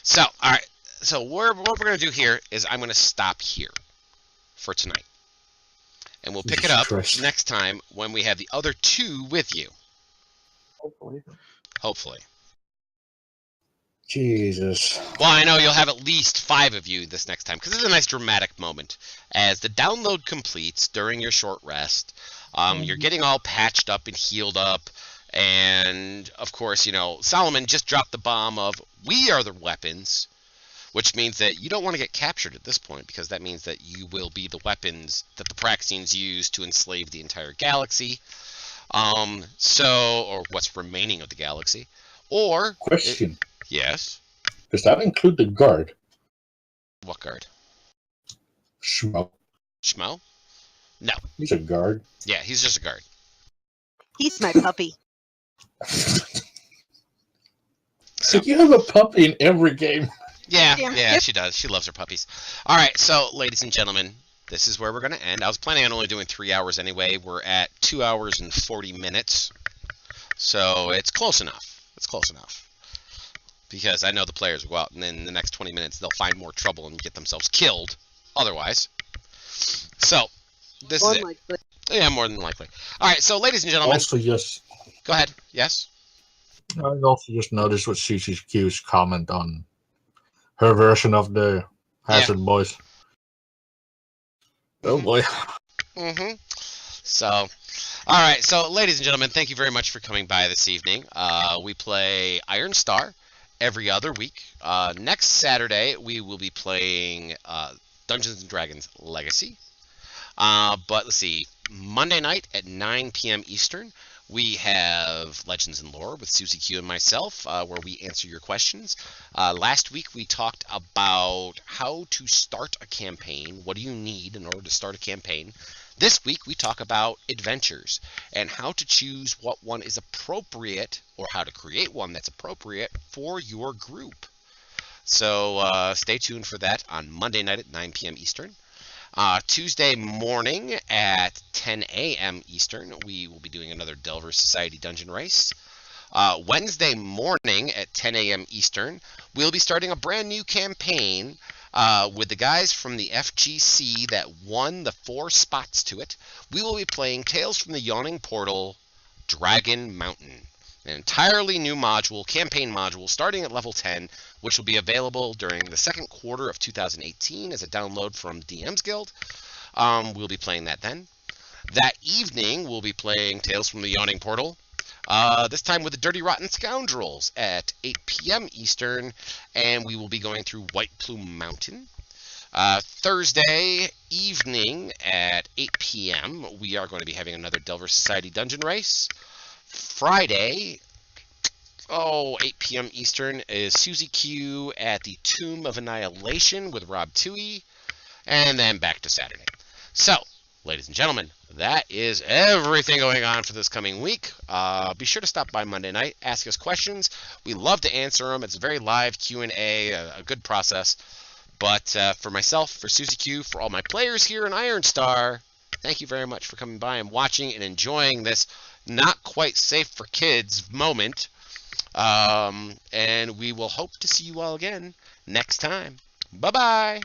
So, all right. So what we're going to do here is I'm going to stop here for tonight. And we'll pick it up next time when we have the other 2 with you. Hopefully. Jesus. Well, I know you'll have at least 5 of you this next time, because this is a nice dramatic moment. As the download completes during your short rest, you're getting all patched up and healed up, and, of course, Solomon just dropped the bomb of, we are the weapons, which means that you don't want to get captured at this point, because that means that you will be the weapons that the Praxians use to enslave the entire galaxy, or what's remaining of the galaxy, or... Question. Yes? Does that include the guard? What guard? Schmo. Schmo? No. He's a guard. Yeah, he's just a guard. He's my puppy. So you have a puppy in every game. Yeah, she does. She loves her puppies. All right, so, ladies and gentlemen, this is where we're going to end. I was planning on only doing 3 hours anyway. We're at 2 hours and 40 minutes. So it's close enough. It's close enough. Because I know the players will go out, and then in the next 20 minutes, they'll find more trouble and get themselves killed otherwise. So, this is it. Yeah, more than likely. All right, so, ladies and gentlemen. Also, yes. Go ahead. Yes? I also just noticed what CCQ's comment on her version of the Hazard Boys. Oh, boy. So, all right. So, ladies and gentlemen, thank you very much for coming by this evening. We play Iron Star every other week. Next Saturday, we will be playing Dungeons & Dragons Legacy. But let's see. Monday night at 9 p.m. Eastern, we have Legends and Lore with Susie Q and myself, where we answer your questions. Last week, we talked about how to start a campaign. What do you need in order to start a campaign? This week, we talk about adventures and how to choose what one is appropriate, or how to create one that's appropriate for your group. So stay tuned for that on Monday night at 9 p.m. Eastern. Tuesday morning at 10 a.m. Eastern, we will be doing another Delver Society Dungeon Race. Wednesday morning at 10 a.m. Eastern, we'll be starting a brand new campaign with the guys from the FGC that won the 4 spots to it. We will be playing Tales from the Yawning Portal, Dragon Mountain. An entirely new module, campaign module, starting at level 10, which will be available during the second quarter of 2018 as a download from DM's Guild. We'll be playing that then. That evening, we'll be playing Tales from the Yawning Portal, this time with the Dirty Rotten Scoundrels at 8 p.m. Eastern, and we will be going through White Plume Mountain. Thursday evening at 8 p.m., we are going to be having another Delver Society Dungeon Race. Friday, 8 p.m. Eastern, is Susie Q at the Tomb of Annihilation with Rob Toohey, and then back to Saturday. So, ladies and gentlemen, that is everything going on for this coming week. Be sure to stop by Monday night, ask us questions. We love to answer them. It's a very live Q&A, a good process. But for myself, for Susie Q, for all my players here in Iron Star, thank you very much for coming by and watching and enjoying this not quite safe for kids moment. And we will hope to see you all again next time. Bye bye.